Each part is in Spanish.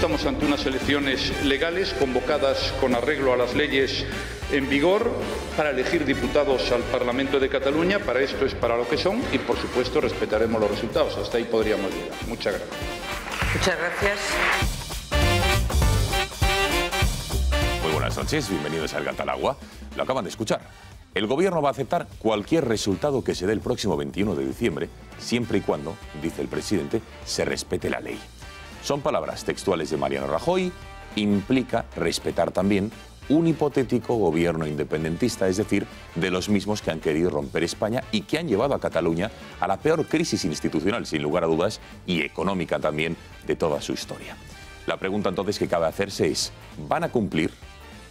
Estamos ante unas elecciones legales convocadas con arreglo a las leyes en vigor para elegir diputados al Parlamento de Cataluña. Para esto es para lo que son y, por supuesto, respetaremos los resultados. Hasta ahí podríamos llegar. Muchas gracias. Muchas gracias. Muy buenas noches, bienvenidos al Gatalagua. Lo acaban de escuchar. El Gobierno va a aceptar cualquier resultado que se dé el próximo 21 de diciembre, siempre y cuando, dice el presidente, se respete la ley. Son palabras textuales de Mariano Rajoy, implica respetar también un hipotético gobierno independentista, es decir, de los mismos que han querido romper España y que han llevado a Cataluña a la peor crisis institucional, sin lugar a dudas, y económica también, de toda su historia. La pregunta entonces que cabe hacerse es, ¿van a cumplir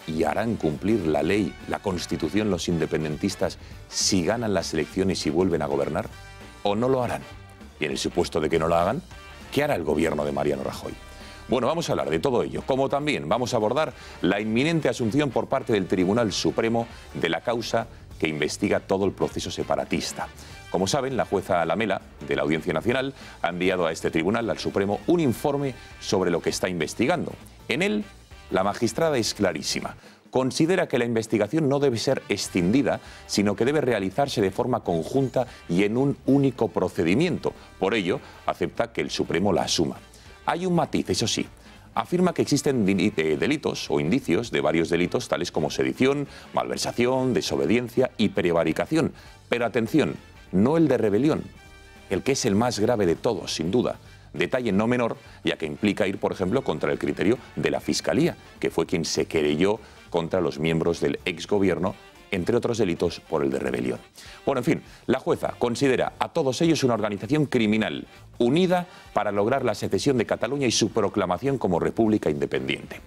y harán cumplir la ley, la Constitución, los independentistas si ganan las elecciones y vuelven a gobernar? ¿O no lo harán? Y en el supuesto de que no lo hagan, ¿qué hará el gobierno de Mariano Rajoy? Bueno, vamos a hablar de todo ello, como también vamos a abordar la inminente asunción por parte del Tribunal Supremo de la causa que investiga todo el proceso separatista. Como saben, la jueza Lamela, de la Audiencia Nacional, ha enviado a este tribunal, al Supremo, un informe sobre lo que está investigando. En él, la magistrada es clarísima. Considera que la investigación no debe ser escindida, sino que debe realizarse de forma conjunta y en un único procedimiento. Por ello, acepta que el Supremo la asuma. Hay un matiz, eso sí. Afirma que existen delitos o indicios de varios delitos, tales como sedición, malversación, desobediencia y prevaricación. Pero atención, no el de rebelión, el que es el más grave de todos, sin duda. Detalle no menor, ya que implica ir, por ejemplo, contra el criterio de la Fiscalía, que fue quien se querelló contra los miembros del exgobierno, entre otros delitos por el de rebelión. Bueno, en fin, la jueza considera a todos ellos una organización criminal unida para lograr la secesión de Cataluña y su proclamación como república independiente.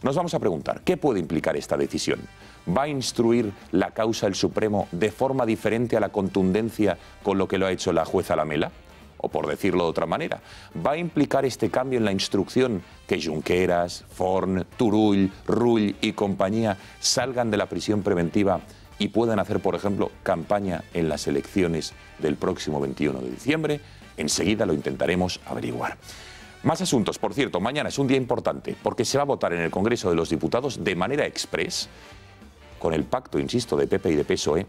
Nos vamos a preguntar, ¿qué puede implicar esta decisión? ¿Va a instruir la causa el Supremo de forma diferente a la contundencia con lo que lo ha hecho la jueza Lamela? O por decirlo de otra manera, ¿va a implicar este cambio en la instrucción que Junqueras, Forn, Turull, Rull y compañía salgan de la prisión preventiva y puedan hacer, por ejemplo, campaña en las elecciones del próximo 21 de diciembre? Enseguida lo intentaremos averiguar. Más asuntos, por cierto, mañana es un día importante porque se va a votar en el Congreso de los Diputados de manera exprés, con el pacto, insisto, de PP y de PSOE,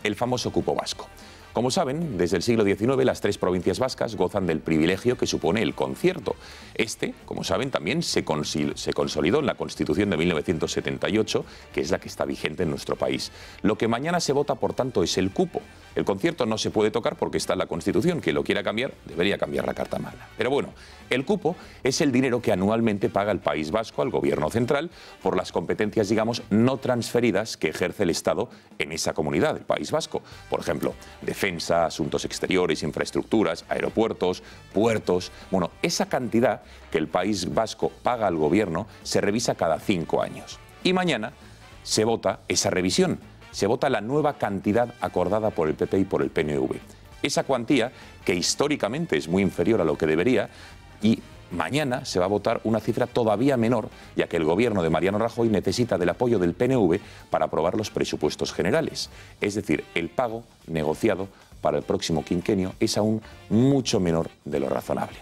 el famoso cupo vasco. Como saben, desde el siglo XIX las tres provincias vascas gozan del privilegio que supone el concierto. Este, como saben, también se consolidó en la Constitución de 1978, que es la que está vigente en nuestro país. Lo que mañana se vota, por tanto, es el cupo. El concierto no se puede tocar porque está en la Constitución. Quien lo quiera cambiar, debería cambiar la Carta Magna. Pero bueno, el cupo es el dinero que anualmente paga el País Vasco al Gobierno central por las competencias, digamos, no transferidas que ejerce el Estado en esa comunidad, el País Vasco. Por ejemplo, defensa, asuntos exteriores, infraestructuras, aeropuertos, puertos. Bueno, esa cantidad que el País Vasco paga al Gobierno se revisa cada 5 años. Y mañana se vota esa revisión. Se vota la nueva cantidad acordada por el PP y por el PNV. Esa cuantía, que históricamente es muy inferior a lo que debería, y mañana se va a votar una cifra todavía menor, ya que el gobierno de Mariano Rajoy necesita del apoyo del PNV para aprobar los presupuestos generales. Es decir, el pago negociado para el próximo quinquenio es aún mucho menor de lo razonable.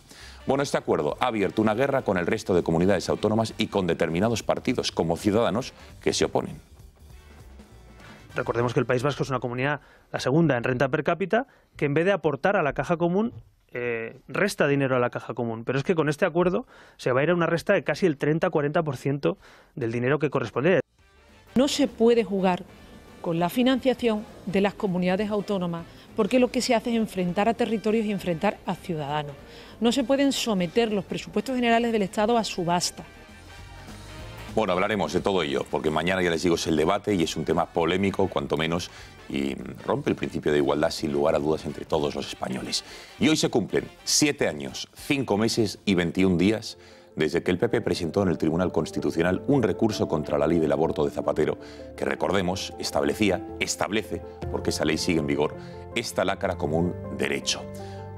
Bueno, este acuerdo ha abierto una guerra con el resto de comunidades autónomas y con determinados partidos, como Ciudadanos, que se oponen. Recordemos que el País Vasco es una comunidad, la segunda en renta per cápita, que en vez de aportar a la caja común, resta dinero a la caja común. Pero es que con este acuerdo se va a ir a una resta de casi el 30-40% del dinero que corresponde. No se puede jugar con la financiación de las comunidades autónomas, porque lo que se hace es enfrentar a territorios y enfrentar a ciudadanos. No se pueden someter los presupuestos generales del Estado a subasta. Bueno, hablaremos de todo ello, porque mañana, ya les digo, es el debate y es un tema polémico, cuanto menos, y rompe el principio de igualdad, sin lugar a dudas, entre todos los españoles. Y hoy se cumplen 7 años, 5 meses y 21 días desde que el PP presentó en el Tribunal Constitucional un recurso contra la ley del aborto de Zapatero, que, recordemos, establece, porque esa ley sigue en vigor, esta lacra como un derecho.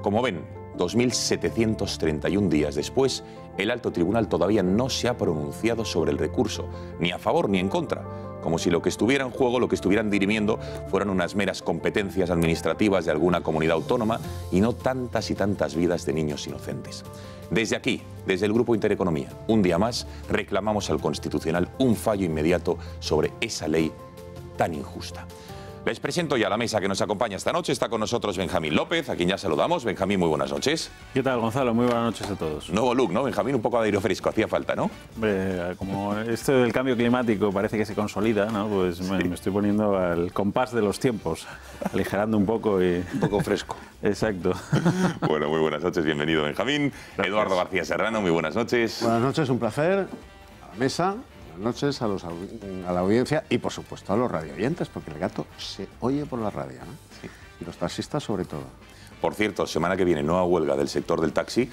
Como ven, 2.731 días después, el alto tribunal todavía no se ha pronunciado sobre el recurso, ni a favor ni en contra, como si lo que estuviera en juego, lo que estuvieran dirimiendo, fueran unas meras competencias administrativas de alguna comunidad autónoma y no tantas y tantas vidas de niños inocentes. Desde aquí, desde el Grupo Intereconomía, un día más, reclamamos al Constitucional un fallo inmediato sobre esa ley tan injusta. Les presento ya a la mesa que nos acompaña esta noche. Está con nosotros Benjamín López, a quien ya saludamos. Benjamín, muy buenas noches. ¿Qué tal, Gonzalo? Muy buenas noches a todos. Nuevo look, ¿no, Benjamín? Un poco de aire fresco, hacía falta, ¿no? Hombre, como esto del cambio climático parece que se consolida, ¿no? Pues sí. Me estoy poniendo al compás de los tiempos, aligerando un poco y... Un poco fresco. Exacto. Bueno, muy buenas noches, bienvenido, Benjamín. Gracias. Eduardo García Serrano, muy buenas noches. Buenas noches, un placer. A la mesa. Buenas noches a la audiencia y, por supuesto, a los radioyentes, porque el gato se oye por la radio, ¿no? Sí. Y los taxistas, sobre todo. Por cierto, semana que viene nueva huelga del sector del taxi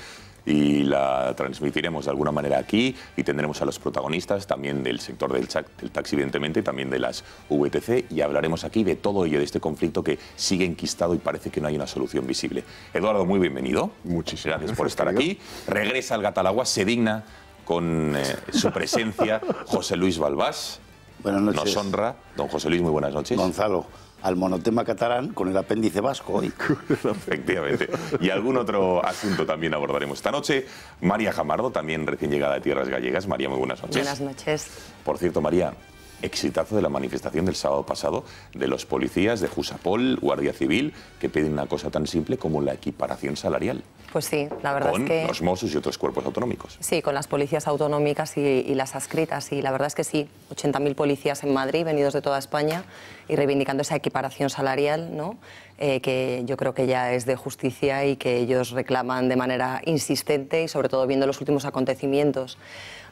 y la transmitiremos de alguna manera aquí y tendremos a los protagonistas también del sector del taxi, evidentemente, también de las VTC, y hablaremos aquí de todo ello, de este conflicto que sigue enquistado y parece que no hay una solución visible. Eduardo, muy bienvenido. Muchísimas gracias por estar aquí. Regresa al Gatalagua, se digna con su presencia José Luis Balbás. Buenas noches. Nos honra. Don José Luis, muy buenas noches. Gonzalo, al monotema catalán con el apéndice vasco hoy. Efectivamente. Y algún otro asunto también abordaremos esta noche. María Jamardo, también recién llegada de tierras gallegas. María, muy buenas noches. Buenas noches. Por cierto, María, exitazo de la manifestación del sábado pasado de los policías de Jusapol, Guardia Civil, que piden una cosa tan simple como la equiparación salarial. Pues sí, la verdad con es que... Con los Mossos y otros cuerpos autonómicos. Sí, con las policías autonómicas y las adscritas. Y la verdad es que sí, 80.000 policías en Madrid, venidos de toda España, y reivindicando esa equiparación salarial, ¿no? Que yo creo que ya es de justicia y que ellos reclaman de manera insistente y sobre todo viendo los últimos acontecimientos.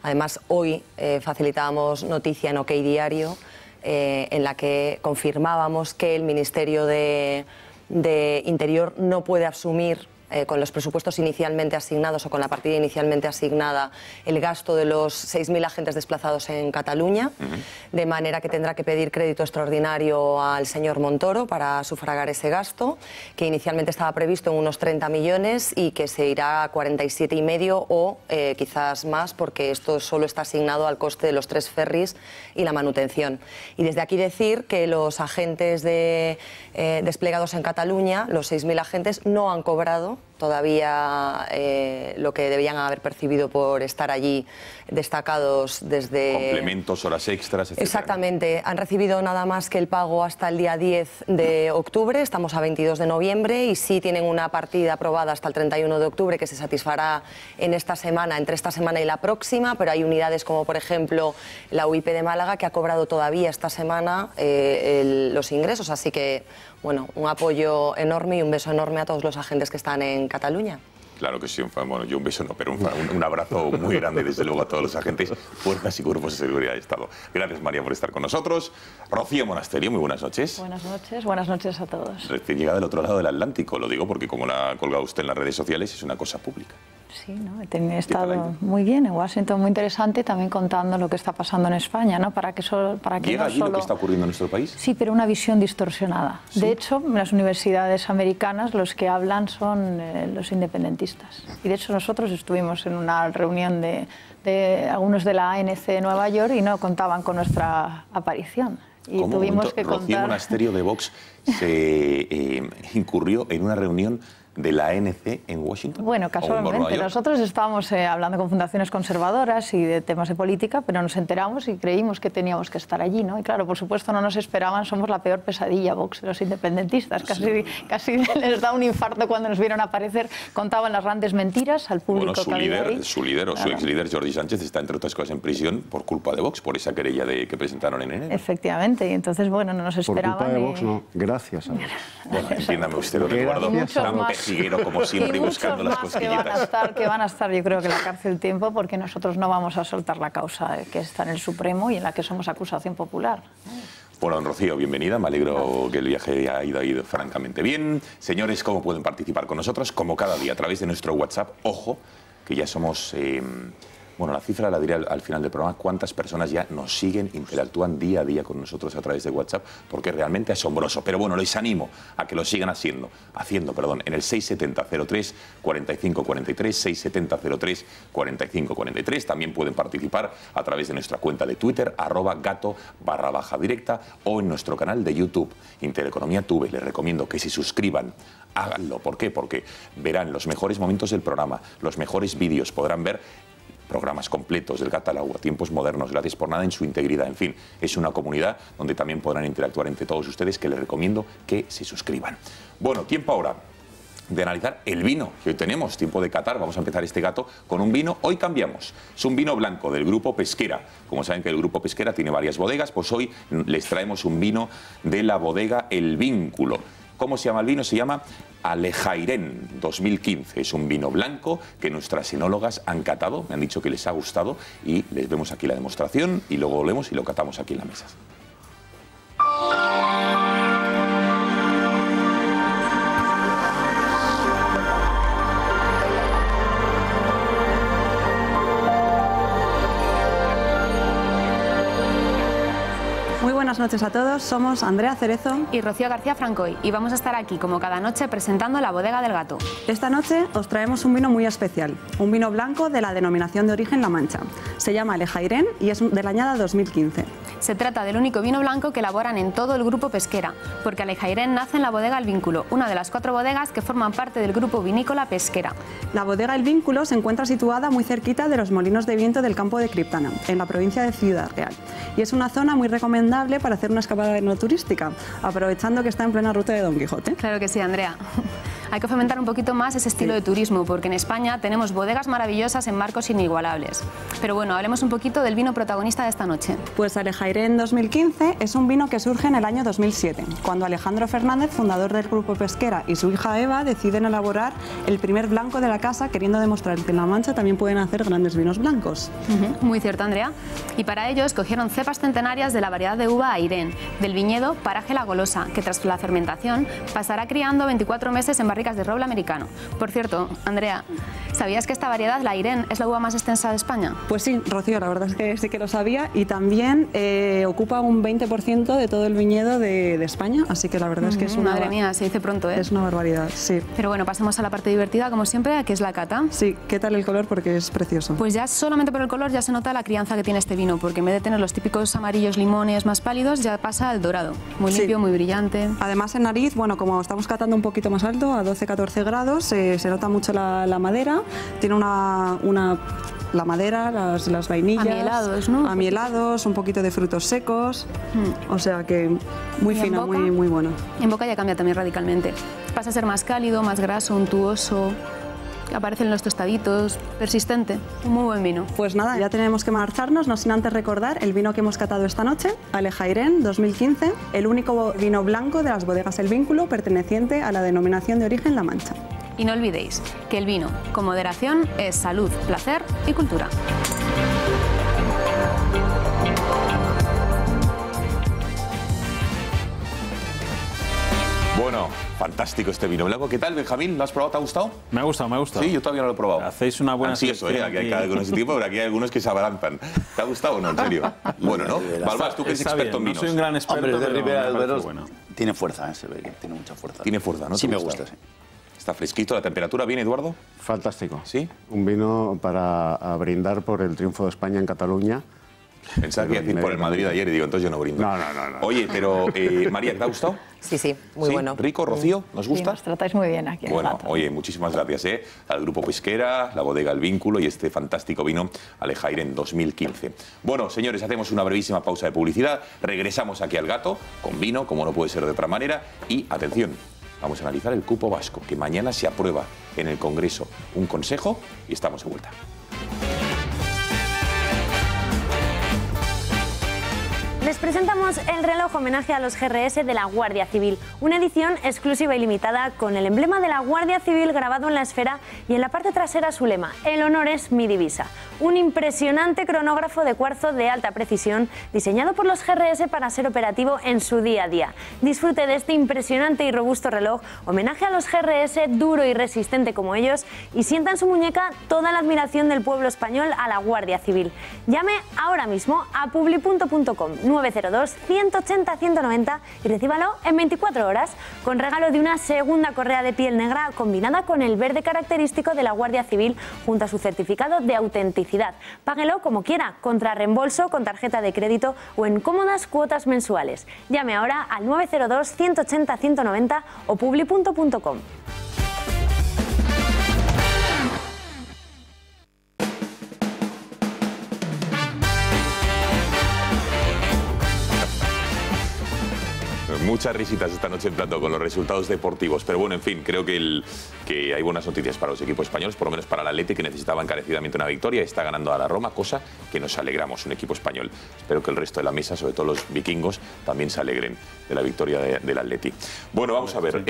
Además, hoy facilitábamos noticia en OK Diario en la que confirmábamos que el Ministerio de Interior no puede asumir con los presupuestos inicialmente asignados o con la partida inicialmente asignada el gasto de los 6.000 agentes desplazados en Cataluña, de manera que tendrá que pedir crédito extraordinario al señor Montoro para sufragar ese gasto, que inicialmente estaba previsto en unos 30 millones y que se irá a 47,5 o quizás más, porque esto solo está asignado al coste de los 3 ferries y la manutención. Y desde aquí decir que los agentes desplegados en Cataluña, los 6.000 agentes, no han cobrado todavía lo que debían haber percibido por estar allí destacados desde... Complementos, horas extras, etc. Exactamente. Han recibido nada más que el pago hasta el día 10 de octubre, estamos a 22 de noviembre, y sí tienen una partida aprobada hasta el 31 de octubre que se satisfará en esta semana, entre esta semana y la próxima, pero hay unidades como, por ejemplo, la UIP de Málaga, que ha cobrado todavía esta semana los ingresos, así que, bueno, un apoyo enorme y un beso enorme a todos los agentes que están en Cataluña. Claro que sí, bueno, yo un beso no, pero un abrazo muy grande desde luego a todos los agentes, fuerzas y cuerpos de seguridad de Estado. Gracias, María, por estar con nosotros. Rocío Monasterio, muy buenas noches. Buenas noches a todos. Recién llegada del otro lado del Atlántico, lo digo porque como la ha colgado usted en las redes sociales, es una cosa pública. Sí, ¿no? He estado muy bien en Washington, muy interesante, también contando lo que está pasando en España, ¿no? Para que ¿Llega no allí solo... lo que está ocurriendo en nuestro país? Sí, pero una visión distorsionada. ¿Sí? De hecho, en las universidades americanas los que hablan son los independentistas. Y de hecho nosotros estuvimos en una reunión de algunos de la ANC de Nueva York y no contaban con nuestra aparición. Y tuvimos que contar... Rocío Monasterio de Vox se incurrió en una reunión de la ANC en Washington? Bueno, casualmente. Nosotros estábamos hablando con fundaciones conservadoras y de temas de política, pero nos enteramos y creímos que teníamos que estar allí, ¿no? Y claro, por supuesto no nos esperaban, somos la peor pesadilla, Vox, de los independentistas. Casi les da un infarto cuando nos vieron aparecer. Contaban las grandes mentiras al público. Bueno, su líder o su ex líder, Jordi Sánchez, está entre otras cosas en prisión por culpa de Vox, por esa querella que presentaron en enero. Efectivamente, y entonces, bueno, no nos esperaban. Por culpa de Vox, no, gracias a Vox. Bueno, entiéndame usted, lo recuerdo. Figuero, como siempre, buscando las cosquillitas. Que van a estar, yo creo que en la cárcel tiempo, porque nosotros no vamos a soltar la causa que está en el Supremo y en la que somos acusación popular. Bueno, don Rocío, bienvenida. Me alegro que el viaje haya ido francamente bien. Señores, ¿cómo pueden participar con nosotros? Como cada día, a través de nuestro WhatsApp. Ojo, que ya somos Bueno, la cifra la diré al final del programa, cuántas personas ya nos siguen, interactúan día a día con nosotros a través de WhatsApp, porque es realmente asombroso. Pero bueno, les animo a que lo sigan haciendo en el 670-03-4543, 670-03-4543. También pueden participar a través de nuestra cuenta de Twitter, @gato_directa, o en nuestro canal de YouTube, Intereconomía Tube. Les recomiendo que se suscriban. Háganlo. ¿Por qué? Porque verán los mejores momentos del programa, los mejores vídeos, podrán ver programas completos del Gato al Agua, tiempos modernos, gracias por nada en su integridad. En fin, es una comunidad donde también podrán interactuar entre todos ustedes, que les recomiendo que se suscriban. Bueno, tiempo ahora de analizar el vino que hoy tenemos, tiempo de catar. Vamos a empezar este Gato con un vino. Hoy cambiamos, es un vino blanco del Grupo Pesquera. Como saben que el Grupo Pesquera tiene varias bodegas, pues hoy les traemos un vino de la bodega El Vínculo. ¿Cómo se llama el vino? Se llama Alejairén 2015. Es un vino blanco que nuestras enólogas han catado, me han dicho que les ha gustado, y les vemos aquí la demostración y luego volvemos y lo catamos aquí en la mesa. Muy buenas noches a todos, somos Andrea Cerezo y Rocío García Francoy y vamos a estar aquí como cada noche presentando la bodega del Gato. Esta noche os traemos un vino muy especial, un vino blanco de la denominación de origen La Mancha. Se llama Alejairén y es de la añada 2015. Se trata del único vino blanco que elaboran en todo el Grupo Pesquera, porque Alejairén nace en la bodega El Vínculo, una de las 4 bodegas que forman parte del Grupo Vinícola Pesquera. La bodega El Vínculo se encuentra situada muy cerquita de los molinos de viento del campo de Criptana, en la provincia de Ciudad Real, y es una zona muy recomendable para hacer una escapada enoturística, aprovechando que está en plena ruta de Don Quijote. Claro que sí, Andrea. Hay que fomentar un poquito más ese estilo de turismo, porque en España tenemos bodegas maravillosas en marcos inigualables. Pero bueno, hablemos un poquito del vino protagonista de esta noche. Pues Alejairén 2015 es un vino que surge en el año 2007, cuando Alejandro Fernández, fundador del Grupo Pesquera, y su hija Eva deciden elaborar el primer blanco de la casa, queriendo demostrar que en La Mancha también pueden hacer grandes vinos blancos. Muy cierto, Andrea. Y para ello escogieron cepas centenarias de la variedad de uva Airén, del viñedo Paraje La Golosa, que tras la fermentación pasará criando 24 meses en barricas de roble americano. Por cierto, Andrea, ¿sabías que esta variedad, la Airén, es la uva más extensa de España? Pues sí, Rocío, la verdad es que sí que lo sabía, y también ocupa un 20% de todo el viñedo de España, así que la verdad es que es una... Madre mía, se dice pronto, ¿eh? Es una barbaridad, sí. Pero bueno, pasemos a la parte divertida, como siempre, que es la cata. Sí, ¿qué tal el color? Porque es precioso. Pues ya solamente por el color ya se nota la crianza que tiene este vino, porque en vez de tener los típicos amarillos limones más pálidos, ya pasa al dorado. Muy limpio, muy brillante. Además, en nariz, bueno, como estamos catando un poquito más alto, a 12-14 grados, se nota mucho la madera. Tiene la madera, las vainillas, amielados, ¿no? Amielados, un poquito de frutos secos, o sea que muy fina, muy bueno. En boca ya cambia también radicalmente. Pasa a ser más cálido, más graso, untuoso, aparecen los tostaditos, persistente, un muy buen vino. Pues nada, ya tenemos que marcharnos, no sin antes recordar el vino que hemos catado esta noche, Alejairén 2015, el único vino blanco de las bodegas El Vínculo, perteneciente a la denominación de origen La Mancha. Y no olvidéis que el vino, con moderación, es salud, placer y cultura. Bueno, fantástico este vino blanco. ¿Qué tal, Benjamín? ¿Lo has probado? ¿Te ha gustado? Me ha gustado, me ha gustado. Sí, yo todavía no lo he probado. Hacéis una buena selección. Aquí hay cada uno ese tipo, pero aquí hay algunos que se abalanzan. ¿Te ha gustado o no? En serio. Bueno, ¿no? Balbás, tú que eres experto en vinos. No soy un gran experto, hombre, de Ribera del Duero bueno. Tiene fuerza, se ve que tiene mucha fuerza. Tiene fuerza, ¿no? Sí, me gusta, sí. Está fresquito. ¿La temperatura bien, Eduardo? Fantástico. ¿Sí? Un vino para brindar por el triunfo de España en Cataluña. Pensaba que iba a decir por el Madrid ayer y digo, entonces yo no brindo. No. Oye, pero María, ¿te ha gustado? Sí, muy bueno. ¿Rico, Rocío? ¿Nos gusta? Sí, nos tratáis muy bien aquí. Bueno, oye, muchísimas gracias al Grupo Pesquera, la bodega El Vínculo y este fantástico vino Alejairén 2015. Bueno, señores, hacemos una brevísima pausa de publicidad. Regresamos aquí al Gato con vino, como no puede ser de otra manera. Y atención, vamos a analizar el cupo vasco, que mañana se aprueba en el Congreso un consejo y estamos de vuelta. Les presentamos el reloj homenaje a los GRS de la Guardia Civil, una edición exclusiva y limitada con el emblema de la Guardia Civil grabado en la esfera y en la parte trasera su lema: el honor es mi divisa. Un impresionante cronógrafo de cuarzo de alta precisión diseñado por los GRS para ser operativo en su día a día. Disfrute de este impresionante y robusto reloj, homenaje a los GRS, duro y resistente como ellos, y sienta en su muñeca toda la admiración del pueblo español a la Guardia Civil. Llame ahora mismo a publi.com 902-180-190 y recíbalo en 24 horas, con regalo de una segunda correa de piel negra combinada con el verde característico de la Guardia Civil junto a su certificado de autenticidad. Páguelo como quiera, contra reembolso, con tarjeta de crédito o en cómodas cuotas mensuales. Llame ahora al 902-180-190 o publi.com. Muchas risitas esta noche en plato con los resultados deportivos, pero bueno, en fin, creo que hay buenas noticias para los equipos españoles, por lo menos para el Atleti, que necesitaba encarecidamente una victoria. Está ganando a la Roma, cosa que nos alegramos, un equipo español. Espero que el resto de la mesa, sobre todo los vikingos, también se alegren de la victoria del Atleti. Bueno, vamos a ver.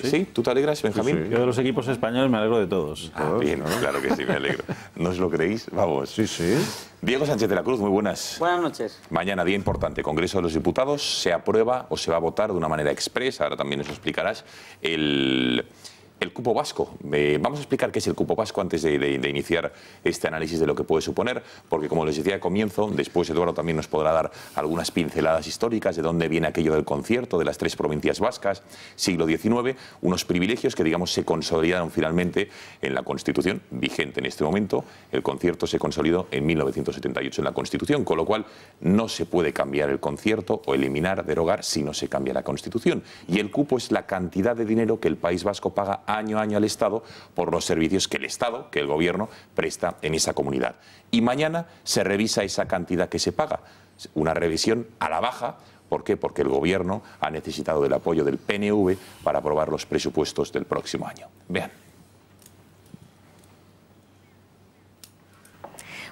¿Sí? ¿Tú te alegras, Benjamín? Sí. Yo de los equipos españoles me alegro de todos. Bien, claro que sí, me alegro. ¿No os lo creéis? Vamos. Sí, sí. Diego Sánchez de la Cruz, muy buenas. Buenas noches. Mañana, día importante, Congreso de los Diputados, se aprueba o se va a votar de una manera expresa, ahora también nos lo explicarás, el cupo vasco. Vamos a explicar qué es el cupo vasco antes de iniciar este análisis de lo que puede suponer, porque como les decía al comienzo, después Eduardo también nos podrá dar algunas pinceladas históricas de dónde viene aquello del concierto de las tres provincias vascas, siglo XIX, unos privilegios que, digamos, se consolidaron finalmente en la Constitución vigente en este momento. El concierto se consolidó en 1978 en la Constitución, con lo cual no se puede cambiar el concierto o eliminar, derogar, si no se cambia la Constitución. Y el cupo es la cantidad de dinero que el País Vasco paga año a año al Estado por los servicios que el Estado, que el Gobierno, presta en esa comunidad. Y mañana se revisa esa cantidad que se paga. Una revisión a la baja. ¿Por qué? Porque el Gobierno ha necesitado del apoyo del PNV para aprobar los presupuestos del próximo año. Vean.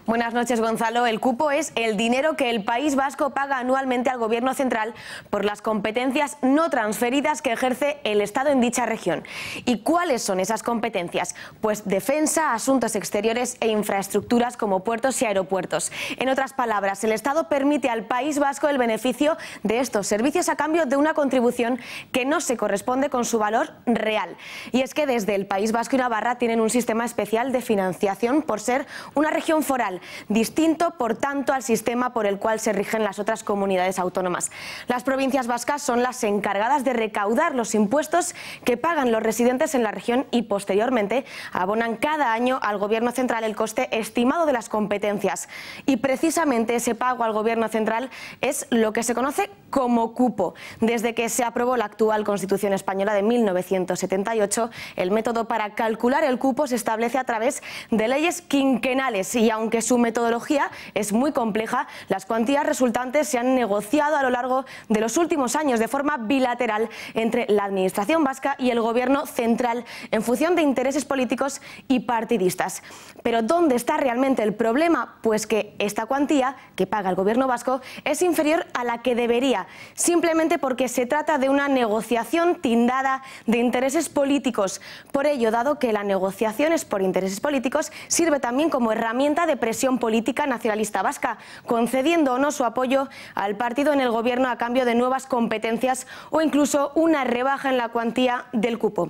Buenas noches, Gonzalo. El cupo es el dinero que el País Vasco paga anualmente al Gobierno central por las competencias no transferidas que ejerce el Estado en dicha región. ¿Y cuáles son esas competencias? Pues defensa, asuntos exteriores e infraestructuras como puertos y aeropuertos. En otras palabras, el Estado permite al País Vasco el beneficio de estos servicios a cambio de una contribución que no se corresponde con su valor real. Y es que desde el País Vasco y Navarra tienen un sistema especial de financiación por ser una región foral, distinto, por tanto, al sistema por el cual se rigen las otras comunidades autónomas. Las provincias vascas son las encargadas de recaudar los impuestos que pagan los residentes en la región y, posteriormente, abonan cada año al Gobierno central el coste estimado de las competencias. Y precisamente ese pago al Gobierno central es lo que se conoce como cupo. Desde que se aprobó la actual Constitución española de 1978, el método para calcular el cupo se establece a través de leyes quinquenales y, aunque su metodología es muy compleja, las cuantías resultantes se han negociado a lo largo de los últimos años de forma bilateral entre la Administración vasca y el Gobierno central en función de intereses políticos y partidistas. Pero ¿dónde está realmente el problema? Pues que esta cuantía que paga el Gobierno vasco es inferior a la que debería, simplemente porque se trata de una negociación tindada de intereses políticos. Por ello, dado que la negociación es por intereses políticos, sirve también como herramienta de presión política nacionalista vasca, concediendo o no su apoyo al partido en el Gobierno a cambio de nuevas competencias o incluso una rebaja en la cuantía del cupo.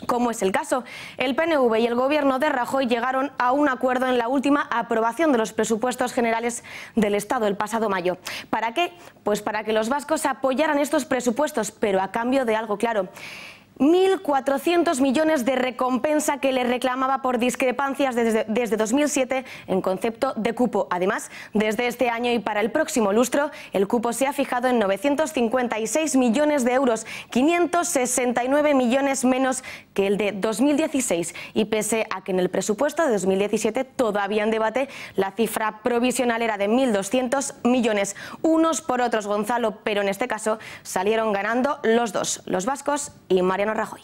Como es el caso, el PNV y el Gobierno de Rajoy llegaron a un acuerdo en la última aprobación de los presupuestos generales del Estado el pasado mayo. ¿Para qué? Pues para que los vascos apoyaran estos presupuestos, pero a cambio de algo claro: 1.400 millones de recompensa que le reclamaba por discrepancias desde 2007 en concepto de cupo. Además, desde este año y para el próximo lustro, el cupo se ha fijado en 956 millones de euros, 569 millones menos que el de 2016. Y pese a que en el presupuesto de 2017, todavía en debate, la cifra provisional era de 1.200 millones. Unos por otros, Gonzalo, pero en este caso salieron ganando los dos, los vascos y Mariano Rajoy.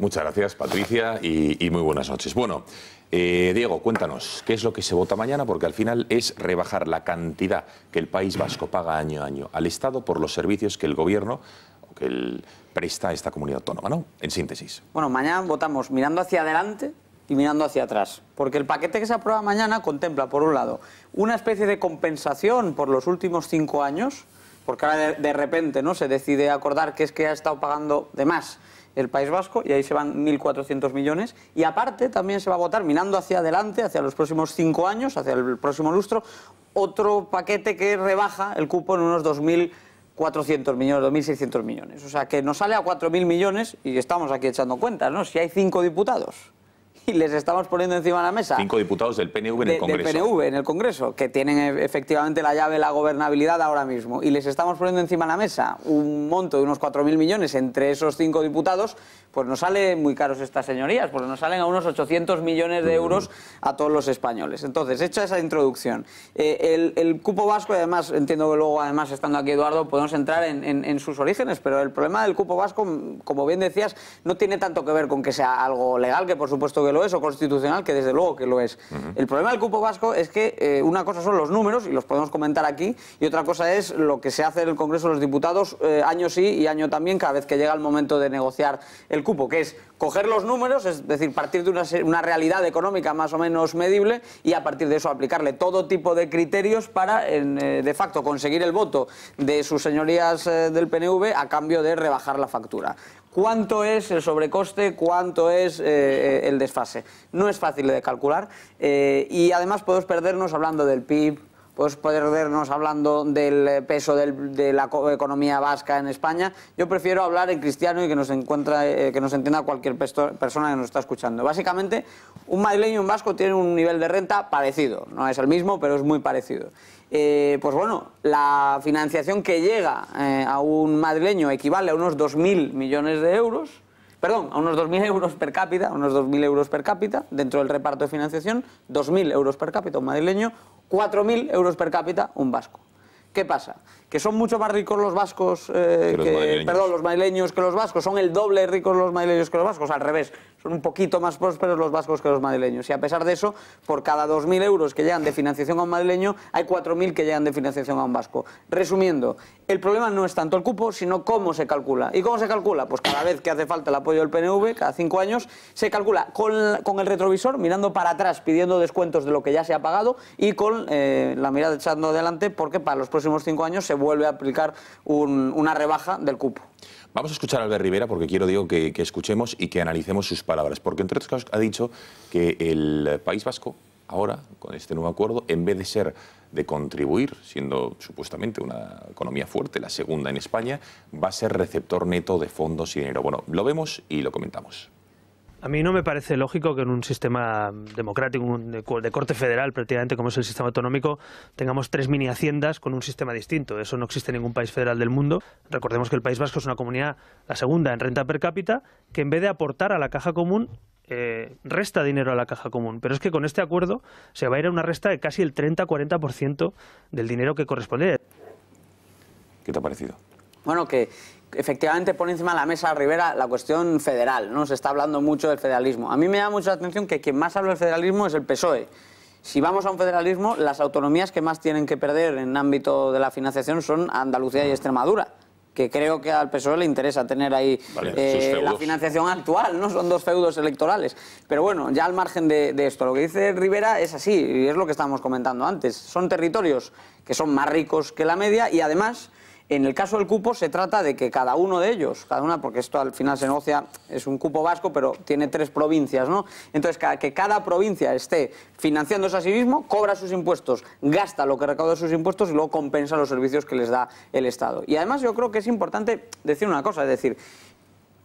Muchas gracias, Patricia, y muy buenas noches. Bueno, Diego, cuéntanos, ¿qué es lo que se vota mañana? Porque al final es rebajar la cantidad que el País Vasco paga año a año al Estado por los servicios que el Gobierno presta a esta comunidad autónoma, ¿no? En síntesis. Bueno, mañana votamos mirando hacia adelante y mirando hacia atrás, porque el paquete que se aprueba mañana contempla, por un lado, una especie de compensación por los últimos 5 años, porque ahora de repente, ¿no?, se decide acordar que es que ha estado pagando de más el País Vasco, y ahí se van 1.400 millones, y aparte también se va a votar, mirando hacia adelante, hacia los próximos 5 años, hacia el próximo lustro, otro paquete que rebaja el cupo en unos 2.400 millones, 2.600 millones. O sea, que nos sale a 4.000 millones, y estamos aquí echando cuentas, ¿no? Si hay 5 diputados y les estamos poniendo encima de la mesa... 5 diputados del PNV en el Congreso. Del PNV en el Congreso, que tienen efectivamente la llave de la gobernabilidad ahora mismo, y les estamos poniendo encima de la mesa un monto de unos 4.000 millones entre esos 5 diputados, pues nos sale muy caros estas señorías, porque nos salen a unos 800 millones de euros a todos los españoles. Entonces, hecha esa introducción, el cupo vasco, y además entiendo que luego, además, estando aquí Eduardo, podemos entrar en sus orígenes, pero el problema del cupo vasco, como bien decías, no tiene tanto que ver con que sea algo legal, que por supuesto que lo es, o constitucional, que desde luego que lo es. El problema del cupo vasco es que una cosa son los números, y los podemos comentar aquí, y otra cosa es lo que se hace en el Congreso de los Diputados, año sí y año también, cada vez que llega el momento de negociar el cupo, que es coger los números, es decir, partir de una realidad económica más o menos medible, y a partir de eso aplicarle todo tipo de criterios para, de facto, conseguir el voto de sus señorías del PNV a cambio de rebajar la factura. ¿Cuánto es el sobrecoste? ¿Cuánto es el desfase? No es fácil de calcular, y además podemos perdernos hablando del PIB, podemos perdernos hablando del peso de la economía vasca en España. Yo prefiero hablar en cristiano y que nos entienda cualquier persona que nos está escuchando. Básicamente, un madrileño y un vasco tienen un nivel de renta parecido. No es el mismo, pero es muy parecido. Pues bueno, la financiación que llega a un madrileño equivale a unos 2.000 millones de euros, perdón, a unos 2.000 euros per cápita, dentro del reparto de financiación, 2.000 euros per cápita un madrileño, 4.000 euros per cápita un vasco. ¿Qué pasa? Que son mucho más ricos los vascos, los madrileños que los vascos, son el doble ricos los madrileños que los vascos, al revés, son un poquito más prósperos los vascos que los madrileños, y a pesar de eso, por cada 2.000 euros que llegan de financiación a un madrileño, hay 4.000 que llegan de financiación a un vasco. Resumiendo, el problema no es tanto el cupo, sino cómo se calcula. ¿Y cómo se calcula? Pues cada vez que hace falta el apoyo del PNV, cada 5 años, se calcula con el retrovisor, mirando para atrás, pidiendo descuentos de lo que ya se ha pagado, y con la mirada echando adelante, porque para los próximos 5 años se vuelve a aplicar una rebaja del cupo. Vamos a escuchar a Albert Rivera, porque quiero, Diego, que escuchemos y que analicemos sus palabras, porque entre otras cosas ha dicho que el País Vasco, ahora, con este nuevo acuerdo, en vez de ser de contribuir, siendo supuestamente una economía fuerte, la segunda en España, va a ser receptor neto de fondos y dinero. Bueno, lo vemos y lo comentamos. A mí no me parece lógico que en un sistema democrático, de corte federal prácticamente, como es el sistema autonómico, tengamos 3 mini haciendas con un sistema distinto. Eso no existe en ningún país federal del mundo. Recordemos que el País Vasco es una comunidad, la segunda en renta per cápita, que en vez de aportar a la caja común, resta dinero a la caja común. Pero es que con este acuerdo se va a ir a una resta de casi el 30-40% del dinero que corresponde. ¿Qué te ha parecido? Bueno, que efectivamente pone encima de la mesa Rivera la cuestión federal, ¿no? Se está hablando mucho del federalismo. A mí me llama mucho la atención que quien más habla del federalismo es el PSOE. Si vamos a un federalismo, las autonomías que más tienen que perder en ámbito de la financiación son Andalucía y Extremadura, que creo que al PSOE le interesa tener ahí la financiación actual, ¿no? Son 2 feudos electorales. Pero bueno, ya al margen de esto, lo que dice Rivera es así, y es lo que estábamos comentando antes. Son territorios que son más ricos que la media, y además, en el caso del cupo, se trata de que cada uno de ellos, porque esto al final se negocia, es un cupo vasco, pero tiene 3 provincias, ¿no? Entonces, que cada provincia esté financiándose a sí mismo, cobra sus impuestos, gasta lo que recauda sus impuestos y luego compensa los servicios que les da el Estado. Y además yo creo que es importante decir una cosa, es decir,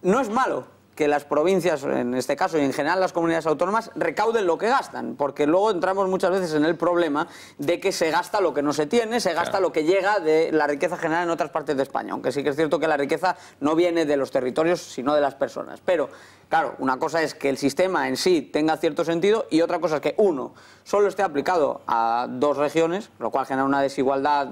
no es malo que las provincias, en este caso, y en general las comunidades autónomas, recauden lo que gastan, porque luego entramos muchas veces en el problema de que se gasta lo que no se tiene, se gasta lo que llega de la riqueza generada en otras partes de España, aunque sí que es cierto que la riqueza no viene de los territorios, sino de las personas. Pero, claro, una cosa es que el sistema en sí tenga cierto sentido, y otra cosa es que, uno, solo esté aplicado a 2 regiones, lo cual genera una desigualdad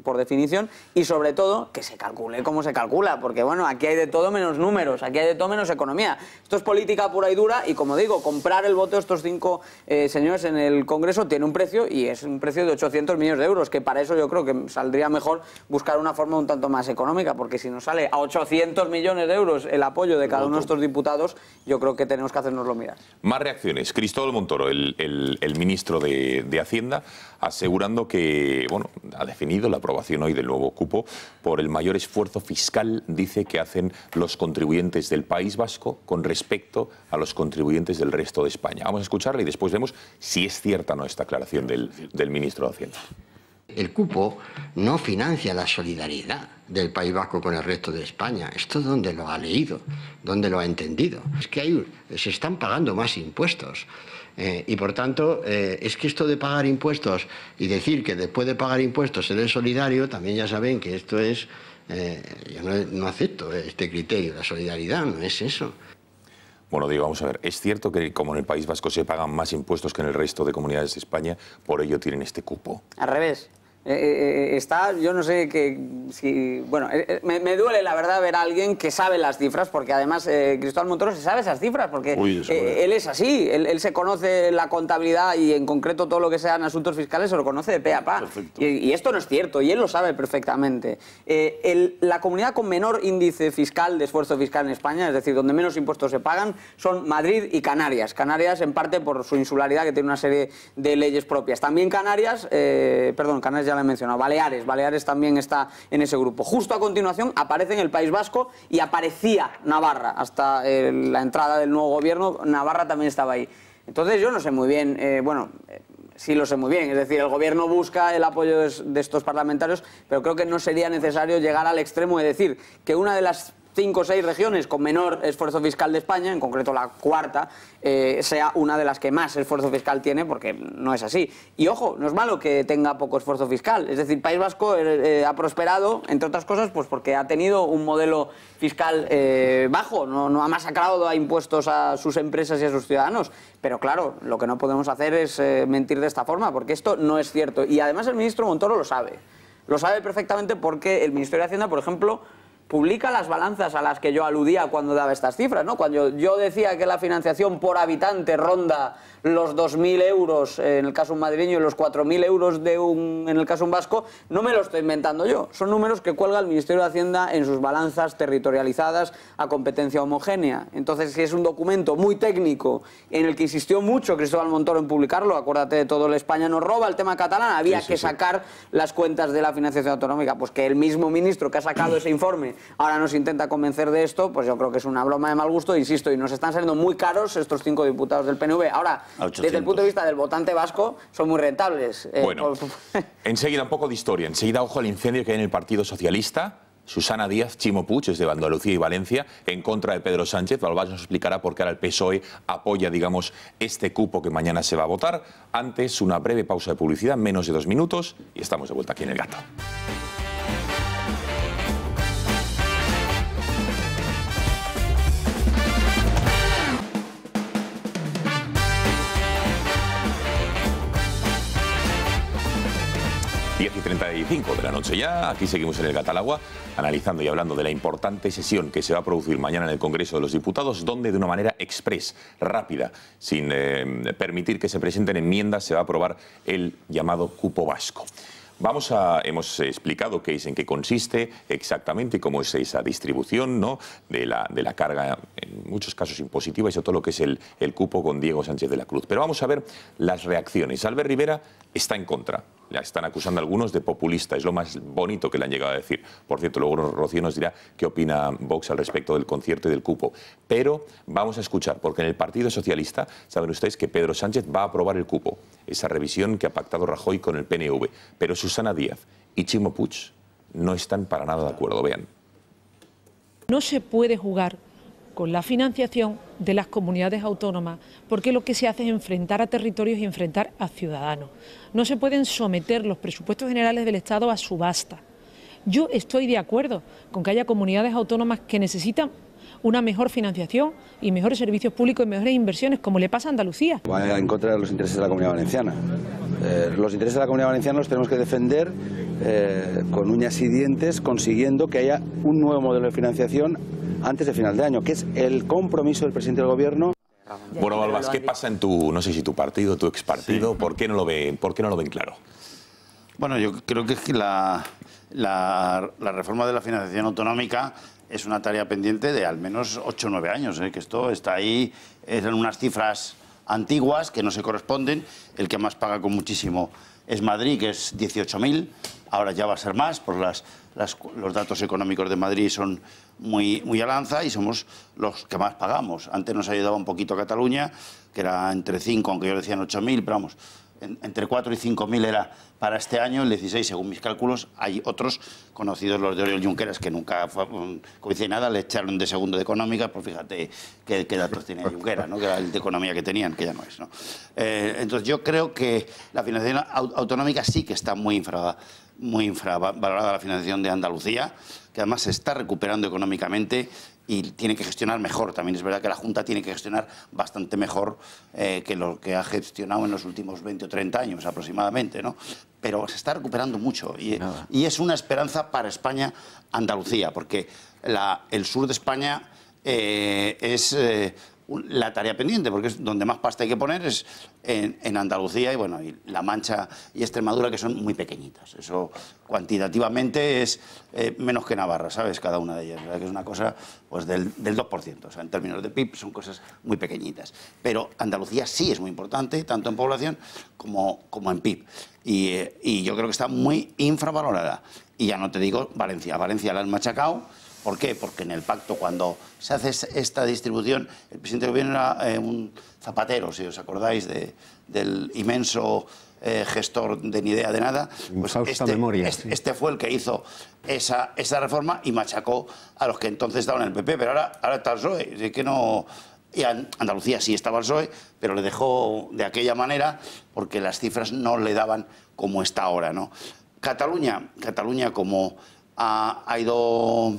por definición, y sobre todo, que se calcule cómo se calcula, porque bueno, aquí hay de todo menos números, aquí hay de todo menos economía. economía. Esto es política pura y dura y, como digo, comprar el voto de estos 5 señores en el Congreso tiene un precio y es un precio de 800 millones de euros, que para eso yo creo que saldría mejor buscar una forma un tanto más económica, porque si nos sale a 800 millones de euros el apoyo de cada uno de estos diputados, yo creo que tenemos que hacernoslo mirar. Más reacciones. Cristóbal Montoro, el ministro de Hacienda, asegurando que, bueno, ha definido la aprobación hoy del nuevo cupo por el mayor esfuerzo fiscal, dice, que hacen los contribuyentes del País Vasco con respecto a los contribuyentes del resto de España. Vamos a escucharle y después vemos si es cierta o no esta aclaración del ministro de Hacienda. El cupo no financia la solidaridad del País Vasco con el resto de España. ¿Esto dónde lo ha leído? ¿Dónde lo ha entendido? Es que se están pagando más impuestos. Y por tanto, es que esto de pagar impuestos y decir que después de pagar impuestos ser solidario, también ya saben que esto es... yo no acepto este criterio. La solidaridad no es eso. Bueno, digo, vamos a ver, es cierto que como en el País Vasco se pagan más impuestos que en el resto de comunidades de España, por ello tienen este cupo. Al revés. Yo no sé si... Bueno, me duele la verdad ver a alguien que sabe las cifras, porque además Cristóbal Montoro se sabe esas cifras, porque él es así, él se conoce la contabilidad y en concreto todo lo que sean asuntos fiscales se lo conoce de pe a pa. Y esto no es cierto, y él lo sabe perfectamente. La comunidad con menor índice fiscal, de esfuerzo fiscal en España, es decir, donde menos impuestos se pagan, son Madrid y Canarias. Canarias en parte por su insularidad, que tiene una serie de leyes propias. También Canarias, Canarias ya lo he mencionado, Baleares también está en ese grupo. Justo a continuación aparece en el País Vasco y aparecía Navarra, hasta la entrada del nuevo gobierno, Navarra también estaba ahí. Entonces yo no sé muy bien, sí lo sé muy bien, es decir, el gobierno busca el apoyo de estos parlamentarios, pero creo que no sería necesario llegar al extremo de decir que una de las 5 o 6 regiones con menor esfuerzo fiscal de España, en concreto la cuarta, sea una de las que más esfuerzo fiscal tiene, porque no es así. Y ojo, no es malo que tenga poco esfuerzo fiscal, es decir, País Vasco ha prosperado, entre otras cosas, pues porque ha tenido un modelo fiscal bajo, no ha masacrado a impuestos a sus empresas y a sus ciudadanos. Pero claro, lo que no podemos hacer es mentir de esta forma, porque esto no es cierto. Y además el ministro Montoro lo sabe perfectamente, porque el Ministerio de Hacienda, por ejemplo, publica las balanzas a las que yo aludía cuando daba estas cifras, ¿no? Cuando yo decía que la financiación por habitante ronda los 2.000 euros en el caso madrileño y los 4.000 euros en el caso vasco, no me lo estoy inventando yo. Son números que cuelga el Ministerio de Hacienda en sus balanzas territorializadas a competencia homogénea. Entonces, si es un documento muy técnico en el que insistió mucho Cristóbal Montoro en publicarlo, acuérdate de todo el España nos roba, el tema catalán, había que sacar las cuentas de la financiación autonómica. Pues que el mismo ministro que ha sacado ese informe ahora nos intenta convencer de esto, pues yo creo que es una broma de mal gusto, insisto, y nos están saliendo muy caros estos 5 diputados del PNV. Ahora, desde el punto de vista del votante vasco, son muy rentables. Bueno, enseguida un poco de historia, enseguida ojo al incendio que hay en el Partido Socialista. Susana Díaz, Chimo Puig, es de Andalucía y Valencia, en contra de Pedro Sánchez. Balbás nos explicará por qué ahora el PSOE apoya, digamos, este cupo que mañana se va a votar. Antes, una breve pausa de publicidad, menos de 2 minutos, y estamos de vuelta aquí en El Gato. 10:35 de la noche ya, aquí seguimos en el Gato al Agua, analizando y hablando de la importante sesión que se va a producir mañana en el Congreso de los Diputados, donde de una manera express, rápida, sin permitir que se presenten enmiendas, se va a aprobar el llamado cupo vasco. Hemos explicado en qué consiste exactamente y cómo es esa distribución, ¿no?, de la carga, en muchos casos impositiva, y sobre todo lo que es el cupo con Diego Sánchez de la Cruz. Pero vamos a ver las reacciones. Albert Rivera está en contra. La están acusando algunos de populista, es lo más bonito que le han llegado a decir. Por cierto, luego Rocío nos dirá qué opina Vox al respecto del concierto y del cupo. Pero vamos a escuchar, porque en el Partido Socialista saben ustedes que Pedro Sánchez va a aprobar el cupo, esa revisión que ha pactado Rajoy con el PNV. Pero Susana Díaz y Chimo Puig no están para nada de acuerdo. Vean. No se puede jugar con la financiación de las comunidades autónomas, porque lo que se hace es enfrentar a territorios y enfrentar a ciudadanos. No se pueden someter los presupuestos generales del Estado a subasta. Yo estoy de acuerdo con que haya comunidades autónomas que necesitan una mejor financiación y mejores servicios públicos y mejores inversiones, como le pasa a Andalucía. Va en contra de los intereses de la Comunidad Valenciana. Los intereses de la Comunidad Valenciana los tenemos que defender con uñas y dientes, consiguiendo que haya un nuevo modelo de financiación antes de final de año, que es el compromiso del presidente del Gobierno. Bueno, Balbás, ¿qué pasa en tu, no sé si tu partido, tu expartido, sí. ¿Por qué no lo ven claro? Bueno, yo creo que es que la reforma de la financiación autonómica es una tarea pendiente de al menos 8 o 9 años, que esto está ahí, eran unas cifras antiguas que no se corresponden. El que más paga con muchísimo es Madrid, que es 18.000, ahora ya va a ser más, por los datos económicos de Madrid son muy al alza y somos los que más pagamos. Antes nos ayudaba un poquito Cataluña, que era entre 5, aunque ellos decían 8.000, pero vamos, entre 4 y 5.000 era para este año, el 16, según mis cálculos. Hay otros conocidos, los de Oriol Junqueras, que nunca, como dice nada, le echaron de segundo de económica, pues fíjate qué datos tenía Junqueras, ¿no? Que era el de economía que tenían, que ya no es, ¿no? Entonces yo creo que la financiación autonómica sí que está muy infravalorada, la financiación de Andalucía, que además se está recuperando económicamente y tiene que gestionar mejor. También es verdad que la Junta tiene que gestionar bastante mejor que lo que ha gestionado en los últimos 20 o 30 años aproximadamente, ¿no? Pero se está recuperando mucho y es una esperanza para España, Andalucía, porque el sur de España es la tarea pendiente, porque es donde más pasta hay que poner, es en Andalucía y bueno, y La Mancha y Extremadura, que son muy pequeñitas. Eso cuantitativamente es menos que Navarra, ¿sabes? Cada una de ellas, ¿verdad? Que es una cosa pues del 2%, o sea, en términos de PIB son cosas muy pequeñitas. Pero Andalucía sí es muy importante, tanto en población como en PIB. Y yo creo que está muy infravalorada. Y ya no te digo Valencia. Valencia la han machacado. ¿Por qué? Porque en el pacto, cuando se hace esta distribución, el presidente del gobierno era un Zapatero, si os acordáis del inmenso gestor de ni idea de nada. Pues este fue el que hizo esa reforma y machacó a los que entonces estaban en el PP, pero ahora está el PSOE. Es que no... Y Andalucía sí estaba el PSOE, pero le dejó de aquella manera porque las cifras no le daban como está ahora, ¿no? Cataluña como ha ido...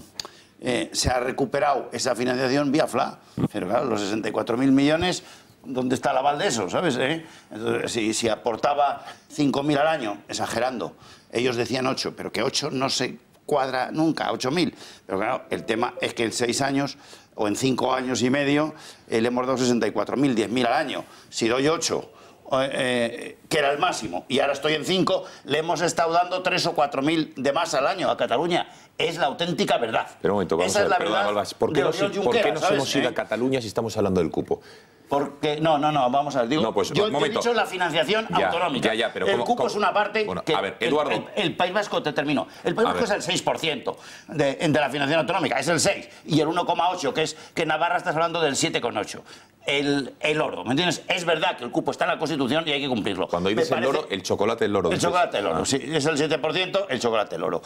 se ha recuperado esa financiación vía FLA, pero claro, los 64.000 millones, ¿dónde está el aval de eso? ¿Sabes? Entonces, si aportaba 5.000 al año, exagerando, ellos decían 8, pero que 8 no se cuadra nunca, 8.000. Pero claro, el tema es que en 6 años o en 5 años y medio le hemos dado 64.000, 10.000 al año. Si doy 8... que era el máximo, y ahora estoy en 5, le hemos estado dando 3 o 4.000 de más al año a Cataluña. Es la auténtica verdad. Pero un momento, vamos a ver, perdón, Balbás, ¿por qué nos hemos ido a Cataluña si estamos hablando del cupo? Porque, no, vamos a ver, digo, no, pues, yo te he dicho la financiación autonómica. Pero el cupo es una parte que a ver, Eduardo, el País Vasco, te termino, el País Vasco es el 6% de la financiación autonómica, es el 6, y el 1,8, que en Navarra estás hablando del 7,8. El oro, ¿me entiendes? Es verdad que el cupo está en la Constitución y hay que cumplirlo. Cuando dices el oro, el chocolate del oro. El chocolate del oro, sí, es el 7%, el chocolate del oro.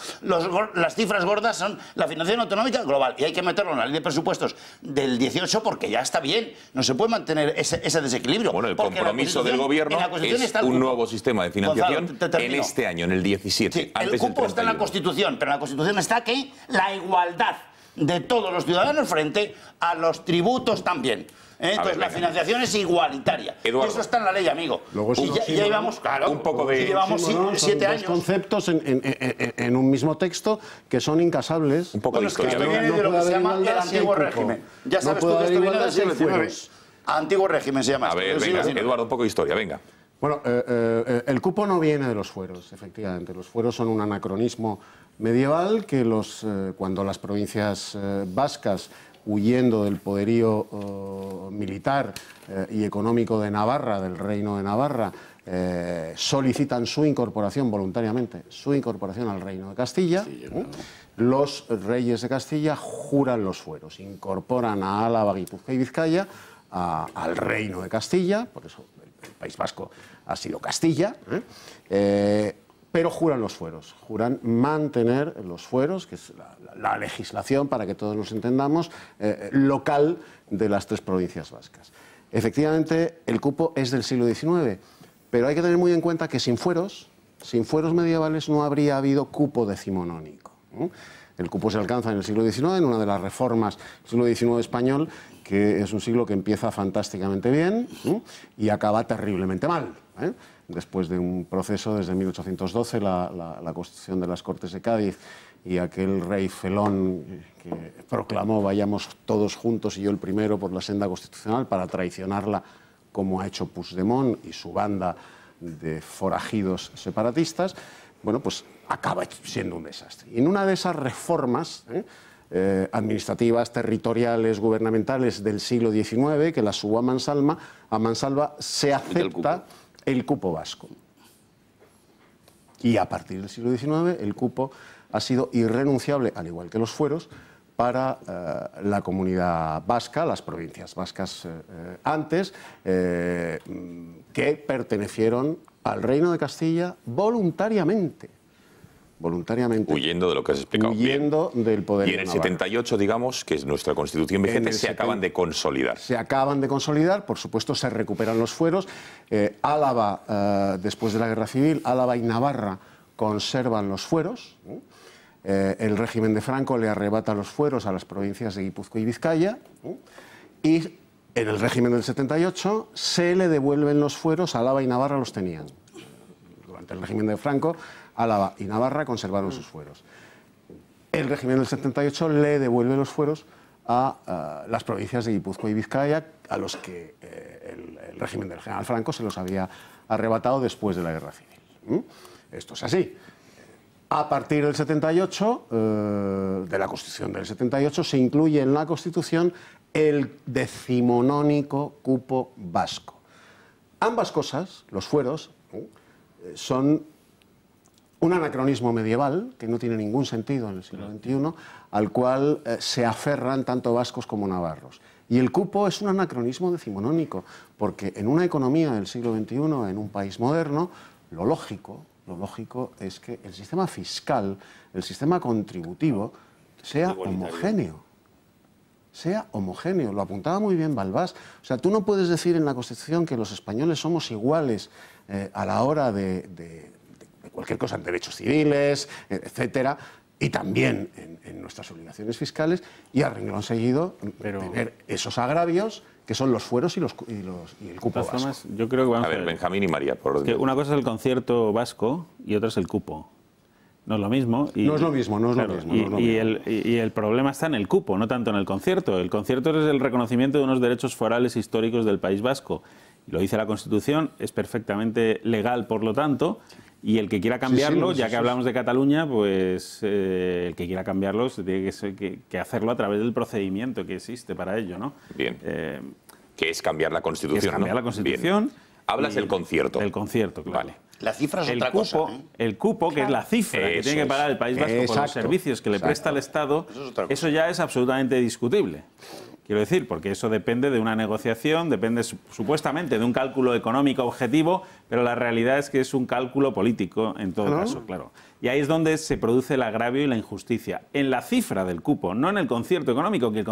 Las cifras gordas son la financiación autonómica global y hay que meterlo en la ley de presupuestos del 18 porque ya está bien. No se puede mantener ese desequilibrio. Bueno, el compromiso del gobierno es un nuevo sistema de financiación. Gonzalo, en este año, en el 17. Sí, el cupo está en la Constitución, pero en la Constitución está que la igualdad de todos los ciudadanos frente a los tributos también. Entonces, la financiación es igualitaria. Eduardo. Eso está en la ley, amigo. Luego y ya llevamos, claro, un poco de... llevamos 7 años. Dos conceptos en un mismo texto que son incasables. Un poco de historia. Esto viene de lo que se llama el antiguo régimen. Ya sabes tú que esto viene del siglo XIX. Antiguo régimen se llama. A ver, venga, Eduardo, un poco de historia, venga. Bueno, el cupo no viene de los fueros, efectivamente. Los fueros son un anacronismo medieval que cuando las provincias vascas, huyendo del poderío militar y económico de Navarra, del Reino de Navarra, solicitan su incorporación voluntariamente, su incorporación al Reino de Castilla. Los reyes de Castilla juran los fueros, incorporan a Álava, Guipúzcoa y Vizcaya al Reino de Castilla, por eso el País Vasco ha sido Castilla, pero juran los fueros, juran mantener los fueros, que es la legislación, para que todos nos entendamos, local de las 3 provincias vascas. Efectivamente, el cupo es del siglo XIX, pero hay que tener muy en cuenta que sin fueros medievales no habría habido cupo decimonónico. El cupo se alcanza en el siglo XIX, en una de las reformas del siglo XIX español, que es un siglo que empieza fantásticamente bien y acaba terriblemente mal. Después de un proceso desde 1812, la Constitución de las Cortes de Cádiz y aquel rey felón que proclamó vayamos todos juntos y yo el primero por la senda constitucional para traicionarla, como ha hecho Puigdemont y su banda de forajidos separatistas, bueno, pues acaba siendo un desastre. Y en una de esas reformas administrativas, territoriales, gubernamentales del siglo XIX, que la subo a mansalva, se acepta el cupo vasco. Y a partir del siglo XIX el cupo ha sido irrenunciable, al igual que los fueros, para la comunidad vasca, las provincias vascas antes, que pertenecieron al Reino de Castilla voluntariamente. Huyendo de lo que has explicado. Huyendo del poder. Y en el 78, digamos, que es nuestra Constitución vigente, se acaban de consolidar. Se acaban de consolidar, por supuesto se recuperan los fueros. Álava, después de la Guerra Civil, Álava y Navarra conservan los fueros. El régimen de Franco le arrebata los fueros a las provincias de Guipúzcoa y Vizcaya. Y en el régimen del 78 se le devuelven los fueros, Álava y Navarra los tenían. Durante el régimen de Franco, Álava y Navarra conservaron sus fueros. El régimen del 78 le devuelve los fueros a las provincias de Guipúzcoa y Vizcaya, a los que el régimen del general Franco se los había arrebatado después de la Guerra Civil. Esto es así. A partir del 78, de la Constitución del 78, se incluye en la Constitución el decimonónico cupo vasco. Ambas cosas, los fueros, son un anacronismo medieval que no tiene ningún sentido en el siglo XXI, al cual se aferran tanto vascos como navarros. Y el cupo es un anacronismo decimonónico, porque en una economía del siglo XXI, en un país moderno, lo lógico es que el sistema fiscal, el sistema contributivo, sea homogéneo. Sea homogéneo. Lo apuntaba muy bien Balbás. O sea, tú no puedes decir en la Constitución que los españoles somos iguales a la hora de cualquier cosa, en derechos civiles, etcétera, y también en nuestras obligaciones fiscales, y a renglón seguido tener esos agravios que son los fueros y el cupo vasco. Yo creo que vamos a ver, Benjamín y María, por que una cosa es el concierto vasco y otra es el cupo. No es lo mismo. No es lo mismo, no es lo mismo. Y el problema está en el cupo, no tanto en el concierto. El concierto es el reconocimiento de unos derechos forales históricos del País Vasco. Lo dice la Constitución, es perfectamente legal, por lo tanto, y el que quiera cambiarlo, ya que hablamos de Cataluña, pues el que quiera cambiarlo tiene que hacerlo a través del procedimiento que existe para ello, ¿no? Bien. Que es cambiar la Constitución, que es cambiar la Constitución. Bien. Hablas del concierto. Del concierto, claro. Vale. La cifra es otra cosa. El cupo, que es la cifra que tiene que pagar el País Vasco por los servicios que le presta el Estado, eso ya es absolutamente discutible. Quiero decir, porque eso depende de una negociación, depende supuestamente de un cálculo económico objetivo, pero la realidad es que es un cálculo político en todo caso, claro. Y ahí es donde se produce el agravio y la injusticia. En la cifra del cupo, no en el concierto económico, que el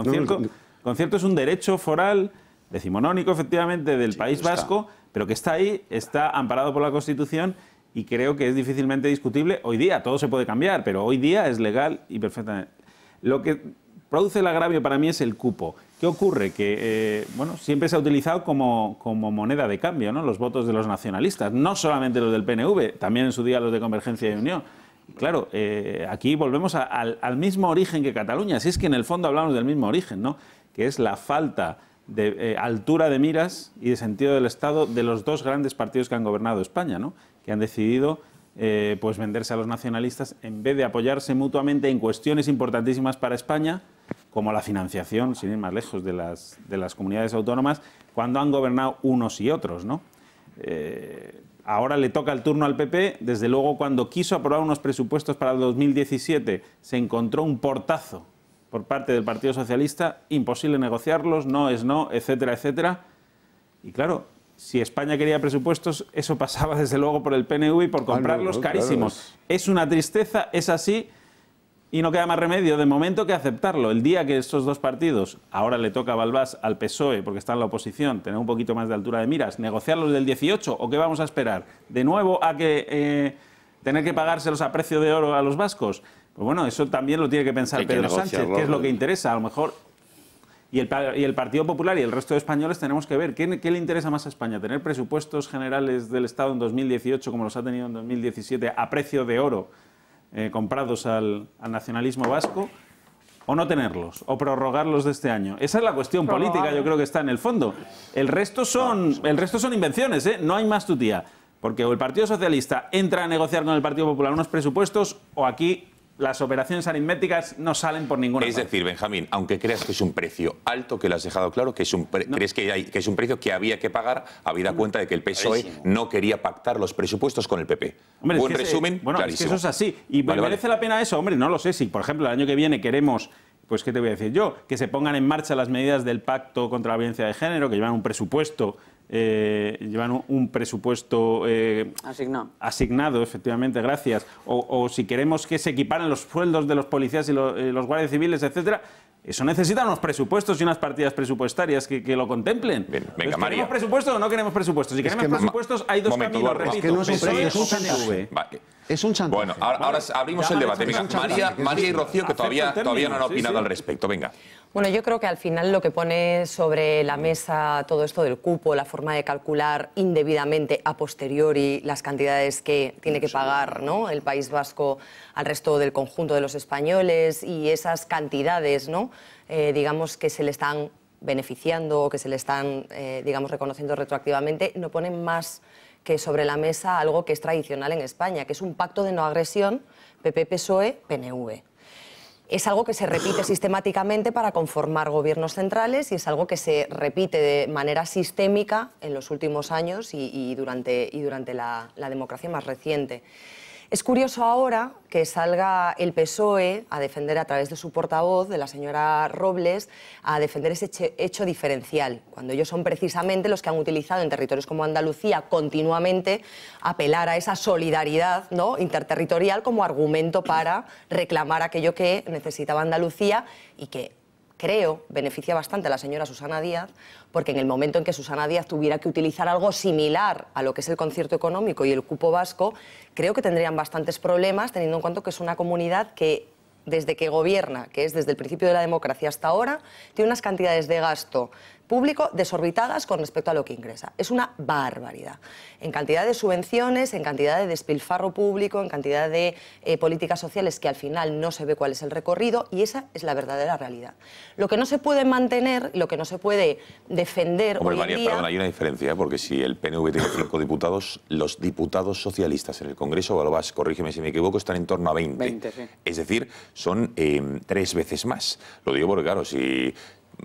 concierto es un derecho foral decimonónico, efectivamente, del País Vasco, pero que está ahí, está amparado por la Constitución y creo que es difícilmente discutible. Hoy día todo se puede cambiar, pero hoy día es legal y perfectamente. Lo que produce el agravio para mí es el cupo. ¿Qué ocurre? Que bueno, siempre se ha utilizado como moneda de cambio, ¿no? Los votos de los nacionalistas, no solamente los del PNV, también en su día los de Convergencia y Unión. Y claro, aquí volvemos al mismo origen que Cataluña, si es que en el fondo hablamos del mismo origen, ¿no? Que es la falta de altura de miras y de sentido del Estado de los dos grandes partidos que han gobernado España, ¿no? Que han decidido pues venderse a los nacionalistas en vez de apoyarse mutuamente en cuestiones importantísimas para España, como la financiación, sin ir más lejos, de las comunidades autónomas, cuando han gobernado unos y otros, ¿no? Ahora le toca el turno al PP. Desde luego, cuando quiso aprobar unos presupuestos para el 2017, se encontró un portazo por parte del Partido Socialista, imposible negociarlos, no es no, etcétera, etcétera. Y claro, si España quería presupuestos, eso pasaba desde luego por el PNV y por comprarlos carísimos. Claro. Es una tristeza, es así, y no queda más remedio de momento que aceptarlo. El día que estos dos partidos, ahora le toca a Balbás, al PSOE, porque está en la oposición, tener un poquito más de altura de miras, negociarlos del 18, ¿o qué vamos a esperar? ¿De nuevo a que tener que pagárselos a precio de oro a los vascos? Pues bueno, eso también lo tiene que pensar Pedro Sánchez, que es lo que interesa, a lo mejor. Y el Partido Popular y el resto de españoles tenemos que ver qué le interesa más a España, tener presupuestos generales del Estado en 2018 como los ha tenido en 2017 a precio de oro, comprados al nacionalismo vasco, o no tenerlos, o prorrogarlos de este año. Esa es la cuestión política, yo creo que está en el fondo. El resto son invenciones, ¿eh? No hay más tutía. Porque o el Partido Socialista entra a negociar con el Partido Popular unos presupuestos, o aquí las operaciones aritméticas no salen por ninguna parte. Es decir, Benjamín, aunque creas que es un precio alto, que lo has dejado claro, que es crees que es un precio que había que pagar, habida cuenta de que el PSOE no quería pactar los presupuestos con el PP. Hombre, buen resumen, bueno, clarísimo. es que eso es así. ¿Y merece la pena eso? Hombre, no lo sé. Si, por ejemplo, el año que viene queremos, pues, ¿qué te voy a decir yo? Que se pongan en marcha las medidas del Pacto contra la Violencia de Género, que llevan un presupuesto... asignado, efectivamente, gracias, o si queremos que se equiparen los sueldos de los policías y los guardias civiles, etcétera, eso necesita unos presupuestos y unas partidas presupuestarias que lo contemplen. Venga, María. ¿Queremos presupuestos o no queremos presupuestos? Si queremos presupuestos, hay dos caminos, repito. Es que no es un chantaje. Es un chantaje. Bueno, ahora abrimos el debate. Venga, María y Rocío, que todavía no han opinado al respecto. Venga. Bueno, yo creo que al final lo que pone sobre la mesa todo esto del cupo, la forma de calcular indebidamente a posteriori las cantidades que tiene que pagar, ¿no?, el País Vasco al resto del conjunto de los españoles, y esas cantidades, ¿no?, digamos, que se le están beneficiando o que se le están, digamos, reconociendo retroactivamente, no ponen más que sobre la mesa algo que es tradicional en España, que es un pacto de no agresión PP-PSOE-PNV. Es algo que se repite sistemáticamente para conformar gobiernos centrales, y es algo que se repite de manera sistémica en los últimos años y durante la democracia más reciente. Es curioso ahora que salga el PSOE a defender, a través de su portavoz, de la señora Robles, a defender ese hecho diferencial, cuando ellos son precisamente los que han utilizado en territorios como Andalucía continuamente apelar a esa solidaridad, ¿no?, interterritorial como argumento para reclamar aquello que necesitaba Andalucía, y que creo beneficia bastante a la señora Susana Díaz, porque en el momento en que Susana Díaz tuviera que utilizar algo similar a lo que es el concierto económico y el cupo vasco, creo que tendrían bastantes problemas, teniendo en cuenta que es una comunidad que, desde que gobierna, que es desde el principio de la democracia hasta ahora, tiene unas cantidades de gasto público desorbitadas con respecto a lo que ingresa. Es una barbaridad. En cantidad de subvenciones, en cantidad de despilfarro público, en cantidad de políticas sociales que al final no se ve cuál es el recorrido, y esa es la verdadera realidad. Lo que no se puede mantener, lo que no se puede defender hoy en día... Perdón, hay una diferencia, porque si el PNV tiene 5 diputados, los diputados socialistas en el Congreso, Balbás, corrígeme si me equivoco, están en torno a 20. Sí. Es decir, son 3 veces más. Lo digo porque, claro, si...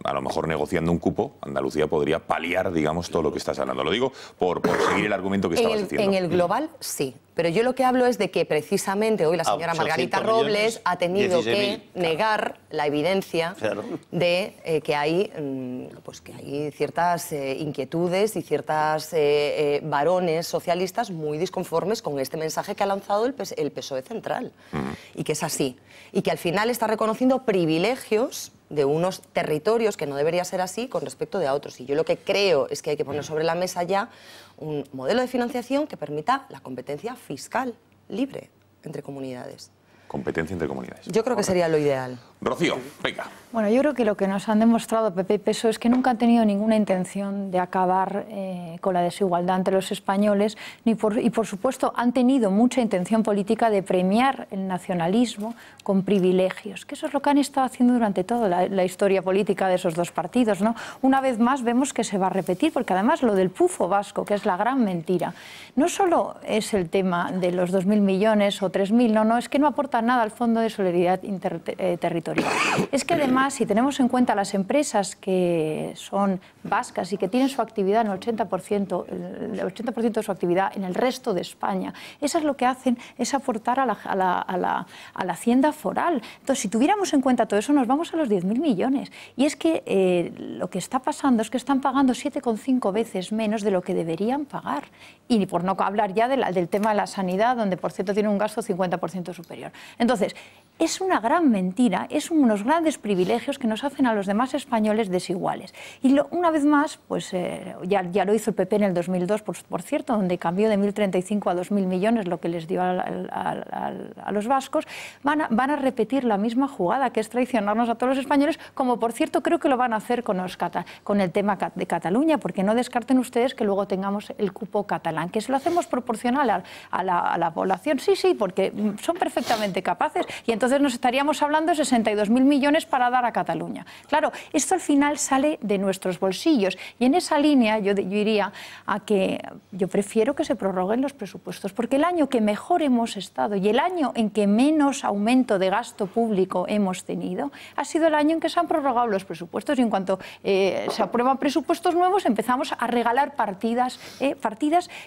a lo mejor negociando un cupo, Andalucía podría paliar, digamos, todo lo que estás hablando. Lo digo por seguir el argumento que estabas diciendo. En el global, sí. Pero yo lo que hablo es de que precisamente hoy la señora Margarita Robles ha tenido que negar la evidencia de que hay ciertas inquietudes y ciertas varones socialistas muy disconformes con este mensaje que ha lanzado el PSOE central. Y que es así. Y que al final está reconociendo privilegios de unos territorios, que no debería ser así, con respecto de a otros. Y yo lo que creo es que hay que poner sobre la mesa ya un modelo de financiación que permita la competencia fiscal libre entre comunidades. Competencia entre comunidades. Yo creo que sería lo ideal. Rocío, venga. Bueno, yo creo que lo que nos han demostrado PP y PSOE es que nunca han tenido ninguna intención de acabar con la desigualdad entre los españoles, y por supuesto han tenido mucha intención política de premiar el nacionalismo con privilegios, que eso es lo que han estado haciendo durante toda la historia política de esos dos partidos, ¿no? Una vez más vemos que se va a repetir, porque además lo del pufo vasco, que es la gran mentira, no solo es el tema de los 2.000 millones o 3.000, no, es que no aporta nada al Fondo de Solidaridad Territorial. Es que además, si tenemos en cuenta las empresas que son vascas y que tienen su actividad en el 80% de su actividad en el resto de España, esas lo que hacen es aportar a la hacienda foral. Entonces, si tuviéramos en cuenta todo eso, nos vamos a los 10.000 millones. Y es que lo que está pasando es que están pagando 7,5 veces menos de lo que deberían pagar. Y por no hablar ya del tema de la sanidad, donde por cierto tiene un gasto 50% superior. Entonces, es una gran mentira, es unos grandes privilegios que nos hacen a los demás españoles desiguales. Y una vez más, pues ya lo hizo el PP en el 2002, por cierto, donde cambió de 1.035 a 2.000 millones, lo que les dio a los vascos, van a repetir la misma jugada, que es traicionarnos a todos los españoles, como por cierto creo que lo van a hacer con el tema de Cataluña, porque no descarten ustedes que luego tengamos el cupo catalán, que se lo hacemos proporcional a la población. Sí, porque son perfectamente capaces, y entonces nos estaríamos hablando de 62.000 millones para dar a Cataluña. Claro, esto al final sale de nuestros bolsillos, y en esa línea yo iría a que yo prefiero que se prorroguen los presupuestos, porque el año que mejor hemos estado y el año en que menos aumento de gasto público hemos tenido ha sido el año en que se han prorrogado los presupuestos, y en cuanto se aprueban presupuestos nuevos empezamos a regalar partidas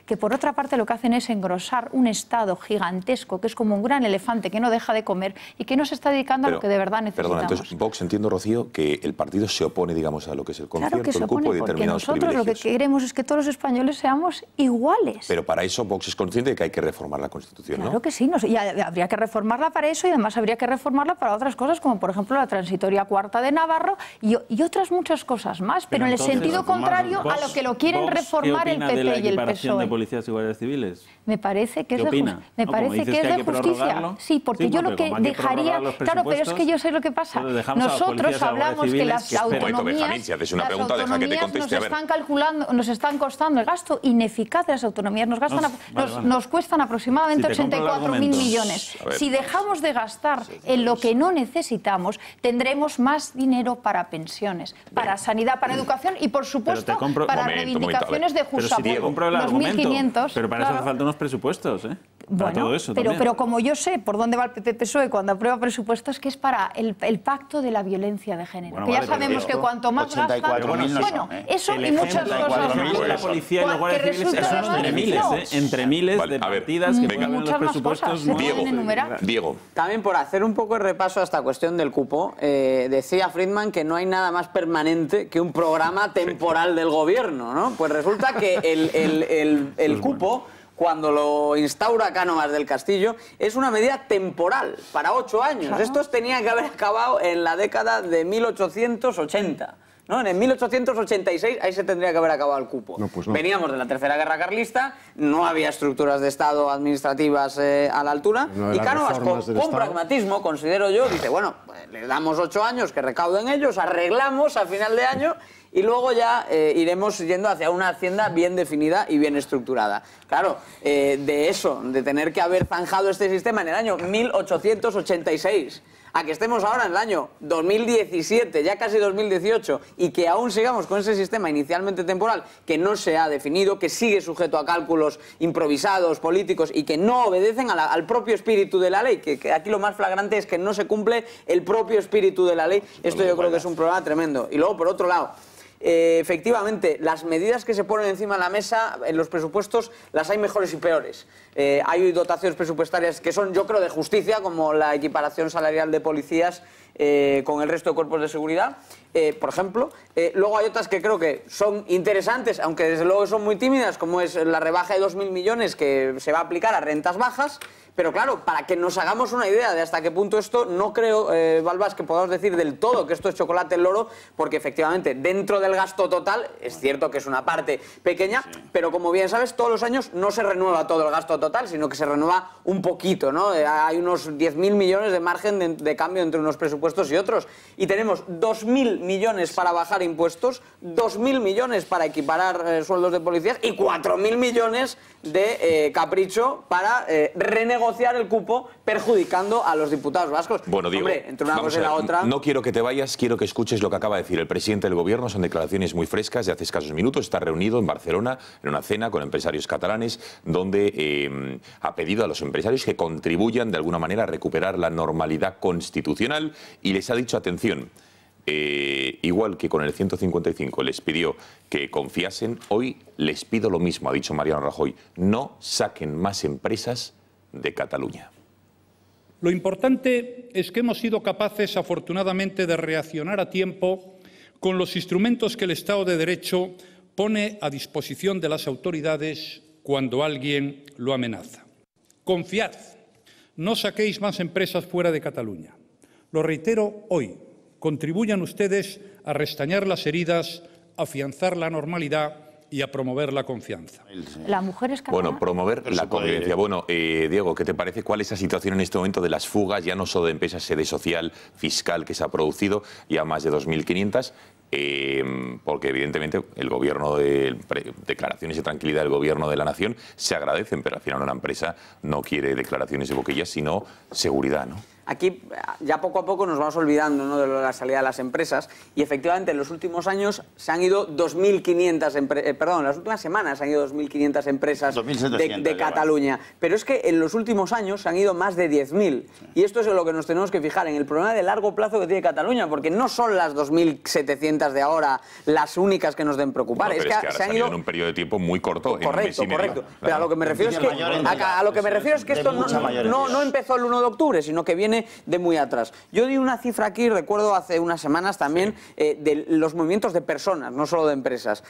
que por otra parte lo que hacen es engrosar un Estado gigantesco, que es como un gran elefante que no deja de comer y que no se está dedicando a lo que de verdad necesitamos. Perdona, entonces Vox, entiendo, Rocío, que el partido se opone, digamos, a lo que es el concierto, claro que se el cupo opone, y determinados porque nosotros privilegios. lo que queremos es que todos los españoles seamos iguales. Pero para eso Vox es consciente de que hay que reformar la Constitución, ¿no? Claro que sí, y habría que reformarla para eso, y además habría que reformarla para otras cosas, como por ejemplo la transitoria cuarta de Navarro y otras muchas cosas más, pero en el sentido contrario a lo que lo quieren reformar el PP y el PSOE. ¿Qué opina de la equiparación de policías y guardias civiles? Me parece que es de justicia. Sí, porque yo lo que dejaría... Claro, pero es que yo sé lo que pasa. Nosotros hablamos que las autonomías nos están costando el gasto ineficaz de las autonomías. Nos cuestan aproximadamente 84.000 millones. Si dejamos de gastar en lo que no necesitamos, tendremos más dinero para pensiones, para sanidad, para educación y, por supuesto, para reivindicaciones de Jusapol. Los 1.500. Pero para eso hace falta unos presupuestos, ¿eh? Bueno, todo eso pero como yo sé por dónde va el PP-PSOE cuando aprueba presupuestos, que es para el pacto de la violencia de género. Bueno, que ya sabemos que cuanto más gastan... Bueno, eso y muchas cosas más. La policía y los guardias civiles son entre miles de partidas que ponen los presupuestos. Diego. También por hacer un poco el repaso a esta cuestión del cupo, decía Friedman que no hay nada más permanente que un programa temporal del gobierno, ¿no? Pues resulta que el cupo, cuando lo instaura Cánovas del Castillo, es una medida temporal, para 8 años. Claro. Estos tenían que haber acabado en la década de 1880. ¿No? En el 1886 ahí se tendría que haber acabado el cupo. No, pues no. Veníamos de la Tercera Guerra Carlista, no había estructuras de Estado administrativas a la altura, y Cánovas, con pragmatismo, considero yo, dice, bueno, pues le damos 8 años que recauden ellos, arreglamos a final de año y luego ya iremos yendo hacia una hacienda bien definida y bien estructurada. Claro, de eso, de tener que haber zanjado este sistema en el año 1886, a que estemos ahora en el año 2017, ya casi 2018, y que aún sigamos con ese sistema inicialmente temporal que no se ha definido, que sigue sujeto a cálculos improvisados, políticos, y que no obedecen al propio espíritu de la ley, que aquí lo más flagrante es que no se cumple el propio espíritu de la ley. Esto yo creo que es un problema tremendo. Y luego, por otro lado, efectivamente, las medidas que se ponen encima de la mesa en los presupuestos las hay mejores y peores. Hay dotaciones presupuestarias que son, yo creo, de justicia, como la equiparación salarial de policías con el resto de cuerpos de seguridad, por ejemplo. Luego hay otras que creo que son interesantes, aunque desde luego son muy tímidas, como es la rebaja de 2.000 millones que se va a aplicar a rentas bajas. Pero claro, para que nos hagamos una idea de hasta qué punto esto, no creo, Balbás, que podamos decir del todo que esto es chocolate en loro, porque efectivamente dentro del gasto total, es cierto que es una parte pequeña, pero como bien sabes, todos los años no se renueva todo el gasto total, sino que se renueva un poquito, ¿no? Hay unos 10.000 millones de margen de cambio entre unos presupuestos y otros. Y tenemos 2.000 millones para bajar impuestos, 2.000 millones para equiparar sueldos de policías y 4.000 millones de capricho para renegociar el cupo, perjudicando a los diputados vascos. Bueno, Diego, hombre, entre una cosa y la otra... No quiero que te vayas, quiero que escuches lo que acaba de decir el presidente del gobierno. Son declaraciones muy frescas de hace escasos minutos. Está reunido en Barcelona en una cena con empresarios catalanes, donde ha pedido a los empresarios que contribuyan de alguna manera a recuperar la normalidad constitucional y les ha dicho, atención, igual que con el 155 les pidió que confiasen, hoy les pido lo mismo, ha dicho Mariano Rajoy, no saquen más empresas de Cataluña. Lo importante es que hemos sido capaces, afortunadamente, de reaccionar a tiempo con los instrumentos que el Estado de Derecho pone a disposición de las autoridades cuando alguien lo amenaza. Confiad, No saquéis más empresas fuera de Cataluña. Lo reitero hoy. Contribuyan ustedes a restañar las heridas, a afianzar la normalidad y a promover la confianza. La mujer es catalana. Bueno, promover la convivencia. Bueno, Diego, ¿qué te parece? ¿Cuál es la situación en este momento de las fugas, ya no solo de empresas, sede social, fiscal, que se ha producido, ya más de 2.500? Porque evidentemente el gobierno de declaraciones de tranquilidad del gobierno de la nación se agradecen, pero al final una empresa no quiere declaraciones de boquillas, sino seguridad, ¿no? Aquí ya poco a poco nos vamos olvidando, ¿no?, de lo de la salida de las empresas, y efectivamente en los últimos años se han ido 2.500 empresas, perdón, en las últimas semanas se han ido 2.500 empresas de Cataluña, pero es que en los últimos años se han ido más de 10.000, y esto es en lo que nos tenemos que fijar, en el problema de largo plazo que tiene Cataluña, porque no son las 2.700 de ahora las únicas que nos deben preocupar, No, es que ahora se han ido en un periodo de tiempo muy corto. Correcto, en un mes y medio. correcto. Pero a lo que me refiero es que esto no empezó el 1 de octubre, sino que viene de muy atrás. Yo di una cifra aquí, recuerdo hace unas semanas también, de los movimientos de personas, no solo de empresas.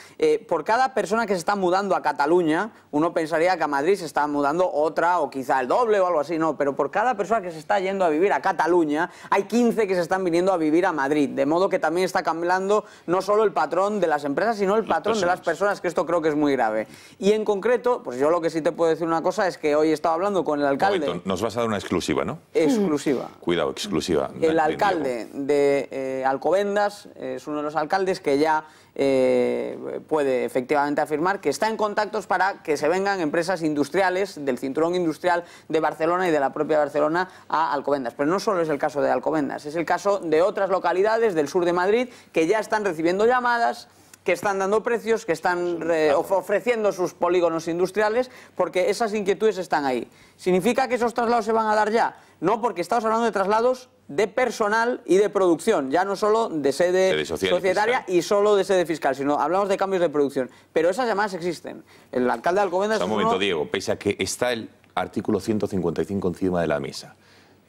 Por cada persona que se está mudando a Cataluña, uno pensaría que a Madrid se está mudando otra, o quizá el doble o algo así, no, pero por cada persona que se está yendo a vivir a Cataluña, hay 15 que se están viniendo a vivir a Madrid, de modo que también está cambiando no solo el patrón de las empresas, sino el patrón de las personas, que esto creo que es muy grave. Y en concreto, pues yo lo que sí te puedo decir una cosa es que hoy he estado hablando con el alcalde... Momento, nos vas a dar una exclusiva, ¿no? Exclusiva. Cuidado, exclusiva. El alcalde de Alcobendas es uno de los alcaldes que ya puede efectivamente afirmar que está en contactos para que se vengan empresas industriales del cinturón industrial de Barcelona y de la propia Barcelona a Alcobendas. Pero no solo es el caso de Alcobendas, es el caso de otras localidades del sur de Madrid que ya están recibiendo llamadas, que están dando precios, que están ofreciendo sus polígonos industriales, porque esas inquietudes están ahí. ¿Significa que esos traslados se van a dar ya? No, porque estamos hablando de traslados de personal y de producción, ya no solo de sede societaria y solo de sede fiscal, sino hablamos de cambios de producción. Pero esas llamadas existen. El alcalde de Alcobendas... Un momento, Diego, pese a que está el artículo 155 encima de la mesa,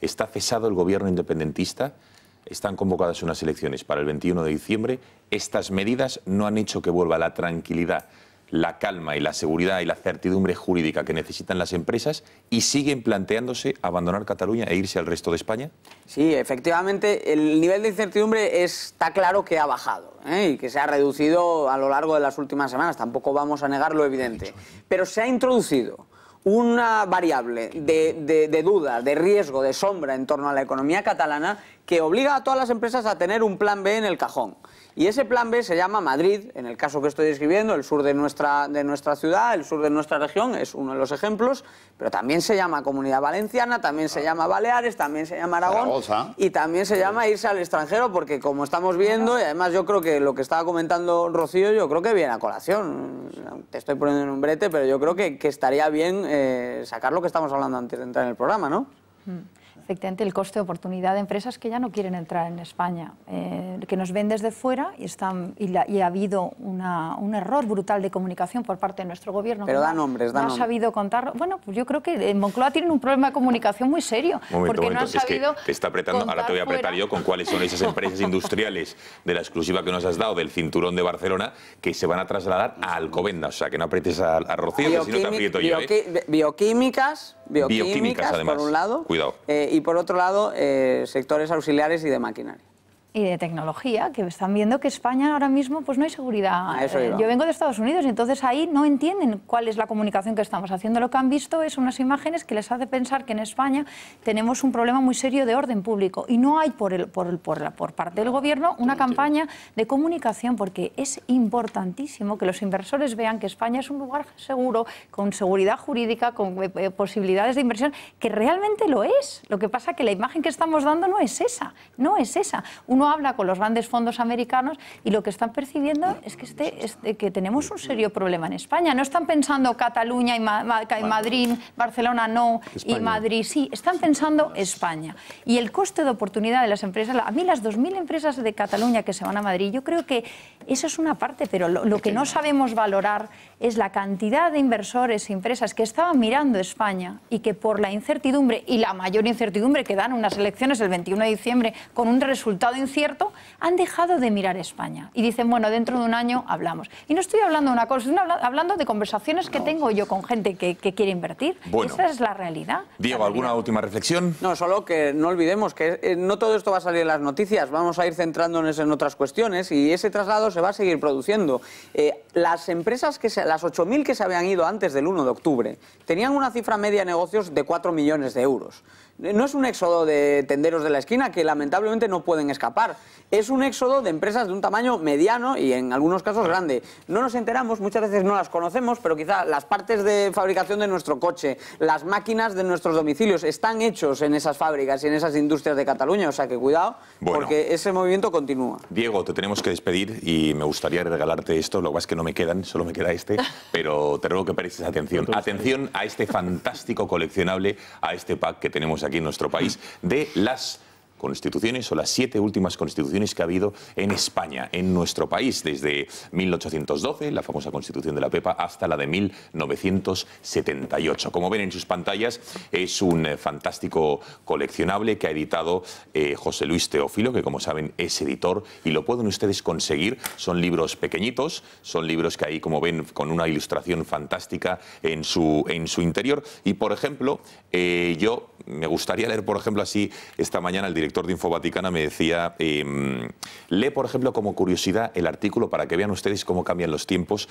está cesado el gobierno independentista, están convocadas unas elecciones para el 21 de diciembre. Estas medidas no han hecho que vuelva la tranquilidad, la calma y la seguridad y la certidumbre jurídica que necesitan las empresas, y siguen planteándose abandonar Cataluña e irse al resto de España. Sí, efectivamente, el nivel de incertidumbre está claro que ha bajado, y que se ha reducido a lo largo de las últimas semanas. Tampoco vamos a negar lo evidente. Pero se ha introducido una variable de duda, de riesgo, de sombra en torno a la economía catalana, que obliga a todas las empresas a tener un plan B en el cajón. Y ese plan B se llama Madrid, en el caso que estoy describiendo, el sur de nuestra ciudad, el sur de nuestra región, es uno de los ejemplos, pero también se llama Comunidad Valenciana, también se llama Baleares, también se llama Aragón, y también se llama irse al extranjero, porque como estamos viendo, y además yo creo que lo que estaba comentando Rocío, yo creo que viene a colación. Te estoy poniendo en un brete, pero yo creo que estaría bien sacar lo que estamos hablando antes de entrar en el programa, ¿no? Efectivamente, el coste de oportunidad de empresas que ya no quieren entrar en España, que nos ven desde fuera, y ha habido un error brutal de comunicación por parte de nuestro gobierno. Pero da nombres, no ha sabido contarlo. Bueno, pues yo creo que en Moncloa tienen un problema de comunicación muy serio. Porque no han sabido. Es que te está apretando, ahora te voy a apretar yo con cuáles son esas empresas industriales de la exclusiva que nos has dado del cinturón de Barcelona que se van a trasladar a Alcobendas. O sea, que no aprietes a Rocío, que si no te aprieto yo. Bioquímicas además, por un lado. Cuidado. Y por otro lado, sectores auxiliares y de maquinaria. Y de tecnología, que están viendo que España ahora mismo pues no hay seguridad. Yo vengo de Estados Unidos y entonces ahí no entienden cuál es la comunicación que estamos haciendo. Lo que han visto es unas imágenes que les hace pensar que en España tenemos un problema muy serio de orden público y no hay por parte del gobierno una campaña de comunicación, porque es importantísimo que los inversores vean que España es un lugar seguro, con seguridad jurídica, con posibilidades de inversión, que realmente lo es. Lo que pasa es que la imagen que estamos dando no es esa, no es esa. Uno habla con los grandes fondos americanos y lo que están percibiendo es que tenemos un serio problema en España. No están pensando Cataluña y Madrid, Barcelona no, España. Y Madrid sí. Están pensando España. Y el coste de oportunidad de las empresas, a mí las 2.000 empresas de Cataluña que se van a Madrid, yo creo que eso es una parte, pero lo que no sabemos valorar es la cantidad de inversores y empresas que estaban mirando España y que por la incertidumbre y la mayor incertidumbre que dan unas elecciones el 21 de diciembre con un resultado ven cierto, han dejado de mirar España. Y dicen, bueno, dentro de un año hablamos. Y no estoy hablando de una cosa, estoy hablando de conversaciones que tengo yo con gente que quiere invertir. Bueno. Esa es la realidad. Diego, ¿alguna última reflexión? No, solo que no olvidemos que no todo esto va a salir en las noticias, vamos a ir centrándonos en otras cuestiones y ese traslado se va a seguir produciendo. Las empresas, las 8.000 que se habían ido antes del 1 de octubre, tenían una cifra media de negocios de 4 millones de euros. No es un éxodo de tenderos de la esquina que lamentablemente no pueden escapar. Es un éxodo de empresas de un tamaño mediano y en algunos casos grande. No nos enteramos, muchas veces no las conocemos, pero quizá las partes de fabricación de nuestro coche, las máquinas de nuestros domicilios están hechos en esas fábricas y en esas industrias de Cataluña. O sea que cuidado, porque ese movimiento continúa. Diego, te tenemos que despedir y me gustaría regalarte esto. Lo que pasa es que no me quedan, solo me queda este, pero te ruego que prestes atención. Atención a este fantástico coleccionable, a este pack que tenemos aquí en nuestro país de las constituciones o las 7 últimas constituciones que ha habido en España, en nuestro país, desde 1812, la famosa Constitución de la Pepa, hasta la de 1978. Como ven en sus pantallas, es un fantástico coleccionable que ha editado José Luis Teófilo, que como saben es editor, y lo pueden ustedes conseguir. Son libros pequeñitos, son libros que hay, como ven, con una ilustración fantástica en su interior. Y, por ejemplo, yo me gustaría leer, por ejemplo, así, esta mañana el director de Infovaticana me decía, lee, por ejemplo, como curiosidad el artículo para que vean ustedes cómo cambian los tiempos,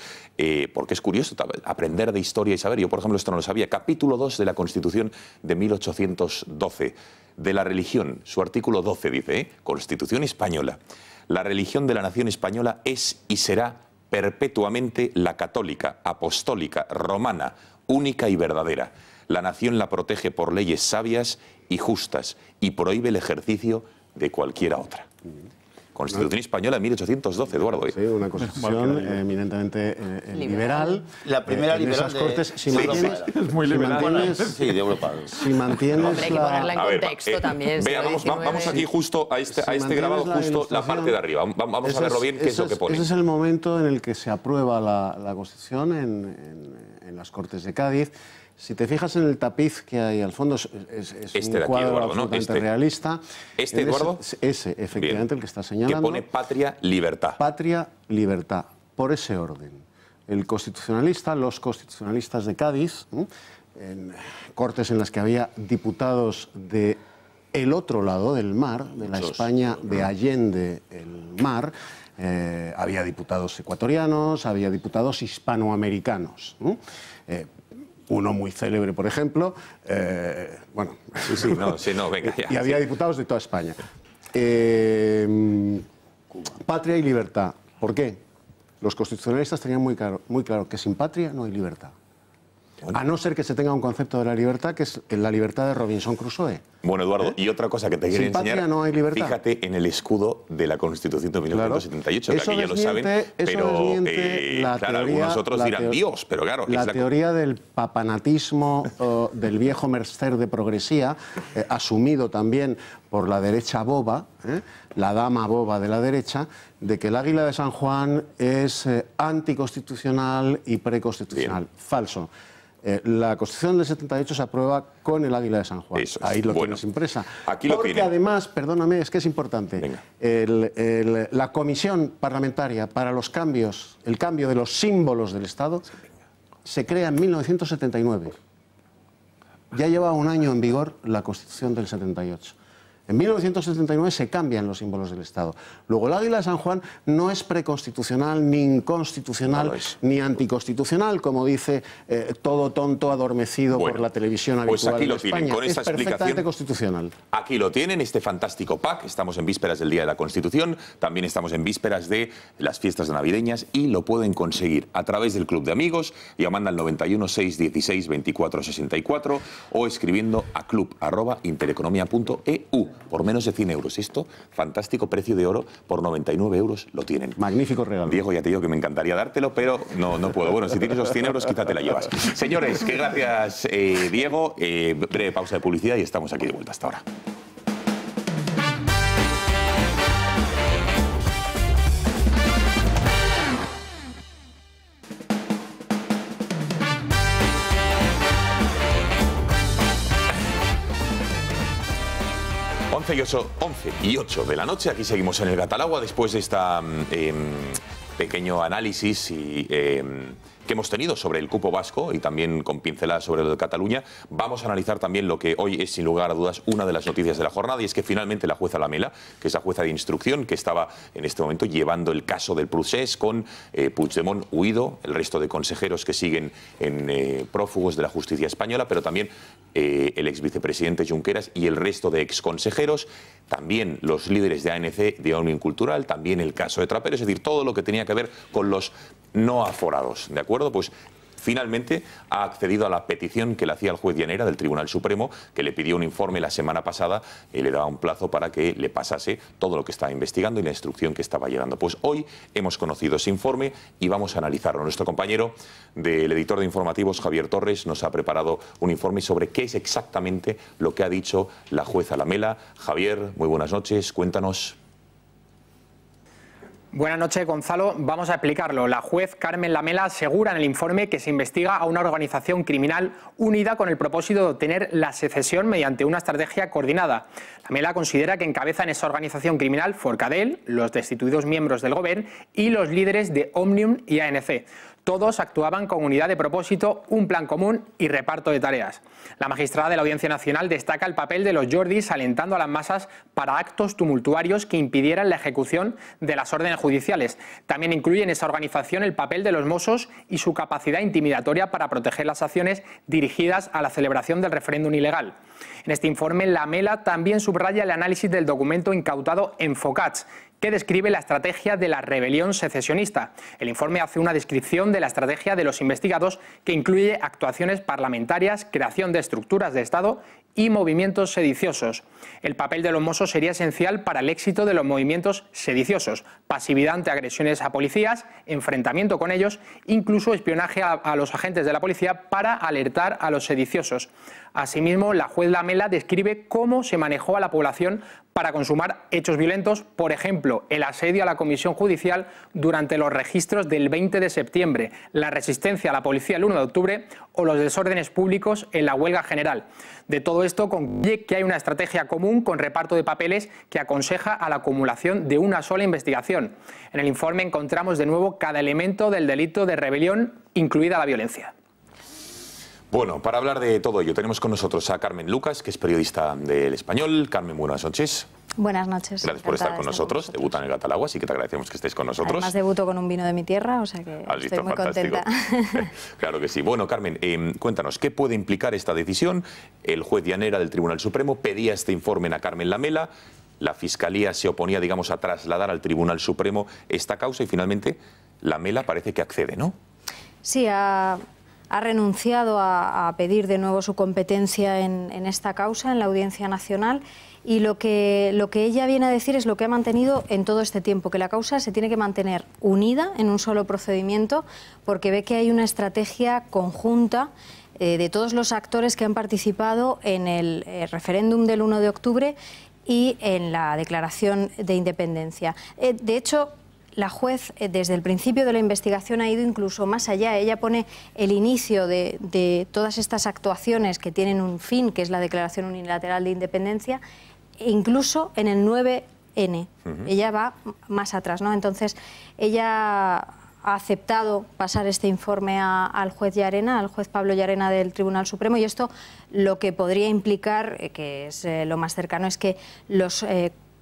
porque es curioso aprender de historia y saber. Yo, por ejemplo, esto no lo sabía. Capítulo 2 de la Constitución de 1812, de la religión. Su artículo 12 dice, Constitución española. La religión de la nación española es y será perpetuamente la católica, apostólica, romana, única y verdadera. La nación la protege por leyes sabias y justas y prohíbe el ejercicio de cualquiera otra. Constitución española de 1812, Eduardo. Sí, una constitución eminentemente liberal. La primera liberal de Cortes. Si mantienes, es muy liberal. Sí, de Europa. Si mantienes Hombre, hay que ponerla en contexto también. Vea, vamos aquí justo a este grabado, justo la parte de arriba. Vamos a verlo bien, qué es lo que pone. Ese es el momento en el que se aprueba la Constitución en las Cortes de Cádiz. Si te fijas en el tapiz que hay al fondo, es un cuadro Eduardo, absolutamente realista. Eduardo? Ese, efectivamente, bien. El que está señalando. Que pone patria, libertad. Patria, libertad, por ese orden. El constitucionalista, los constitucionalistas de Cádiz, en cortes en las que había diputados de el otro lado del mar, de la España de Allende el mar, había diputados ecuatorianos, había diputados hispanoamericanos. Uno muy célebre, por ejemplo, bueno... venga, ya. Y había diputados de toda España. Patria y libertad. ¿Por qué? Los constitucionalistas tenían muy claro que sin patria no hay libertad. Bueno. A no ser que se tenga un concepto de la libertad, que es la libertad de Robinson Crusoe. Bueno, Eduardo, y otra cosa que te quiero enseñar, patria no hay libertad. Fíjate en el escudo de la Constitución de 1978, claro. Que aquí ya lo saben, pero claro, algunos otros dirán Dios, pero claro... La teoría del papanatismo, del viejo Mercer de progresía, asumido también por la derecha boba, la dama boba de la derecha, de que el águila de San Juan es anticonstitucional y preconstitucional. Bien. Falso. La Constitución del 78 se aprueba con el águila de San Juan. Ahí lo tienes impresa. Aquí lo Porque además, perdóname, es que es importante, la Comisión Parlamentaria para los Cambios, el cambio de los símbolos del Estado, se crea en 1979. Ya lleva un año en vigor la Constitución del 78. En 1979 se cambian los símbolos del Estado. Luego, el águila de San Juan no es preconstitucional, ni inconstitucional, ni anticonstitucional, como dice todo tonto adormecido por la televisión habitual pues aquí lo en España. Tienen, con esta es perfectamente constitucional. Aquí lo tienen, este fantástico pack. Estamos en vísperas del Día de la Constitución, también estamos en vísperas de las fiestas navideñas y lo pueden conseguir a través del Club de Amigos, llamando al 91 616 24 64 o escribiendo a club@intereconomia.eu. Por menos de 100 euros. Esto, fantástico precio de oro, por 99 euros lo tienen. Magnífico regalo. Diego, ya te digo que me encantaría dártelo, pero no puedo. Bueno, si tienes los 100 euros, quizá te la llevas. Señores, que gracias, Diego. Breve pausa de publicidad y estamos aquí de vuelta. Hasta ahora. 11:08 de la noche, aquí seguimos en el Gatalagua después de esta pequeño análisis que hemos tenido sobre el cupo vasco y también con pinceladas sobre lo de Cataluña. Vamos a analizar también lo que hoy es sin lugar a dudas una de las noticias de la jornada, y es que finalmente la jueza Lamela, que es la jueza de instrucción que estaba en este momento llevando el caso del procés con Puigdemont huido, el resto de consejeros que siguen en prófugos de la justicia española, pero también el ex vicepresidente Junqueras y el resto de exconsejeros, también los líderes de ANC, de Òmnium Cultural, también el caso de Trapero, es decir, todo lo que tenía que ver con los no aforados, ¿de acuerdo? Pues finalmente ha accedido a la petición que le hacía el juez Llanera del Tribunal Supremo, que le pidió un informe la semana pasada y le daba un plazo para que le pasase todo lo que estaba investigando y la instrucción que estaba llegando. Pues hoy hemos conocido ese informe y vamos a analizarlo. Nuestro compañero del editor de informativos, Javier Torres, nos ha preparado un informe sobre qué es exactamente lo que ha dicho la jueza Lamela. Javier, muy buenas noches, cuéntanos. Buenas noches, Gonzalo. Vamos a explicarlo. La juez Carmen Lamela asegura en el informe que se investiga a una organización criminal unida con el propósito de obtener la secesión mediante una estrategia coordinada. Lamela considera que encabezan esa organización criminal Forcadell, los destituidos miembros del Gobierno y los líderes de Òmnium y ANC. Todos actuaban con unidad de propósito, un plan común y reparto de tareas. La magistrada de la Audiencia Nacional destaca el papel de los Jordis alentando a las masas para actos tumultuarios que impidieran la ejecución de las órdenes judiciales. También incluye en esa organización el papel de los Mossos y su capacidad intimidatoria para proteger las acciones dirigidas a la celebración del referéndum ilegal. En este informe, Lamela también subraya el análisis del documento incautado en Focats, que describe la estrategia de la rebelión secesionista. El informe hace una descripción de la estrategia de los investigados que incluye actuaciones parlamentarias, creación de estructuras de Estado y movimientos sediciosos. El papel de los Mossos sería esencial para el éxito de los movimientos sediciosos: pasividad ante agresiones a policías, enfrentamiento con ellos, incluso espionaje a los agentes de la policía para alertar a los sediciosos. Asimismo, la juez Lamela describe cómo se manejó a la población para consumar hechos violentos, por ejemplo, el asedio a la comisión judicial durante los registros del 20 de septiembre, la resistencia a la policía el 1 de octubre o los desórdenes públicos en la huelga general. De todo esto concluye que hay una estrategia común con reparto de papeles que aconseja a la acumulación de una sola investigación. En el informe encontramos de nuevo cada elemento del delito de rebelión, incluida la violencia. Bueno, para hablar de todo ello tenemos con nosotros a Carmen Lucas, que es periodista del Español. Carmen, buenas noches. Buenas noches. Gracias por estar con nosotros. Debuta en el Gatalagua, así que te agradecemos que estés con nosotros. Además debuto con un vino de mi tierra, o sea que estoy muy contenta. Claro que sí. Bueno, Carmen, cuéntanos, ¿qué puede implicar esta decisión? El juez Llanera del Tribunal Supremo pedía este informe a Carmen Lamela. La Fiscalía se oponía, digamos, a trasladar al Tribunal Supremo esta causa y finalmente Lamela parece que accede, ¿no? Sí, ha renunciado a pedir de nuevo su competencia en esta causa, en la Audiencia Nacional, y lo que ella viene a decir es lo que ha mantenido en todo este tiempo, que la causa se tiene que mantener unida en un solo procedimiento, porque ve que hay una estrategia conjunta de todos los actores que han participado en el referéndum del 1 de octubre y en la declaración de independencia. De hecho, la juez, desde el principio de la investigación, ha ido incluso más allá. Ella pone el inicio de todas estas actuaciones que tienen un fin, que es la declaración unilateral de independencia, incluso en el 9N. Ella va más atrás, ¿no? Entonces, ella ha aceptado pasar este informe al juez Llarena, al juez Pablo Llarena del Tribunal Supremo, y esto lo que podría implicar, que es lo más cercano, es que los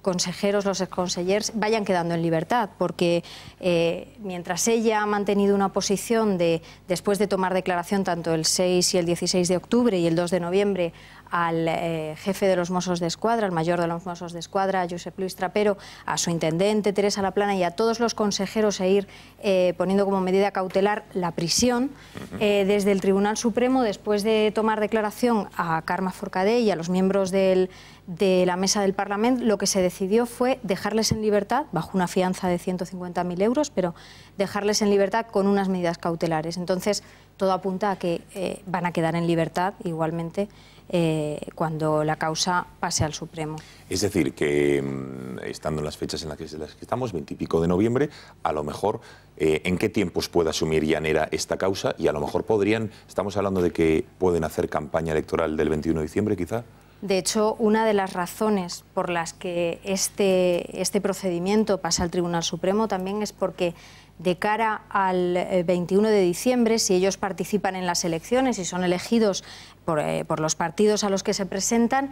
consejeros, los exconsellers, vayan quedando en libertad, porque mientras ella ha mantenido una posición después de tomar declaración tanto el 6 y el 16 de octubre y el 2 de noviembre al jefe de los Mossos d'Esquadra, al mayor de los Mossos d'Esquadra, Josep Luis Trapero, a su intendente Teresa Laplana y a todos los consejeros a ir poniendo como medida cautelar la prisión, desde el Tribunal Supremo, después de tomar declaración a Carme Forcadell y a los miembros de la mesa del Parlamento, lo que se decidió fue dejarles en libertad, bajo una fianza de 150.000 euros, pero dejarles en libertad con unas medidas cautelares. Entonces, todo apunta a que van a quedar en libertad igualmente cuando la causa pase al Supremo. Es decir, que estando en las fechas en las que estamos, 20 y pico de noviembre, a lo mejor, ¿en qué tiempos puede asumir Llanera esta causa? Y a lo mejor estamos hablando de que pueden hacer campaña electoral del 21 de diciembre, quizá. De hecho, una de las razones por las que este procedimiento pasa al Tribunal Supremo también es porque de cara al 21 de diciembre, si ellos participan en las elecciones y son elegidos por los partidos a los que se presentan,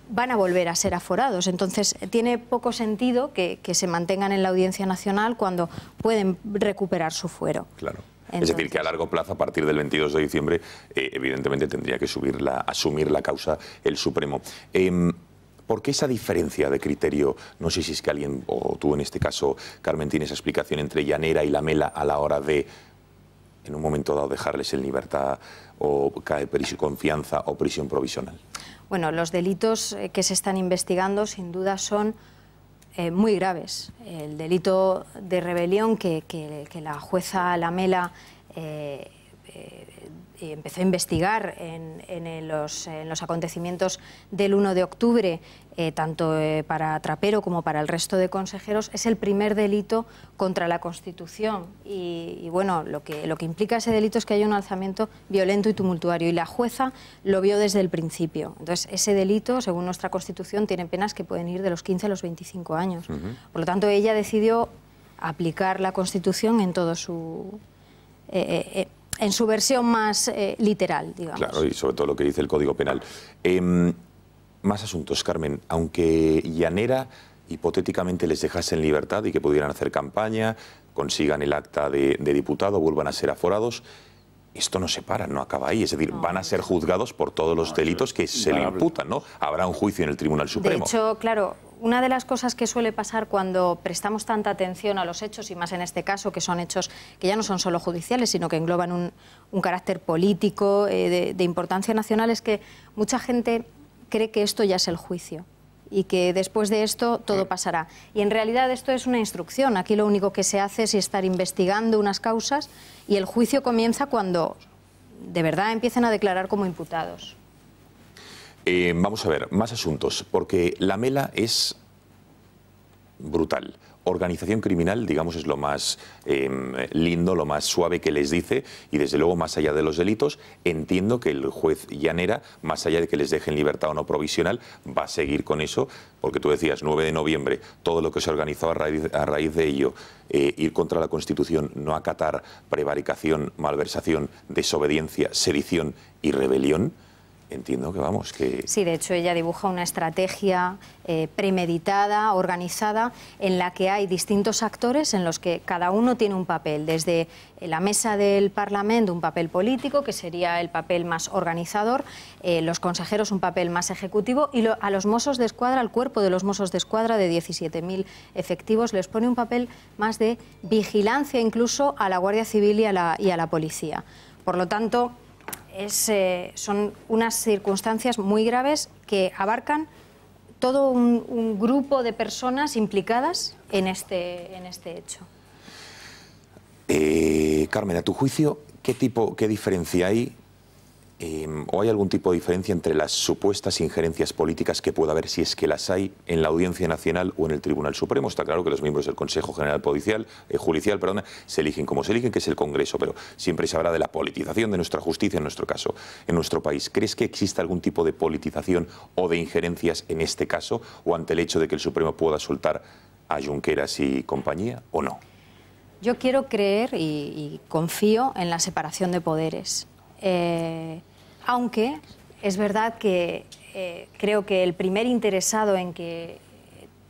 van a volver a ser aforados. Entonces, tiene poco sentido que se mantengan en la Audiencia Nacional cuando pueden recuperar su fuero. Claro. Entonces, es decir, que a largo plazo, a partir del 22 de diciembre, evidentemente tendría que asumir la causa el Supremo. ¿Por qué esa diferencia de criterio? No sé si es que alguien, o tú en este caso, Carmen, tienes esa explicación entre Llanera y Lamela a la hora de, en un momento dado, dejarles en libertad o cae confianza o prisión provisional. Bueno, los delitos que se están investigando sin duda son muy graves. El delito de rebelión que la jueza Lamela empezó a investigar en los acontecimientos del 1 de octubre, tanto para Trapero como para el resto de consejeros, es el primer delito contra la Constitución. Y bueno, lo que implica ese delito es que haya un alzamiento violento y tumultuario, y la jueza lo vio desde el principio. Entonces, ese delito, según nuestra Constitución, tiene penas que pueden ir de los 15 a los 25 años. Por lo tanto, ella decidió aplicar la Constitución en todo su... en su versión más literal, digamos. Claro, y sobre todo lo que dice el Código Penal. Más asuntos, Carmen. Aunque Llanera hipotéticamente les dejase en libertad y que pudieran hacer campaña, consigan el acta de diputado, vuelvan a ser aforados, esto no se para, no acaba ahí. Es decir, van a ser juzgados por todos los delitos que se le imputan, ¿no? Habrá un juicio en el Tribunal Supremo. De hecho, claro, una de las cosas que suele pasar cuando prestamos tanta atención a los hechos, y más en este caso, que son hechos que ya no son solo judiciales, sino que engloban un carácter político de importancia nacional, es que mucha gente cree que esto ya es el juicio y que después de esto todo pasará. Y en realidad esto es una instrucción. Aquí lo único que se hace es estar investigando unas causas y el juicio comienza cuando de verdad empiecen a declarar como imputados. Vamos a ver, más asuntos, porque Lamela es brutal. Organización criminal, digamos, es lo más lindo, lo más suave que les dice, y desde luego, más allá de los delitos, entiendo que el juez Llanera, más allá de que les deje en libertad o no provisional, va a seguir con eso, porque tú decías, 9 de noviembre, todo lo que se organizó a raíz de ello, ir contra la Constitución, no acatar, prevaricación, malversación, desobediencia, sedición y rebelión. Entiendo que vamos, que... Sí, de hecho ella dibuja una estrategia premeditada, organizada, en la que hay distintos actores en los que cada uno tiene un papel. Desde la mesa del Parlamento, un papel político, que sería el papel más organizador, los consejeros un papel más ejecutivo, y a los Mossos de Escuadra, al cuerpo de los Mossos de Escuadra de 17.000 efectivos, les pone un papel más de vigilancia incluso a la Guardia Civil y a la policía. Por lo tanto, son unas circunstancias muy graves que abarcan todo un grupo de personas implicadas en este hecho. Carmen, a tu juicio, ¿qué diferencia hay o hay algún tipo de diferencia entre las supuestas injerencias políticas que pueda haber, si es que las hay, en la Audiencia Nacional o en el Tribunal Supremo? Está claro que los miembros del Consejo General Judicial, se eligen como se eligen, que es el Congreso, pero siempre se habla de la politización de nuestra justicia en nuestro caso, en nuestro país. ¿Crees que existe algún tipo de politización o de injerencias en este caso, o ante el hecho de que el Supremo pueda soltar a Junqueras y compañía, o no? Yo quiero creer y confío en la separación de poderes. Aunque es verdad que creo que el primer interesado en que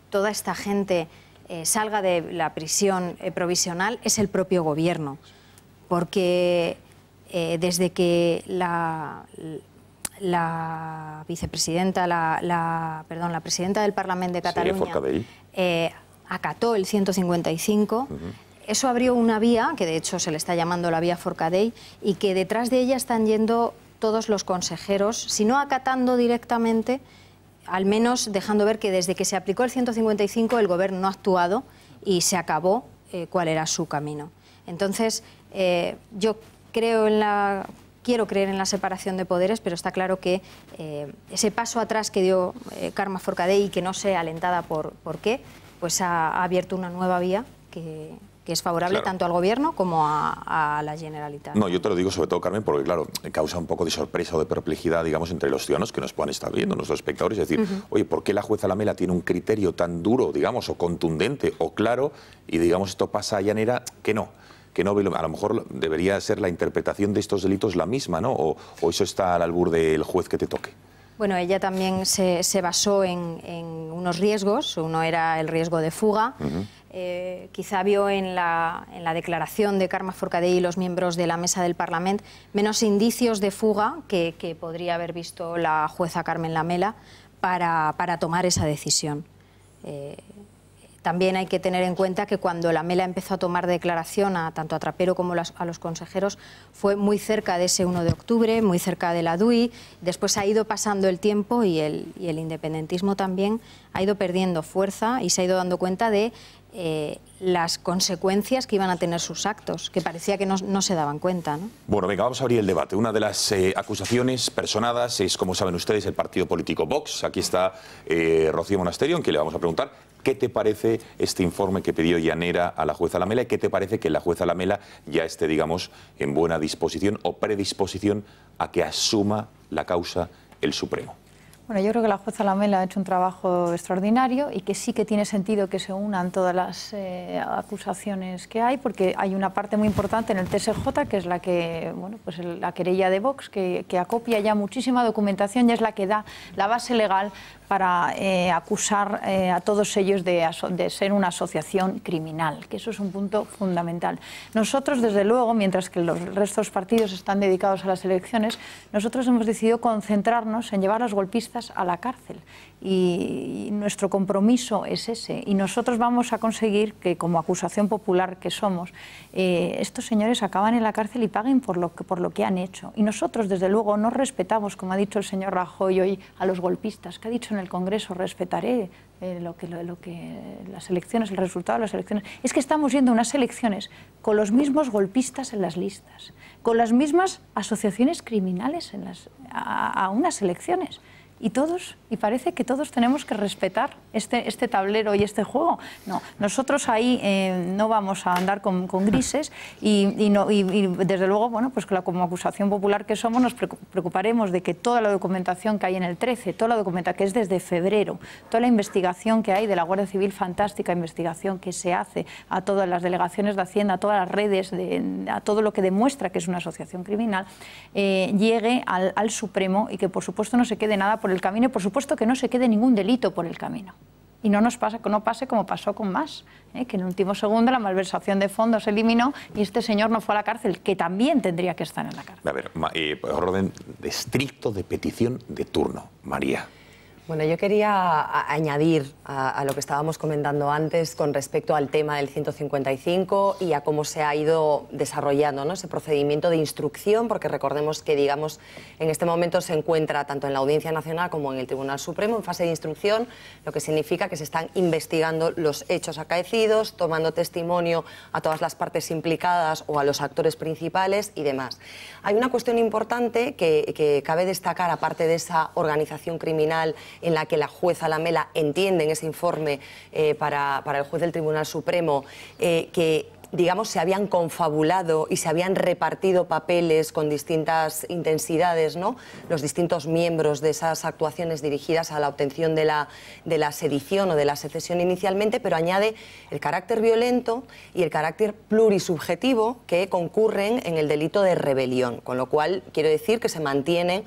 toda esta gente salga de la prisión provisional es el propio gobierno, porque desde que la vicepresidenta, la presidenta del Parlamento de Cataluña acató el 155, eso abrió una vía, que de hecho se le está llamando la vía Forcadell, y que detrás de ella están yendo todos los consejeros, si no acatando directamente, al menos dejando ver que desde que se aplicó el 155 el Gobierno no ha actuado y se acabó cuál era su camino. Entonces, yo quiero creer en la separación de poderes, pero está claro que ese paso atrás que dio Carme Forcadell, y que no sé alentada por qué, pues ha abierto una nueva vía que que es favorable tanto al Gobierno como a la Generalitat. No, yo te lo digo sobre todo, Carmen, porque claro, causa un poco de sorpresa o de perplejidad, digamos, entre los ciudadanos que nos puedan estar viendo, nuestros espectadores, es decir, oye, ¿por qué la jueza Lamela tiene un criterio tan duro, digamos, o contundente o claro, y digamos esto pasa a Llanera que no? Que no, a lo mejor debería ser la interpretación de estos delitos la misma, ¿no? O eso está al albur del juez que te toque. Bueno, ella también se basó en unos riesgos. Uno era el riesgo de fuga. Quizá vio en la declaración de Carme Forcadell y los miembros de la mesa del Parlamento menos indicios de fuga que podría haber visto la jueza Carmen Lamela para tomar esa decisión. También hay que tener en cuenta que cuando Lamela empezó a tomar declaración tanto a Trapero como a los consejeros fue muy cerca de ese 1 de octubre, muy cerca de la DUI. Después ha ido pasando el tiempo y el independentismo también ha ido perdiendo fuerza y se ha ido dando cuenta de las consecuencias que iban a tener sus actos, que parecía que no se daban cuenta, ¿no? Bueno, venga, vamos a abrir el debate. Una de las acusaciones personadas es, como saben ustedes, el partido político Vox. Aquí está Rocío Monasterio, en quien le vamos a preguntar qué te parece este informe que pidió Llanera a la jueza Lamela y qué te parece que la jueza Lamela ya esté, digamos, en buena disposición o predisposición a que asuma la causa el Supremo. Bueno, yo creo que la jueza Lamela ha hecho un trabajo extraordinario y que sí que tiene sentido que se unan todas las acusaciones que hay, porque hay una parte muy importante en el TSJ, que es la que, bueno, pues la querella de Vox, que acopia ya muchísima documentación y es la que da la base legal para acusar a todos ellos de ser una asociación criminal, que eso es un punto fundamental. Nosotros, desde luego, mientras que los restos partidos están dedicados a las elecciones, nosotros hemos decidido concentrarnos en llevar a los golpistas a la cárcel y nuestro compromiso es ese y nosotros vamos a conseguir que, como acusación popular que somos, estos señores acaban en la cárcel y paguen por lo que han hecho. Y nosotros, desde luego, no respetamos, como ha dicho el señor Rajoy hoy, a los golpistas, que ha dicho en el Congreso, respetaré las elecciones, el resultado de las elecciones. Es que estamos yendo a unas elecciones con los mismos golpistas en las listas, con las mismas asociaciones criminales a unas elecciones. Y parece que todos tenemos que respetar este tablero y este juego. No, nosotros ahí no vamos a andar con grises y desde luego, bueno, pues como acusación popular que somos, nos preocuparemos de que toda la documentación que hay en el 13, toda la documentación que es desde febrero, toda la investigación que hay de la Guardia Civil, fantástica investigación que se hace a todas las delegaciones de Hacienda, a todas las redes, a todo lo que demuestra que es una asociación criminal, llegue al Supremo y que por supuesto no se quede nada por el camino y por supuesto que no se quede ningún delito por el camino. Y no pase como pasó con Mas, que en el último segundo la malversación de fondos se eliminó y este señor no fue a la cárcel, que también tendría que estar en la cárcel. A ver, orden estricto de petición de turno. María. Bueno, yo quería añadir a lo que estábamos comentando antes con respecto al tema del 155 y a cómo se ha ido desarrollando, ¿no?, ese procedimiento de instrucción, porque recordemos que, digamos, en este momento se encuentra tanto en la Audiencia Nacional como en el Tribunal Supremo en fase de instrucción, lo que significa que se están investigando los hechos acaecidos, tomando testimonio a todas las partes implicadas o a los actores principales y demás. Hay una cuestión importante que cabe destacar, aparte de esa organización criminal en la que la jueza Lamela entiende en ese informe para el juez del Tribunal Supremo que, digamos, se habían confabulado y se habían repartido papeles con distintas intensidades, ¿no?, los distintos miembros de esas actuaciones dirigidas a la obtención de la sedición o de la secesión inicialmente, pero añade el carácter violento y el carácter plurisubjetivo que concurren en el delito de rebelión, con lo cual quiero decir que se mantienen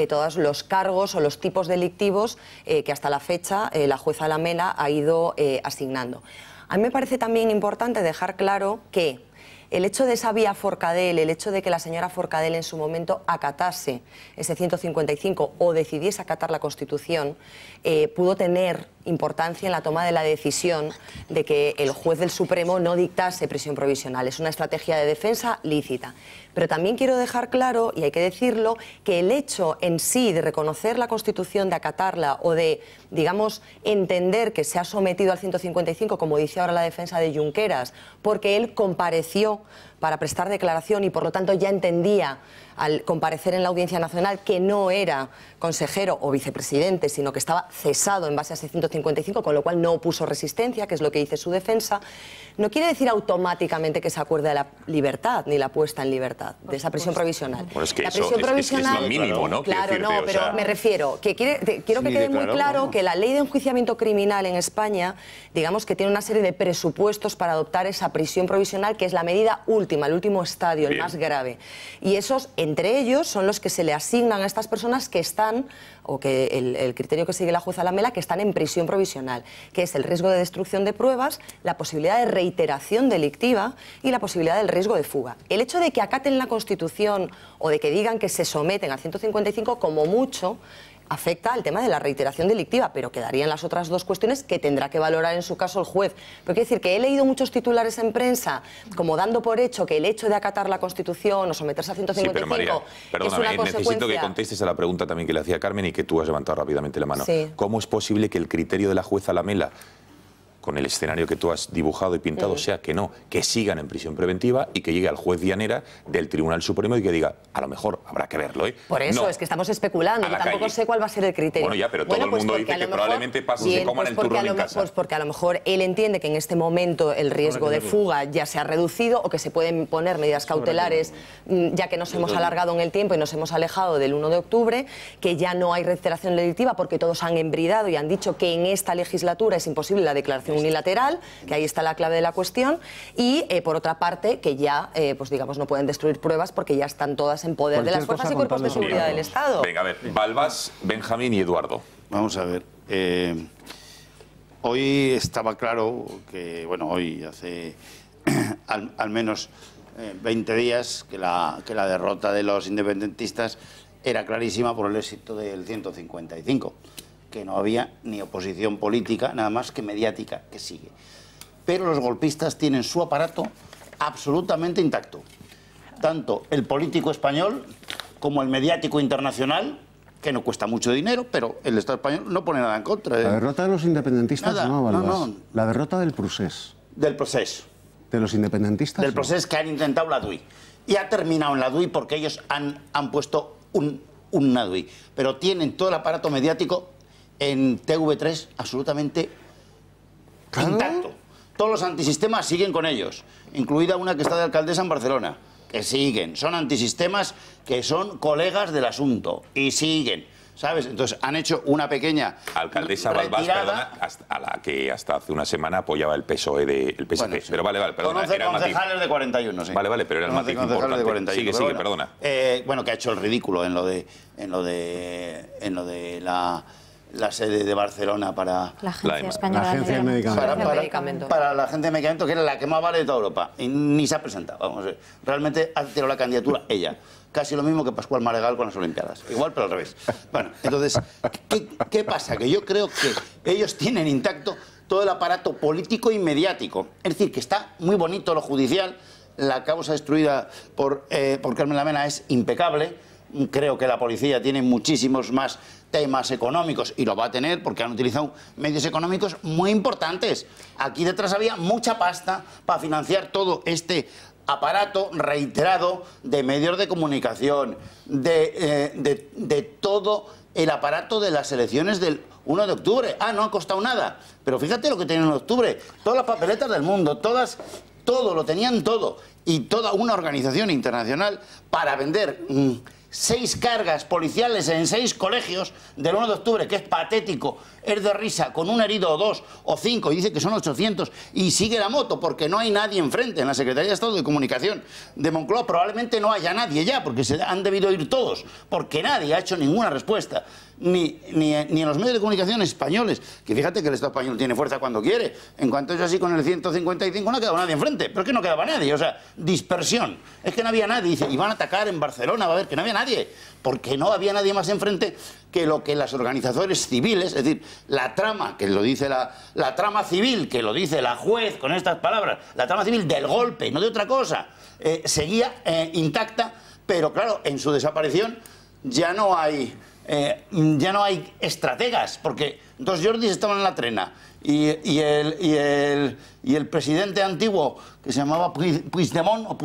todos los cargos o los tipos delictivos que hasta la fecha la jueza Lamela ha ido asignando. A mí me parece también importante dejar claro que el hecho de esa vía Forcadell, el hecho de que la señora Forcadell en su momento acatase ese 155 o decidiese acatar la Constitución, pudo tener importancia en la toma de la decisión de que el juez del Supremo no dictase prisión provisional. Es una estrategia de defensa lícita. Pero también quiero dejar claro, y hay que decirlo, que el hecho en sí de reconocer la Constitución, de acatarla o de, digamos, entender que se ha sometido al 155, como dice ahora la defensa de Junqueras, porque él compareció para prestar declaración y por lo tanto ya entendía al comparecer en la Audiencia Nacional que no era consejero o vicepresidente, sino que estaba cesado en base a ese 155, con lo cual no opuso resistencia, que es lo que dice su defensa, no quiere decir automáticamente que se acuerde de la libertad ni la puesta en libertad, de esa prisión provisional. Bueno, es que la eso prisión provisional, es lo mínimo, ¿no? Claro, no, pero me refiero, que quiero que quede muy claro que la ley de enjuiciamiento criminal en España, digamos que tiene una serie de presupuestos para adoptar esa prisión provisional, que es la medida última, el último estadio, el más grave. Y esos, entre ellos, son los que se le asignan a estas personas que están, o que el criterio que sigue la jueza Lamela, que están en prisión provisional, que es el riesgo de destrucción de pruebas, la posibilidad de reiteración delictiva y la posibilidad del riesgo de fuga. El hecho de que acaten la Constitución o de que digan que se someten al 155, como mucho, afecta al tema de la reiteración delictiva, pero quedarían las otras dos cuestiones que tendrá que valorar en su caso el juez. Pero quiero decir que he leído muchos titulares en prensa como dando por hecho que el hecho de acatar la Constitución o someterse al 155 pero María, perdóname, es una necesito que contestes a la pregunta también que le hacía Carmen y que tú has levantado rápidamente la mano. Sí. ¿Cómo es posible que el criterio de la jueza Lamela, con el escenario que tú has dibujado y pintado, sea que no, que sigan en prisión preventiva y que llegue al juez Llanera del Tribunal Supremo y que diga, a lo mejor habrá que verlo, ¿eh? Por eso, no, es que estamos especulando, yo tampoco sé cuál va a ser el criterio. Bueno, ya, pero todo el mundo dice que probablemente pase y se coman el turrón en casa. Pues porque a lo mejor él entiende que en este momento el riesgo de fuga ya se ha reducido o que se pueden poner medidas cautelares, ya que nos hemos alargado en el tiempo y nos hemos alejado del 1 de octubre, que ya no hay reiteración delictiva porque todos han embridado y han dicho que en esta legislatura es imposible la declaración unilateral, que ahí está la clave de la cuestión, y por otra parte que ya, pues digamos, no pueden destruir pruebas porque ya están todas en poder de las fuerzas y cuerpos de seguridad del Estado. Venga, a ver, Balbás, Benjamín y Eduardo. Vamos a ver. Hoy estaba claro que, bueno, hoy hace al menos 20 días que la derrota de los independentistas era clarísima por el éxito del 155, que no había ni oposición política, nada más que mediática, que sigue. Pero los golpistas tienen su aparato absolutamente intacto. Tanto el político español como el mediático internacional, que no cuesta mucho dinero, pero el Estado español no pone nada en contra. La derrota de los independentistas no, Balbás. No. La derrota del procés. Del procés. De los independentistas. Del procés que han intentado la DUI. Y ha terminado en la DUI porque ellos han puesto una DUI. Pero tienen todo el aparato mediático en TV3 absolutamente intacto. Todos los antisistemas siguen con ellos, incluida una que está de alcaldesa en Barcelona, que siguen. Son antisistemas que son colegas del asunto y siguen, ¿sabes? Entonces han hecho una pequeña alcaldesa Balbás, perdona, a la que hasta hace una semana apoyaba el PSOE del PSC. Bueno, sí. Pero vale, perdona. Conoce concejales de 41, sí. Vale, pero era el matiz importante. De 41, sigue, bueno, perdona. Bueno, que ha hecho el ridículo en lo de la sede de Barcelona para la Agencia Española de Medicamentos. Para la Agencia de Medicamentos, que era la que más vale de toda Europa. Y ni se ha presentado. Vamos a ver. Realmente ha tirado la candidatura ella. Casi lo mismo que Pascual Maragall con las Olimpiadas. Igual, pero al revés. Bueno, entonces, ¿qué pasa? Que yo creo que ellos tienen intacto todo el aparato político y mediático. Es decir, que está muy bonito lo judicial. La causa destruida por Carmen Lamela es impecable. Creo que la policía tiene muchísimos más temas económicos y lo va a tener porque han utilizado medios económicos muy importantes. Aquí detrás había mucha pasta para financiar todo este aparato reiterado de medios de comunicación, de todo el aparato de las elecciones del 1 de octubre. No ha costado nada. Pero fíjate lo que tiene el 1 de octubre. Todas las papeletas del mundo, todo, lo tenían todo. Y toda una organización internacional para vender 6 cargas policiales en 6 colegios del 1 de octubre, que es patético, es de risa, con un herido o 2 o 5, y dice que son 800, y sigue la moto, porque no hay nadie enfrente. En la Secretaría de Estado de Comunicación de Moncloa probablemente no haya nadie ya, porque se han debido ir todos, porque nadie ha hecho ninguna respuesta. Ni en los medios de comunicación españoles, que fíjate que el Estado español tiene fuerza cuando quiere. En cuanto es así con el 155 no ha quedado nadie enfrente, pero es que no quedaba nadie, o sea, dispersión. Es que no había nadie, dice, y van a atacar en Barcelona, va a ver que no había nadie, porque no había nadie más enfrente que lo que las organizaciones civiles, es decir, la trama, que lo dice la trama civil, que lo dice la juez con estas palabras, la trama civil del golpe, no de otra cosa, seguía intacta, pero claro, en su desaparición ya no hay estrategas, porque dos Jordis estaban en la trena y el presidente antiguo, que se llamaba Puigdemont,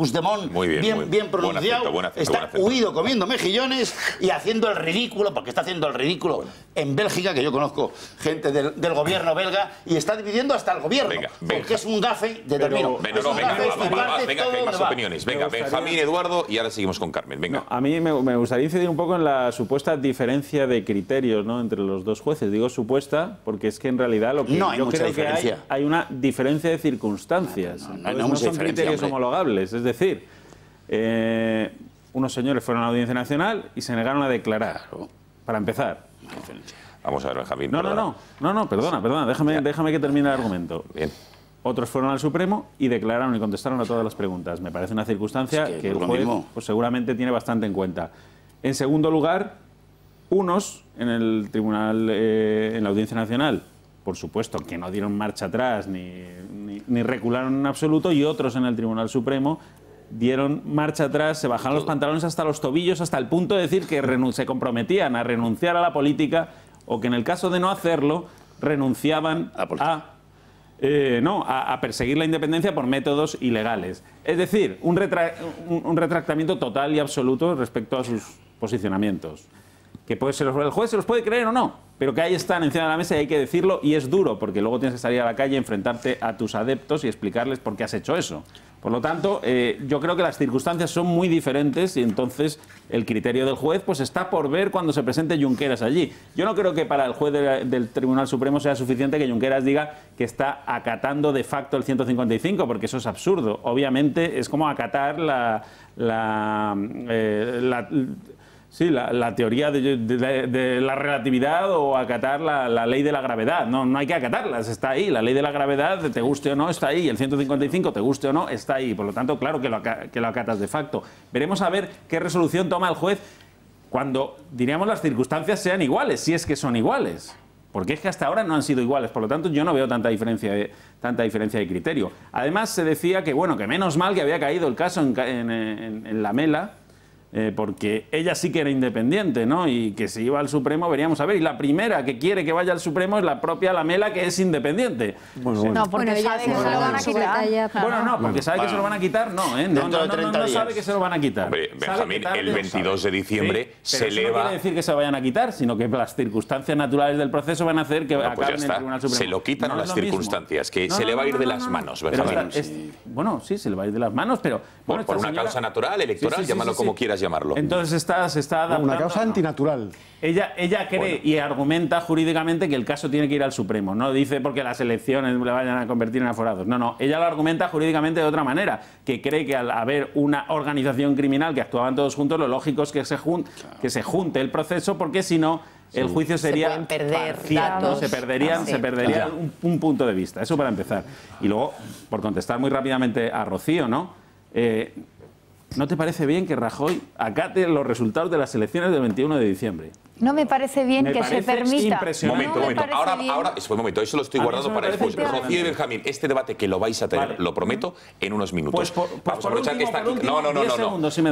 bien pronunciado, está huido comiendo mejillones y haciendo el ridículo, porque está haciendo el ridículo en Bélgica, que yo conozco gente del gobierno belga, y está dividiendo hasta el gobierno, porque es un gafe de termino. Venga, que hay más opiniones. Venga, Benjamín, Eduardo, y ahora seguimos con Carmen. Venga. No, a mí me gustaría incidir un poco en la supuesta diferencia de criterios, ¿no?, entre los dos jueces. Digo supuesta porque es que en realidad lo que yo creo que hay una diferencia de circunstancias. No son criterios homologables. Es decir, unos señores fueron a la Audiencia Nacional y se negaron a declarar, para empezar. Vamos a ver, Benjamín. No, perdona, déjame que termine el argumento. Bien. Otros fueron al Supremo y declararon y contestaron a todas las preguntas. Me parece una circunstancia que el juez pues, seguramente tiene bastante en cuenta. En segundo lugar, unos en el tribunal, en la Audiencia Nacional, por supuesto, que no dieron marcha atrás ni recularon en absoluto, y otros en el Tribunal Supremo dieron marcha atrás, se bajaron los pantalones hasta los tobillos, hasta el punto de decir que se comprometían a renunciar a la política, o que en el caso de no hacerlo, renunciaban a perseguir la independencia por métodos ilegales. Es decir, un retractamiento total y absoluto respecto a sus posicionamientos. Que puede ser, el juez se los puede creer o no, pero que ahí están encima de la mesa y hay que decirlo, y es duro, porque luego tienes que salir a la calle, enfrentarte a tus adeptos y explicarles por qué has hecho eso. Por lo tanto, yo creo que las circunstancias son muy diferentes y entonces el criterio del juez pues está por ver cuando se presente Junqueras allí. Yo no creo que para el juez del Tribunal Supremo sea suficiente que Junqueras diga que está acatando de facto el 155, porque eso es absurdo. Obviamente es como acatar la teoría de la relatividad o acatar la ley de la gravedad. No hay que acatarlas, está ahí. La ley de la gravedad, te guste o no, está ahí. El 155, te guste o no, está ahí. Por lo tanto, claro que lo acatas de facto. Veremos a ver qué resolución toma el juez cuando, diríamos, las circunstancias sean iguales, si es que son iguales. Porque es que hasta ahora no han sido iguales. Por lo tanto, yo no veo tanta diferencia de criterio. Además, se decía que, bueno, que menos mal que había caído el caso en Lamela, porque ella sí que era independiente, ¿no? Y que si iba al Supremo veríamos a ver. Y la primera que quiere que vaya al Supremo es la propia Lamela, que es independiente. No, porque sabe que se lo van a quitar. Bueno, no, porque sabe que se lo van a quitar, no, ¿eh? No sabe que se lo van a quitar. Hombre, Benjamín, el 22 de diciembre se eleva... no quiere decir que se vayan a quitar, sino que las circunstancias naturales del proceso van a hacer que acaben en el Tribunal Supremo. Se lo quitan las circunstancias, que se le va a ir de las manos, Benjamín. Bueno, sí, se le va a ir de las manos, pero... Por una causa natural, electoral, llámalo como quieras llamarlo. Entonces se está adaptando. Una causa antinatural. Ella cree y argumenta jurídicamente que el caso tiene que ir al Supremo. No dice porque las elecciones le vayan a convertir en aforados. No. Ella lo argumenta jurídicamente de otra manera. Que cree que al haber una organización criminal que actuaban todos juntos, lo lógico es que se junte el proceso, porque si no, el juicio sería parcial, ¿no? Se perderían un punto de vista. Eso para empezar. Y luego, por contestar muy rápidamente a Rocío, ¿no? ¿No te parece bien que Rajoy acate los resultados de las elecciones del 21 de diciembre? No me parece bien que se permita. Momento. Ahora, eso lo estoy guardando para después. Rocío y Benjamín, este debate que lo vais a tener, lo prometo, en unos minutos. Vamos a aprovechar que está aquí. No.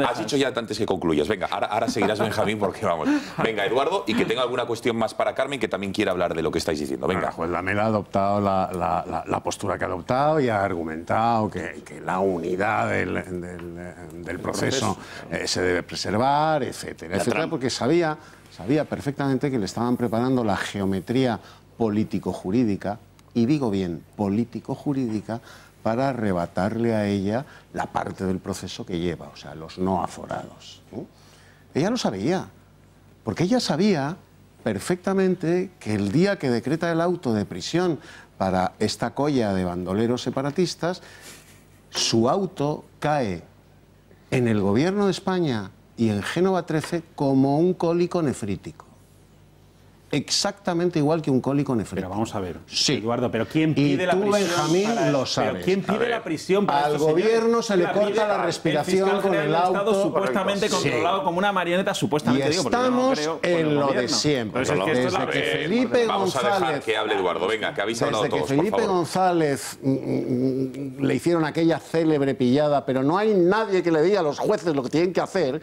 Has dicho ya antes que concluyas. Venga, ahora seguirás, Benjamín, porque vamos. Venga, Eduardo, y que tenga alguna cuestión más para Carmen, que también quiera hablar de lo que estáis diciendo. Venga. Pues Lamela ha adoptado la postura que ha adoptado y ha argumentado que la unidad del proceso se debe preservar, etcétera, porque sabía perfectamente que le estaban preparando la geometría político-jurídica, y digo bien, político-jurídica, para arrebatarle a ella la parte del proceso que lleva, o sea, los no aforados. Ella lo sabía, porque ella sabía perfectamente que el día que decreta el auto de prisión para esta colla de bandoleros separatistas, su auto cae en el gobierno de España y en Génova 13 como un cólico nefrítico. Exactamente igual que un cólico nefrítico. Pero vamos a ver, sí. Eduardo, pero ¿quién pide la prisión? Benjamín, lo sabes. ¿Pero quién pide la prisión para al gobierno se le corta la respiración con el auto. Estado supuestamente controlado como una marioneta, supuestamente. Y estamos en lo de siempre. Desde que Felipe Vamos González... a dejar que hable Eduardo. Venga, que habéis hablado todos, por Felipe favor. González le hicieron aquella célebre pillada, pero no hay nadie que le diga a los jueces lo que tienen que hacer,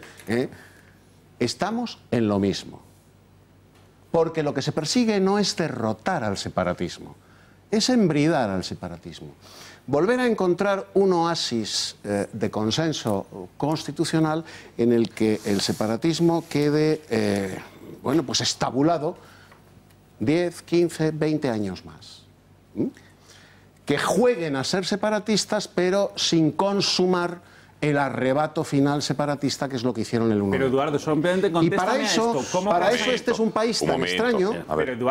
estamos en lo mismo. Porque lo que se persigue no es derrotar al separatismo, es embridar al separatismo. Volver a encontrar un oasis de consenso constitucional en el que el separatismo quede, bueno, pues estabulado 10, 15, 20 años más. Que jueguen a ser separatistas, pero sin consumar el arrebato final separatista, que es lo que hicieron el 1. Pero Eduardo, solamente contéstame y para eso este es un país tan extraño,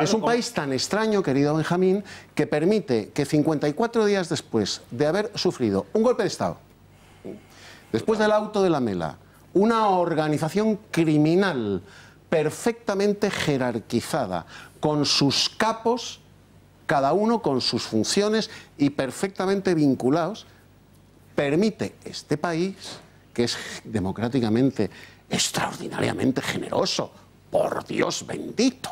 es un país tan extraño, querido Benjamín, que permite que 54 días después de haber sufrido un golpe de Estado, después del auto de la Mela, una organización criminal perfectamente jerarquizada, con sus capos, cada uno con sus funciones y perfectamente vinculados, permite este país, que es democráticamente extraordinariamente generoso, por Dios bendito,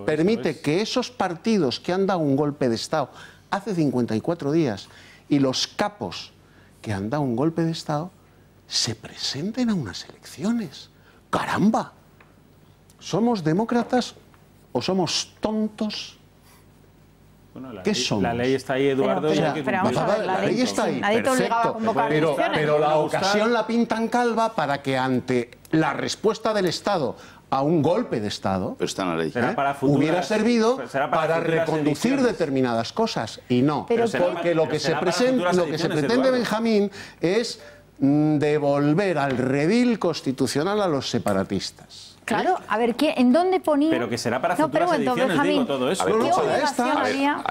permite que esos partidos que han dado un golpe de Estado hace 54 días y los capos que han dado un golpe de Estado se presenten a unas elecciones. ¡Caramba! ¿Somos demócratas o somos tontos? Bueno, ¿Qué somos? La ley está ahí, Eduardo. La ley está ahí, nadie te obligaba a convocar elecciones. Pero la ocasión la pintan calva para que ante la respuesta del Estado a un golpe de Estado, pero está en la ley, hubiera servido para reconducir determinadas cosas. Y no, porque lo que se pretende, Benjamín, es devolver al redil constitucional a los separatistas. Claro, a ver, ¿en dónde ponía? Pero que será para futuras ediciones, digo, todo eso.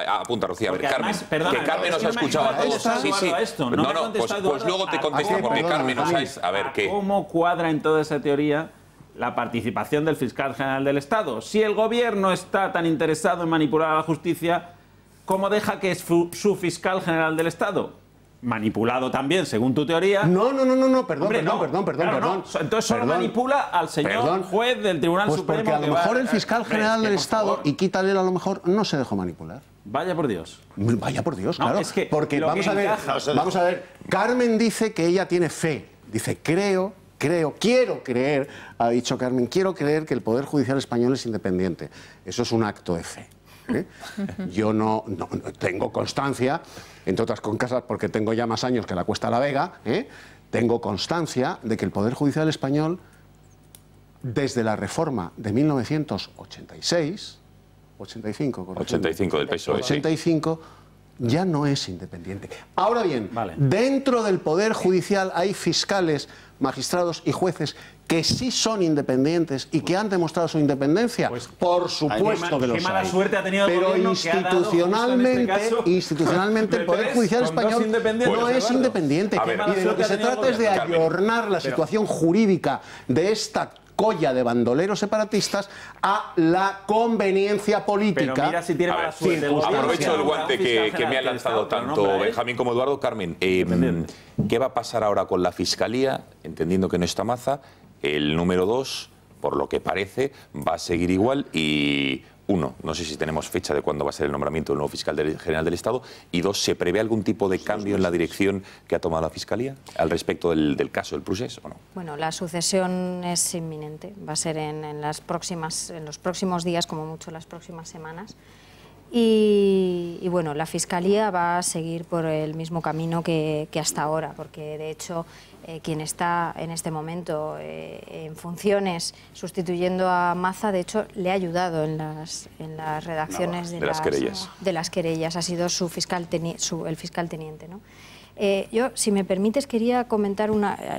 Apunta, Rocío. A ver, Carmen, que Carmen nos ha escuchado a todos. Pues luego te contesto, porque Carmen nos ha... A ver, ¿qué? ¿Cómo cuadra en toda esa teoría la participación del fiscal general del Estado? Si el gobierno está tan interesado en manipular a la justicia, ¿cómo deja que es su fiscal general del Estado? Manipulado también, según tu teoría. No, perdón. Entonces solo manipula al señor juez del Tribunal Supremo. Porque a lo mejor el fiscal general del Estado, y quítale a lo mejor, no se dejó manipular. Vaya por Dios. Vaya por Dios, claro. Es que porque vamos a ver, Carmen dice que ella tiene fe. Dice, quiero creer, ha dicho Carmen, quiero creer que el Poder Judicial español es independiente. Eso es un acto de fe. Yo no tengo constancia, entre otras cosas porque tengo ya más años que la Cuesta la Vega, tengo constancia de que el Poder Judicial español, desde la reforma de 1986, 85 del PSOE, 85, ya no es independiente. Ahora bien, dentro del Poder Judicial hay fiscales, magistrados y jueces que sí son independientes y que han demostrado su independencia. Pues, por supuesto que los hay. Qué mala suerte ha tenido el pero gobierno institucionalmente el Poder Judicial español no es independiente. Y de lo que se trata es de ayornar la situación jurídica de esta colla de bandoleros separatistas a la conveniencia política. Pero mira si tiene mala suerte. Aprovecho el guante que me han lanzado tanto Benjamín como Eduardo. Carmen, ¿qué va a pasar ahora con la Fiscalía? Entendiendo que no está Maza, el número 2, por lo que parece, va a seguir igual y... 1, no sé si tenemos fecha de cuándo va a ser el nombramiento del nuevo fiscal general del Estado. Y 2, ¿se prevé algún tipo de cambio en la dirección que ha tomado la Fiscalía al respecto del caso del Procés o no? Bueno, la sucesión es inminente. Va a ser en los próximos días, como mucho las próximas semanas. Y bueno, la Fiscalía va a seguir por el mismo camino que hasta ahora, porque de hecho quien está en este momento en funciones sustituyendo a Maza, de hecho le ha ayudado en las redacciones de las querellas, ha sido su fiscal el fiscal teniente, ¿no? Yo, si me permites, quería comentar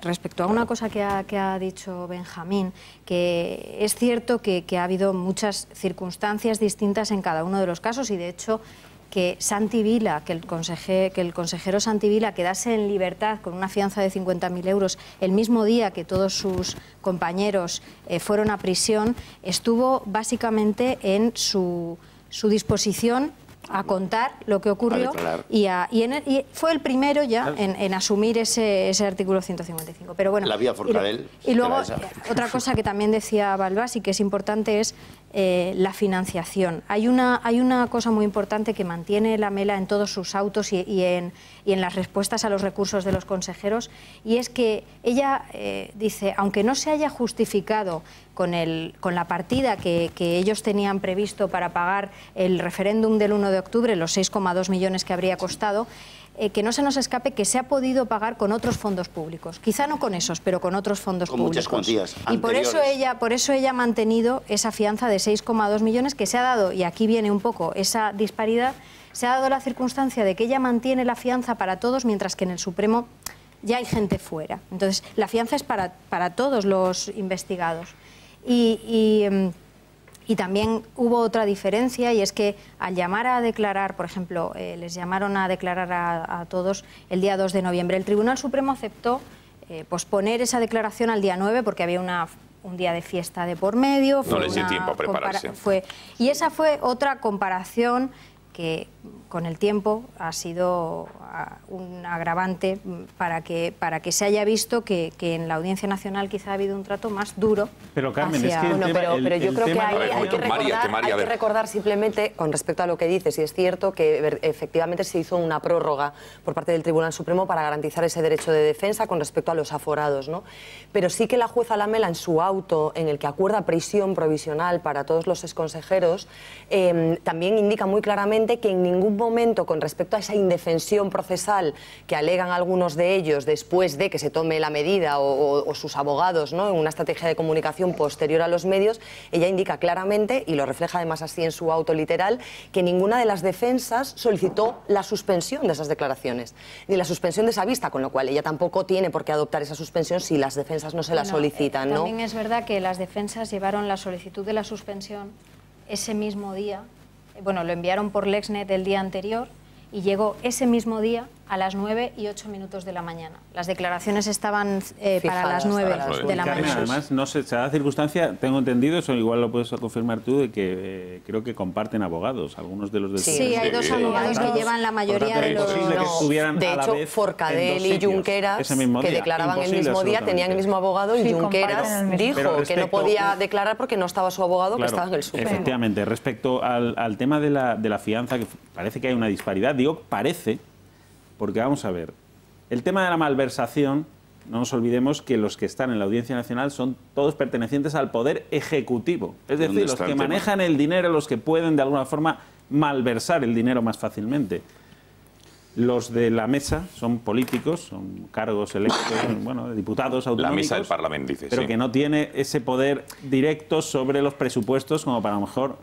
respecto a una cosa que ha dicho Benjamín, que es cierto que ha habido muchas circunstancias distintas en cada uno de los casos y, de hecho, que Santi Vila, que el consejero Santi Vila quedase en libertad con una fianza de 50.000 euros el mismo día que todos sus compañeros fueron a prisión, estuvo básicamente en su disposición a contar lo que ocurrió y fue el primero ya en asumir ese artículo 155. Pero bueno, la vía Forcadell. Y luego, otra cosa que también decía Balbás y que es importante es la financiación. Hay una cosa muy importante que mantiene la Mela en todos sus autos y en las respuestas a los recursos de los consejeros, y es que ella dice, aunque no se haya justificado con la partida que ellos tenían previsto para pagar el referéndum del 1 de octubre, los 6,2 millones que habría costado, que no se nos escape que se ha podido pagar con otros fondos públicos. Quizá no con esos, pero con otros fondos públicos. Muchas cuantías y por eso ella ha mantenido esa fianza de 6,2 millones que se ha dado, y aquí viene un poco esa disparidad, se ha dado la circunstancia de que ella mantiene la fianza para todos, mientras que en el Supremo ya hay gente fuera. Entonces, la fianza es para todos los investigados. Y también hubo otra diferencia, y es que al llamar a declarar, por ejemplo, les llamaron a declarar a todos el día 2 de noviembre. El Tribunal Supremo aceptó posponer esa declaración al día 9 porque había un día de fiesta de por medio. No les dio tiempo a prepararse. Y esa fue otra comparación que con el tiempo ha sido un agravante para que se haya visto que en la Audiencia Nacional quizá ha habido un trato más duro. Pero Carmen, hacia... es que pero yo creo que hay que recordar simplemente, con respecto a lo que dices, y es cierto que efectivamente se hizo una prórroga por parte del Tribunal Supremo para garantizar ese derecho de defensa con respecto a los aforados, ¿no? Pero sí que la jueza Lamela, en su auto en el que acuerda prisión provisional para todos los exconsejeros, también indica muy claramente que en ningún momento, con respecto a esa indefensión procesal que alegan algunos de ellos después de que se tome la medida o sus abogados, ¿no?, en una estrategia de comunicación posterior a los medios, ella indica claramente, y lo refleja además así en su auto literal, que ninguna de las defensas solicitó la suspensión de esas declaraciones, ni la suspensión de esa vista, con lo cual ella tampoco tiene por qué adoptar esa suspensión si las defensas no se la solicitan, ¿no? También es verdad que las defensas llevaron la solicitud de la suspensión ese mismo día. Bueno, lo enviaron por Lexnet el día anterior y llegó ese mismo día a las 9:08 de la mañana. Las declaraciones estaban para las 9 de la mañana. Además, no se da circunstancia, tengo entendido, eso igual lo puedes confirmar tú, de que creo que comparten abogados, algunos de los del Sí, hay dos abogados que llevan la mayoría de los... De hecho, Forcadell y Junqueras, que declaraban el mismo día, tenían el mismo abogado, y Junqueras dijo que no podía declarar porque no estaba su abogado, que estaba en el Supremo. Efectivamente, respecto al tema de la fianza, que parece que hay una disparidad, digo parece, porque vamos a ver, el tema de la malversación, no nos olvidemos que los que están en la Audiencia Nacional son todos pertenecientes al Poder Ejecutivo. Es decir, los que manejan el dinero, los que pueden de alguna forma malversar el dinero más fácilmente. Los de la mesa son políticos, son cargos electos, bueno, diputados autonómicos. La mesa del Parlamento, dice. Pero que no tiene ese poder directo sobre los presupuestos como para a lo mejor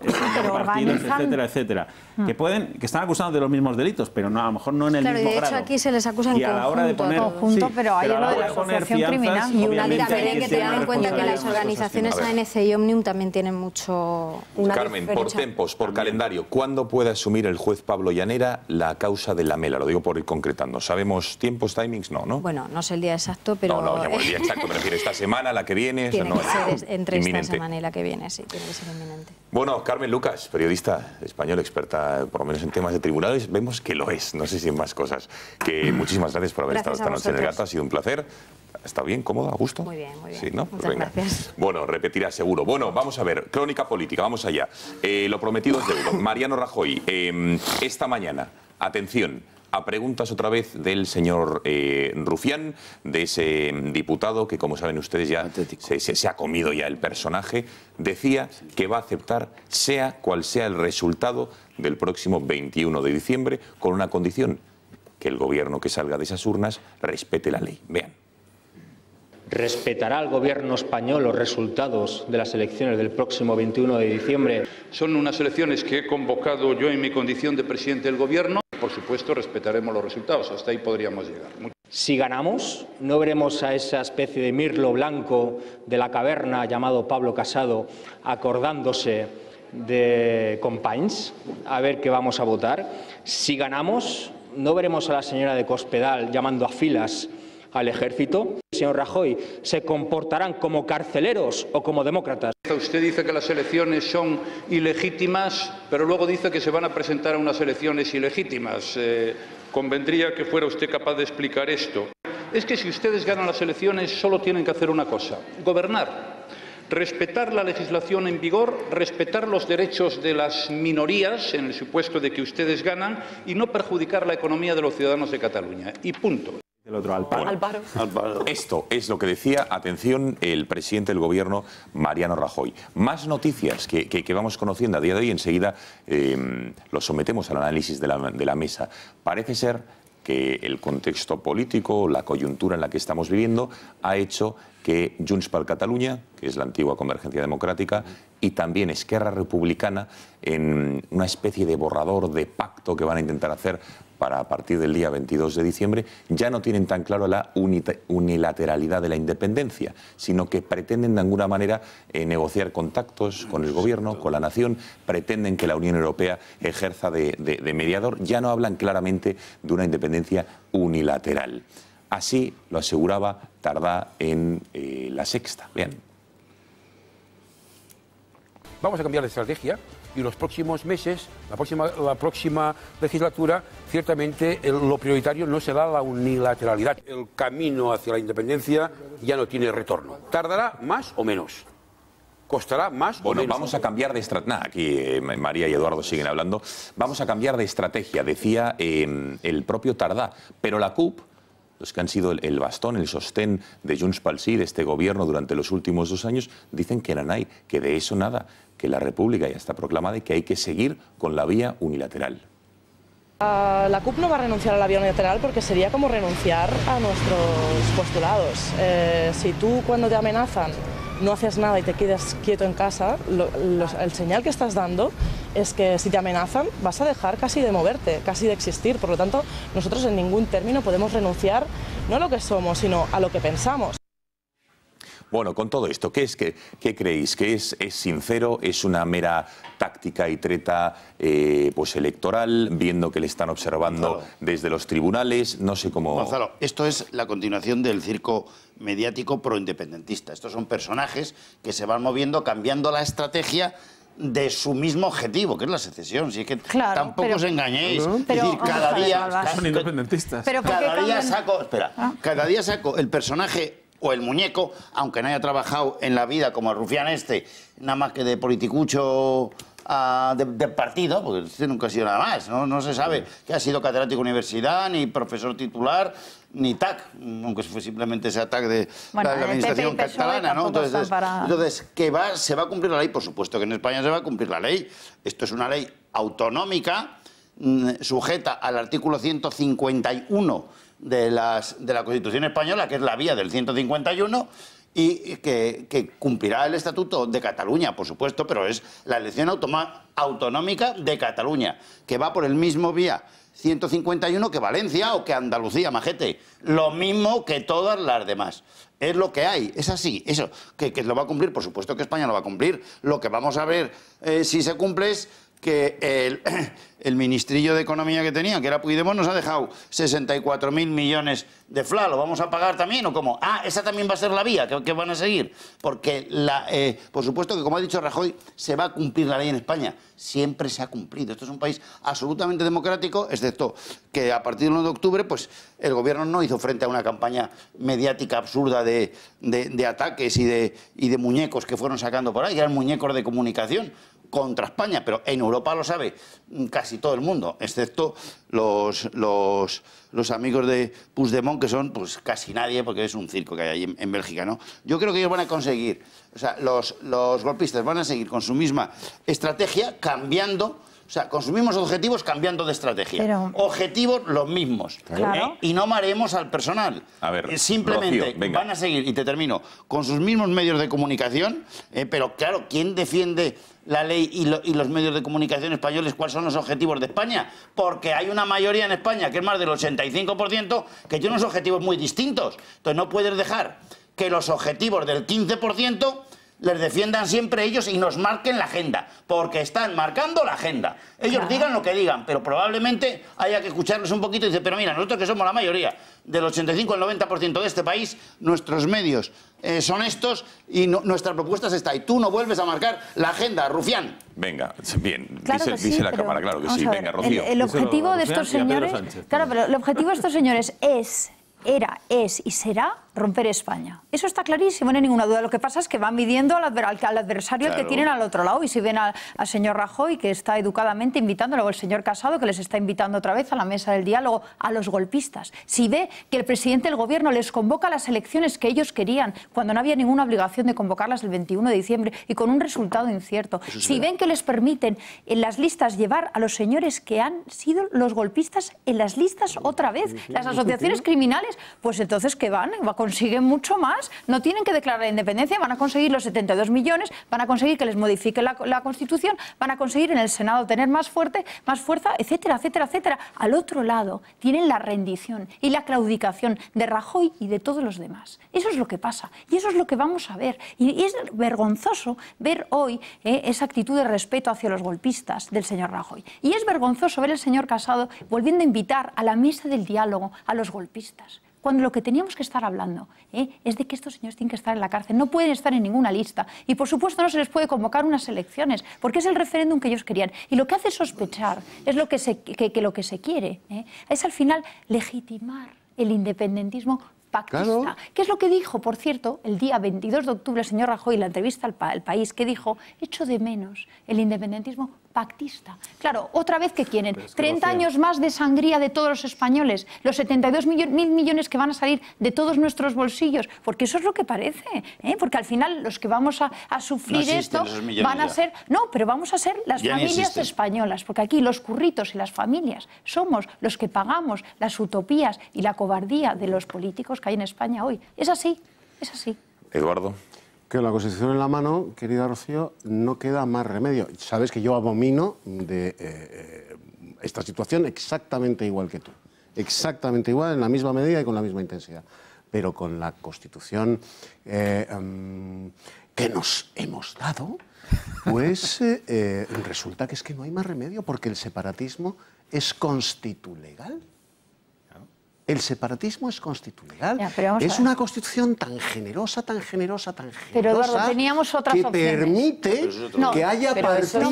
partidos, etcétera, etcétera. Que están acusados de los mismos delitos, pero no, a lo mejor no en el mismo grado. De hecho, aquí se les acusa en conjunto, pero hay lo de la asociación criminal. Y también hay que tener en cuenta que las organizaciones ANC y Omnium también tienen mucho... Carmen, por tiempos, por calendario, ¿cuándo puede asumir el juez Pablo Llanera la causa de Lamela? Lo digo por ir concretando. ¿Sabemos tiempos, timings? No, ¿no? Bueno, no sé el día exacto, pero... No, el día exacto, me refiero, esta semana, la que viene... Tiene que ser entre esta semana y la que viene, sí, tiene que ser inminente. Bueno, Carmen Lucas, periodista español, experta por lo menos en temas de tribunales, vemos que lo es, no sé si en más cosas. Que muchísimas gracias por haber estado esta noche en El Gato, ha sido un placer. ¿Está bien, cómodo, a gusto? Muy bien, muy bien. Sí, ¿no? Muchas gracias. Bueno, repetirá seguro. Bueno, vamos a ver, crónica política, vamos allá. Lo prometido es deudo. Mariano Rajoy, esta mañana, atención, a preguntas otra vez del señor Rufián, de ese diputado que, como saben ustedes, ya se ha comido ya el personaje, decía que va a aceptar sea cual sea el resultado del próximo 21 de diciembre, con una condición, que el gobierno que salga de esas urnas respete la ley. Vean. ¿Respetará el gobierno español los resultados de las elecciones del próximo 21 de diciembre? Son unas elecciones que he convocado yo en mi condición de presidente del gobierno. Por supuesto, respetaremos los resultados. Hasta ahí podríamos llegar. Si ganamos, ¿no veremos a esa especie de mirlo blanco de la caverna llamado Pablo Casado acordándose de Companys a ver qué vamos a votar? Si ganamos, ¿no veremos a la señora de Cospedal llamando a filas al ejército? Señor Rajoy, ¿se comportarán como carceleros o como demócratas? Usted dice que las elecciones son ilegítimas, pero luego dice que se van a presentar a unas elecciones ilegítimas. Convendría que fuera usted capaz de explicar esto. Es que si ustedes ganan las elecciones solo tienen que hacer una cosa: gobernar. Respetar la legislación en vigor, respetar los derechos de las minorías en el supuesto de que ustedes ganan y no perjudicar la economía de los ciudadanos de Cataluña. Y punto. El otro al paro. Esto es lo que decía, atención, el presidente del Gobierno, Mariano Rajoy. Más noticias que vamos conociendo a día de hoy, enseguida lo sometemos al análisis de la mesa. Parece ser que el contexto político, la coyuntura en la que estamos viviendo, ha hecho que Junts per Catalunya, que es la antigua Convergencia Democrática, y también Esquerra Republicana, en una especie de borrador, de pacto que van a intentar hacer para a partir del día 22 de diciembre, ya no tienen tan claro la unilateralidad de la independencia, sino que pretenden de alguna manera negociar contactos con el Gobierno, con la nación, pretenden que la Unión Europea ejerza de mediador, ya no hablan claramente de una independencia unilateral. Así lo aseguraba Tardá en La Sexta. Vean. Vamos a cambiar de estrategia y los próximos meses, la próxima legislatura, ciertamente lo prioritario no será la unilateralidad. El camino hacia la independencia ya no tiene retorno. ¿Tardará más o menos? ¿Costará más o menos? Vamos a cambiar de estrategia. Aquí María y Eduardo siguen hablando. Vamos a cambiar de estrategia, decía el propio Tardá. Pero la CUP, los que han sido el bastón, el sostén de Junts pel Sí, de este gobierno durante los últimos 2 años, dicen que nanay, que de eso nada, que la República ya está proclamada y que hay que seguir con la vía unilateral. La CUP no va a renunciar a la vía unilateral porque sería como renunciar a nuestros postulados. Si tú cuando te amenazan no haces nada y te quedas quieto en casa, el señal que estás dando es que si te amenazan vas a dejar casi de moverte, casi de existir. Por lo tanto, nosotros en ningún término podemos renunciar no a lo que somos, sino a lo que pensamos. Bueno, con todo esto, ¿qué creéis? ¿Que es sincero? ¿Es una mera táctica y treta pues electoral, viendo que le están observando desde los tribunales? No sé cómo... Gonzalo, esto es la continuación del circo mediático proindependentista. Estos son personajes que se van moviendo, cambiando la estrategia de su mismo objetivo, que es la secesión. Si es que tampoco os engañéis. Es decir, cada día... Son independentistas. Cada día saco el personaje o el muñeco, aunque no haya trabajado en la vida como el rufián este, nada más que de politicucho de partido, porque este nunca ha sido nada más, no se sabe que ha sido catedrático de universidad, ni profesor titular, ni TAC, aunque fue simplemente ese TAC de la administración catalana, ¿no? Entonces se va a cumplir la ley, por supuesto que en España se va a cumplir la ley. Esto es una ley autonómica, sujeta al artículo 151 de la Constitución Española, que es la vía del 151, y que cumplirá el Estatuto de Cataluña, por supuesto, pero es la elección autonómica de Cataluña, que va por el mismo vía 151 que Valencia o que Andalucía, majete. Lo mismo que todas las demás. Es lo que hay, es así. Eso, que lo va a cumplir, por supuesto que España lo va a cumplir. Lo que vamos a ver si se cumple es que el ministrillo de Economía que tenía, que era Puigdemont, nos ha dejado 64.000 millones de FLA. ¿Lo vamos a pagar también o cómo? Esa también va a ser la vía que van a seguir. Porque, por supuesto que, como ha dicho Rajoy, se va a cumplir la ley en España. Siempre se ha cumplido. Esto es un país absolutamente democrático, excepto que a partir del 1 de octubre pues, el Gobierno no hizo frente a una campaña mediática absurda de ataques y de muñecos que fueron sacando por ahí, que eran muñecos de comunicación contra España, pero en Europa lo sabe casi todo el mundo, excepto los amigos de Puigdemont, que son pues casi nadie, porque es un circo que hay ahí en Bélgica, ¿no? Yo creo que ellos van a conseguir, o sea, los golpistas van a seguir con su misma estrategia, cambiando, o sea, con sus mismos objetivos, cambiando de estrategia. Objetivos los mismos. Claro. Y no mareemos al personal. A ver, simplemente Rocío, van a seguir, y te termino, con sus mismos medios de comunicación, pero claro, ¿quién defiende la ley y los medios de comunicación españoles? ¿Cuáles son los objetivos de España? Porque hay una mayoría en España, que es más del 85%, que tiene unos objetivos muy distintos. Entonces no puedes dejar que los objetivos del 15% les defiendan siempre ellos y nos marquen la agenda, porque están marcando la agenda. Ellos digan lo que digan, pero probablemente haya que escucharles un poquito y decir, pero mira, nosotros que somos la mayoría, del 85 al 90% de este país, nuestros medios son estos y nuestra propuesta es esta, y tú no vuelves a marcar la agenda, rufián. Venga, bien, claro dice la cámara, claro que sí. Venga, Rocío. El objetivo de estos señores, claro, pero el objetivo de estos señores es y será romper España. Eso está clarísimo, no hay ninguna duda. Lo que pasa es que van midiendo al adversario al que tienen al otro lado, y si ven al señor Rajoy, que está educadamente invitándolo, o el señor Casado, que les está invitando otra vez a la mesa del diálogo, a los golpistas. Si ve que el presidente del gobierno les convoca a las elecciones que ellos querían, cuando no había ninguna obligación de convocarlas el 21 de diciembre y con un resultado incierto. Si ven que les permiten en las listas llevar a los señores que han sido los golpistas en las listas otra vez, las asociaciones criminales, pues entonces ¿qué van? Consiguen mucho más, no tienen que declarar la independencia, van a conseguir los 72 millones, van a conseguir que les modifique la Constitución, van a conseguir en el Senado tener más fuerza, etcétera, etcétera, etcétera. Al otro lado tienen la rendición y la claudicación de Rajoy y de todos los demás. Eso es lo que pasa y eso es lo que vamos a ver. Y es vergonzoso ver hoy esa actitud de respeto hacia los golpistas del señor Rajoy. Y es vergonzoso ver al señor Casado volviendo a invitar a la mesa del diálogo a los golpistas, cuando lo que teníamos que estar hablando es de que estos señores tienen que estar en la cárcel, no pueden estar en ninguna lista. Y por supuesto no se les puede convocar unas elecciones, porque es el referéndum que ellos querían. Y lo que hace sospechar es lo que se quiere, es al final legitimar el independentismo pactista. Claro. ¿Qué es lo que dijo, por cierto, el día 22 de octubre el señor Rajoy en la entrevista al País? Que dijo, echo de menos el independentismo pactista. Claro, otra vez, ¿qué quieren? 30 años más de sangría de todos los españoles, los 72.000 millones que van a salir de todos nuestros bolsillos, porque eso es lo que parece, porque al final los que vamos a sufrir esto van a ser... No, pero vamos a ser las familias españolas, porque aquí los curritos y las familias somos los que pagamos las utopías y la cobardía de los políticos que hay en España hoy. Es así, es así. Eduardo. Que la Constitución en la mano, querida Rocío, no queda más remedio. Sabes que yo abomino de esta situación exactamente igual que tú. Exactamente igual, en la misma medida y con la misma intensidad. Pero con la Constitución que nos hemos dado, pues resulta que es que no hay más remedio, porque el separatismo es constitulegal. El separatismo es constitulegal. Es una constitución tan generosa, tan generosa, tan generosa, pero, Eduardo, teníamos otras que permite que haya partidos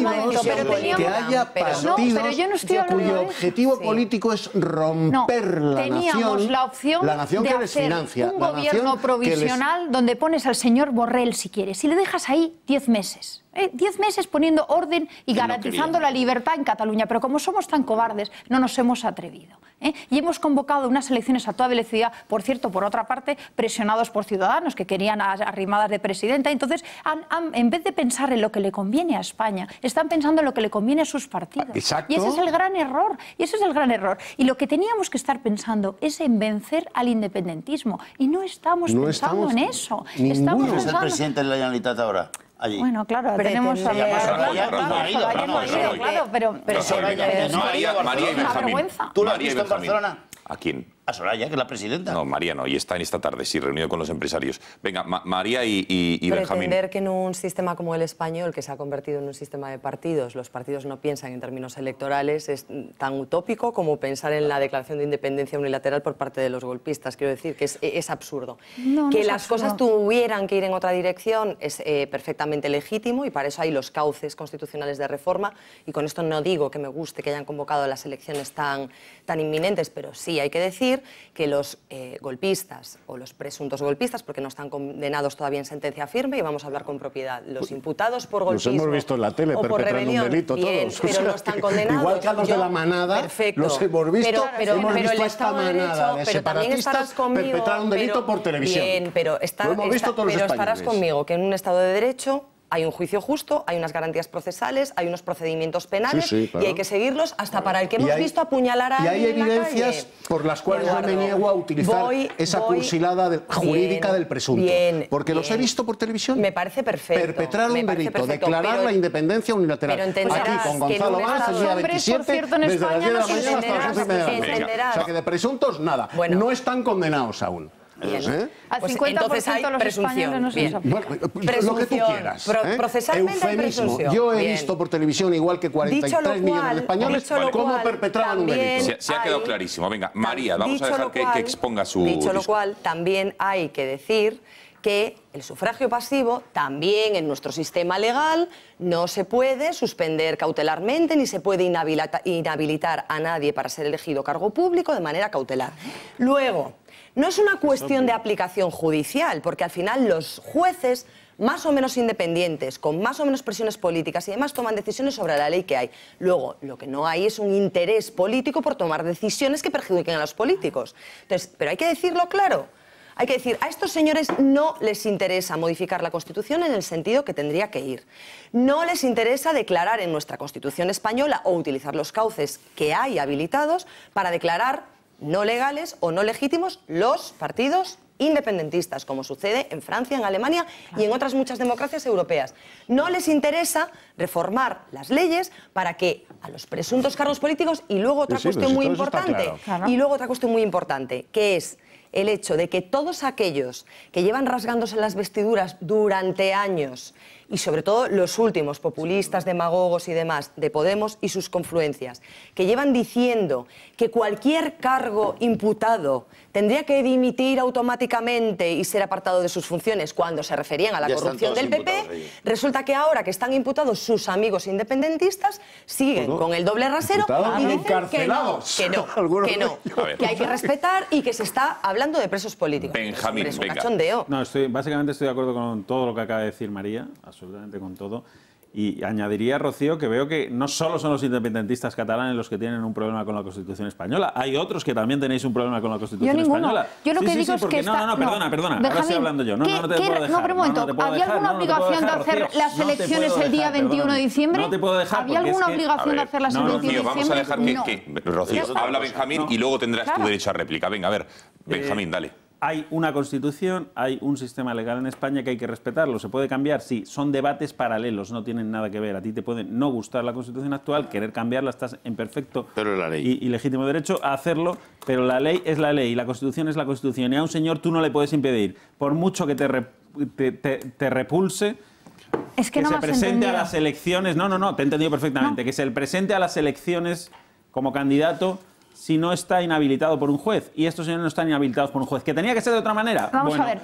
cuyo objetivo político es romper la nación. La opción de que les financia, un gobierno provisional donde pones al señor Borrell, si quieres, y le dejas ahí 10 meses. 10 meses poniendo orden y garantizando la libertad en Cataluña, pero como somos tan cobardes, no nos hemos atrevido. Y hemos convocado unas elecciones a toda velocidad, por cierto, por otra parte, presionados por Ciudadanos que querían arrimadas de presidenta. Entonces, en vez de pensar en lo que le conviene a España, están pensando en lo que le conviene a sus partidos. Exacto. Y ese es el gran error. Y lo que teníamos que estar pensando es en vencer al independentismo. Y no estamos pensando en eso. ¿Quién es el presidente de la Generalitat ahora? Allí. Bueno, claro, tenemos a María y Benjamín. ¿Tú lo has visto en Barcelona? ¿A quién? A Soraya, que es la presidenta. No, María no, y está en esta tarde, sí, reunido con los empresarios. Venga, María y Benjamín. Pretender que en un sistema como el español, que se ha convertido en un sistema de partidos, los partidos no piensan en términos electorales, es tan utópico como pensar en la declaración de independencia unilateral por parte de los golpistas. Quiero decir que es absurdo. Que las cosas tuvieran que ir en otra dirección es perfectamente legítimo y para eso hay los cauces constitucionales de reforma, y con esto no digo que me guste que hayan convocado las elecciones tan inminentes, pero sí hay que decir que los golpistas o los presuntos golpistas, porque no están condenados todavía en sentencia firme, y vamos a hablar con propiedad, los imputados por golpismo, los hemos visto en la tele perpetrando un delito todos, pero no están condenados. Igual que a los de la manada, los hemos visto, hemos visto a esta manada de separatistas perpetrar un delito por televisión. Bien, pero estarás conmigo que en un Estado de Derecho hay un juicio justo, hay unas garantías procesales, hay unos procedimientos penales, claro, y hay que seguirlos hasta para el que hemos visto apuñalar a alguien. Y hay evidencias por las cuales yo me niego a utilizar esa cursilada jurídica del presunto. Porque los he visto por televisión. Me parece perfecto. Perpetrar un delito, declarar la independencia unilateral. Aquí con Gonzalo Valls el día 27, desde las 10 de la mañana hasta las 11 y media de la noche. O sea que de presuntos, nada. No están condenados aún. Al 50% de los españoles no se lo que tú quieras. Procesalmente hay presunción. Yo he visto por televisión, igual que 43 millones de españoles, cómo perpetraban un delito. Se ha quedado clarísimo. Venga, María, vamos a dejar que exponga su discurso. Dicho lo cual, también hay que decir que el sufragio pasivo también en nuestro sistema legal no se puede suspender cautelarmente ni se puede inhabilitar a nadie para ser elegido cargo público de manera cautelar. Luego, No es una cuestión de aplicación judicial, porque al final los jueces, más o menos independientes, con más o menos presiones políticas y demás, toman decisiones sobre la ley que hay. Luego, lo que no hay es un interés político por tomar decisiones que perjudiquen a los políticos. Entonces, pero hay que decirlo claro. Hay que decir, a estos señores no les interesa modificar la Constitución en el sentido que tendría que ir. No les interesa declarar en nuestra Constitución española o utilizar los cauces que hay habilitados para declarar no legales o no legítimos los partidos independentistas, como sucede en Francia, en Alemania y en otras muchas democracias europeas. No les interesa reformar las leyes para que a los presuntos cargos políticos, y luego otra cuestión muy importante, que es el hecho de que todos aquellos que llevan rasgándose las vestiduras durante años, y sobre todo los últimos populistas, demagogos y demás de Podemos y sus confluencias, que llevan diciendo que cualquier cargo imputado tendría que dimitir automáticamente y ser apartado de sus funciones cuando se referían a la corrupción del PP, resulta que ahora que están imputados sus amigos independentistas, siguen con el doble rasero y dicen que hay que respetar y que se está hablando de presos políticos. Benjamín, es un cachondeo. No, básicamente estoy de acuerdo con todo lo que acaba de decir María, absolutamente con todo. Y añadiría, Rocío, que veo que no solo son los independentistas catalanes los que tienen un problema con la Constitución española, hay otros que también tenéis un problema con la Constitución española. Yo lo que digo es que perdona, Benjamín, ahora estoy hablando yo. No te puedo dejar. No, pero un momento, ¿había alguna obligación de hacer las elecciones el día 21 de diciembre? No te puedo dejar. ¿Había alguna obligación de hacerlas el 21 de diciembre? Vamos a dejar que Rocío, habla Benjamín y luego tendrás tu derecho a réplica. Venga, a ver, Benjamín, dale. Hay una Constitución, hay un sistema legal en España que hay que respetarlo. ¿Se puede cambiar? Sí. Son debates paralelos, no tienen nada que ver. A ti te puede no gustar la Constitución actual, querer cambiarla, estás en perfecto y legítimo derecho a hacerlo, pero la ley es la ley y la Constitución es la Constitución. Y a un señor tú no le puedes impedir, por mucho que te repulse, es que no se presente a las elecciones. No, te he entendido perfectamente. Que se presente a las elecciones como candidato si no está inhabilitado por un juez. Y estos señores no están inhabilitados por un juez. ¿Que tenía que ser de otra manera? Vamos a ver.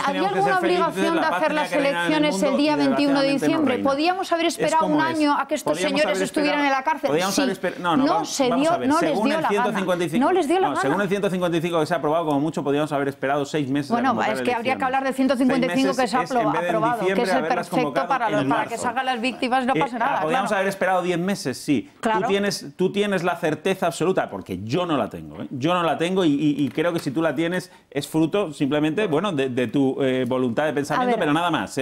¿Había alguna obligación de hacer las elecciones el día 21 de diciembre? ¿Podíamos haber esperado un año a que estos señores estuvieran en la cárcel? No les dio la gana. Según el 155 que se ha aprobado, como mucho podíamos haber esperado 6 meses. Bueno, es que habría que hablar del 155 que se ha aprobado, que es el perfecto para que salgan las víctimas y no pase nada. Podíamos haber esperado 10 meses, sí. Tú tienes la certeza absoluta, porque yo no la tengo. Yo no la tengo y creo que si tú la tienes es fruto simplemente, bueno, de tu voluntad de pensamiento, pero nada más,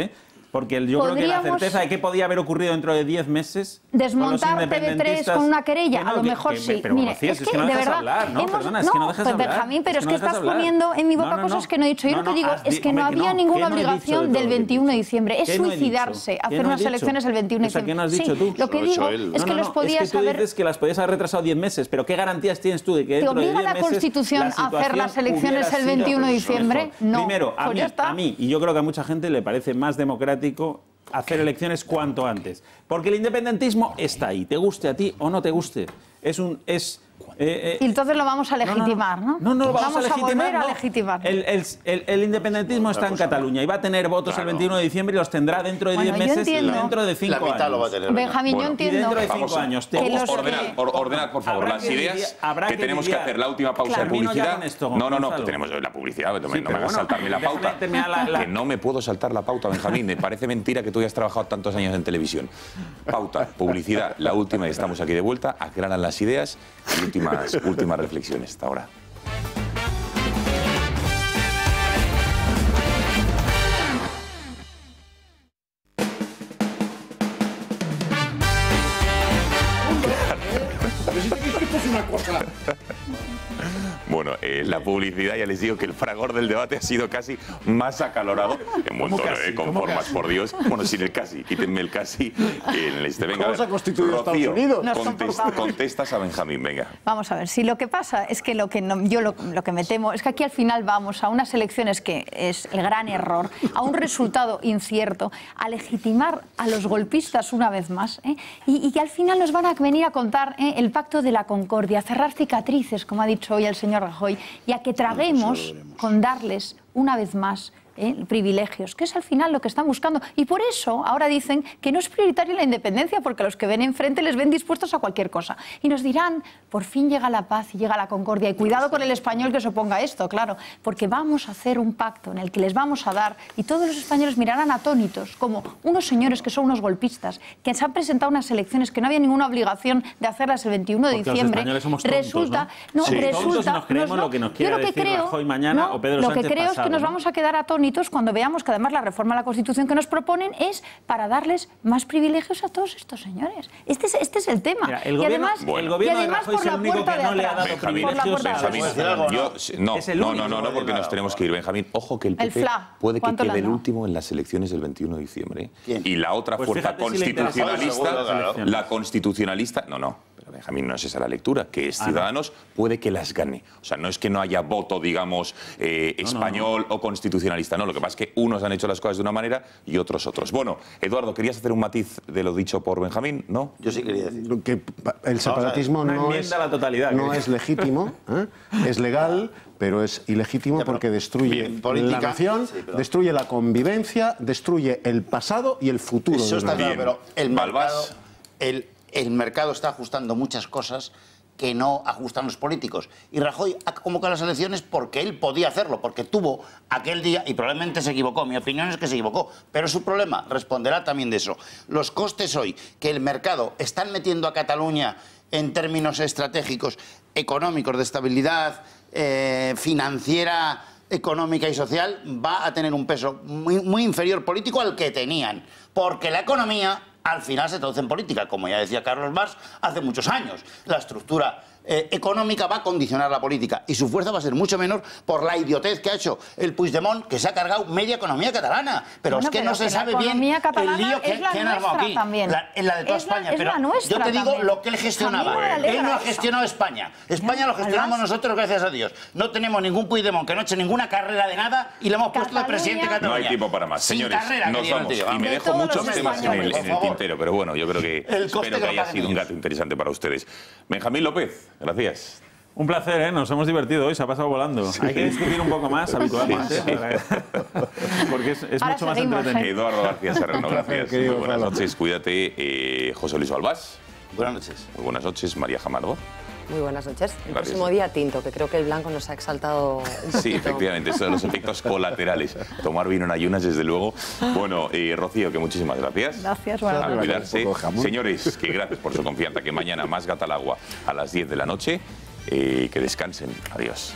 Porque yo creo que la certeza de qué podía haber ocurrido dentro de 10 meses... ¿Desmontar TV3 con una querella? A lo mejor sí. Pero, mire, es que no dejas hablar. No, perdona, es que no dejas hablar. Benjamín, pero es que estás poniendo en mi boca cosas que no he dicho. Yo lo que digo es que no había ninguna obligación del 21 de diciembre. Es suicidarse hacer unas elecciones el 21 de diciembre. ¿Qué no has dicho tú? Lo que digo es que los podías haber... Es que tú dices que las podías haber retrasado 10 meses, pero ¿qué garantías tienes tú de que dentro de 10 meses... ¿Te obliga la Constitución a hacer las elecciones el 21 de diciembre? No. Primero, a mí, y yo creo que a mucha gente le parece más democrático hacer elecciones cuanto antes. Porque el independentismo está ahí, te guste a ti o no te guste. Y entonces lo vamos a legitimar, ¿no? No lo vamos a volver a legitimar. El independentismo está en Cataluña y va a tener votos el 21 de diciembre y los tendrá dentro de 10 meses, dentro de 5 años. La mitad lo va a tener. Benjamín, yo entiendo. Dentro de 5 años. Ordenad, por favor, las ideas que tenemos que hacer. La última pausa de publicidad. No, que tenemos la publicidad. No me hagas saltarme la pauta. Que no me puedo saltar la pauta, Benjamín. Me parece mentira que tú hayas trabajado tantos años en televisión. Pauta, publicidad, la última y estamos aquí de vuelta. Aclaran las ideas y últimas reflexiones hasta ahora. Bueno, la publicidad, ya les digo que el fragor del debate ha sido casi más acalorado. En buen tono, con formas, por Dios. Bueno, sin el casi, quítenme el casi. Venga, ¿cómo se ha constituido Estados Unidos? Contestas a Benjamín, venga. Vamos a ver, si lo que pasa es que lo que me temo es que aquí al final vamos a unas elecciones que es el gran error, a un resultado incierto, a legitimar a los golpistas una vez más, y que al final nos van a venir a contar el pacto de la concordia, cerrar cicatrices, como ha dicho hoy el señor Rajoy, y a que traguemos con darles una vez más privilegios, que es al final lo que están buscando. Y por eso ahora dicen que no es prioritaria la independencia, porque los que ven enfrente les ven dispuestos a cualquier cosa. Y nos dirán, por fin llega la paz y llega la concordia. Y cuidado con el español que se oponga a esto, claro, porque vamos a hacer un pacto en el que les vamos a dar, y todos los españoles mirarán atónitos, como unos señores que son unos golpistas, que se han presentado unas elecciones que no había ninguna obligación de hacerlas el 21 de diciembre. Los españoles somos tontos, resulta, ¿no? Sí. Resulta, nos creemos lo que nos quiere decir Rajoy mañana o Pedro Sánchez pasado. Lo que creo es que nos ¿no? vamos a quedar atónitos cuando veamos que además la reforma a la Constitución que nos proponen es para darles más privilegios a todos estos señores. Este es el tema. Mira, el gobierno, y además de Rajoy es el único que no le ha dado privilegios No, porque nos tenemos que ir, Benjamín. Ojo que el PP puede que quede el último en las elecciones del 21 de diciembre. ¿Quién? Y la otra fuerza constitucionalista, la constitucionalista, no. Pero Benjamín, no es esa la lectura, que es Ciudadanos, puede que las gane. O sea, no es que no haya voto, digamos, español o constitucionalista, no. Lo que pasa es que unos han hecho las cosas de una manera y otros otros. Bueno, Eduardo, ¿querías hacer un matiz de lo dicho por Benjamín? ¿No? Yo sí quería decir. Que el separatismo no es legítimo, es legal, pero es ilegítimo porque destruye la nación, destruye la convivencia, destruye el pasado y el futuro. Eso está claro, pero el mercado está ajustando muchas cosas que no ajustan los políticos. Y Rajoy ha convocado las elecciones porque él podía hacerlo, porque tuvo aquel día, y probablemente se equivocó, mi opinión es que se equivocó, pero su problema responderá también de eso. Los costes hoy que el mercado están metiendo a Cataluña en términos estratégicos, económicos, de estabilidad financiera, económica y social, va a tener un peso muy inferior político al que tenían, porque la economía al final se traduce en política, como ya decía Carlos Marx hace muchos años. La estructura económica va a condicionar la política y su fuerza va a ser mucho menor por la idiotez que ha hecho el Puigdemont, que se ha cargado media economía catalana. Pero es que no se sabe bien el lío que han armado aquí. La de toda España. Pero yo te digo lo que él gestionaba. Él no ha gestionado España. España lo gestionamos nosotros, gracias a Dios. No tenemos ningún Puigdemont que no ha hecho ninguna carrera de nada y le hemos puesto de presidente de Cataluña. No hay tiempo para más. Señores, nos vamos. Y me dejo muchos temas en el tintero, pero bueno, yo creo que espero que haya sido un gato interesante para ustedes. Benjamín López, gracias. Un placer, ¿eh? Nos hemos divertido hoy, se ha pasado volando. Sí. Hay que discutir un poco más habitualmente, porque es mucho más entretenido. Eduardo García Serrano, gracias. Muy buenas noches, cuídate. José Luis Albás. Buenas noches. Muy buenas noches, María Jamardo. Muy buenas noches. El próximo día tinto, que creo que el blanco nos ha exaltado un poquito. Sí, efectivamente, esos son los efectos colaterales. Tomar vino en ayunas, desde luego. Bueno, Rocío, que muchísimas gracias. Gracias, buenas noches. A cuidarse. Señores, que gracias por su confianza. Que mañana más Gata al Agua a las 10 de la noche. Que descansen. Adiós.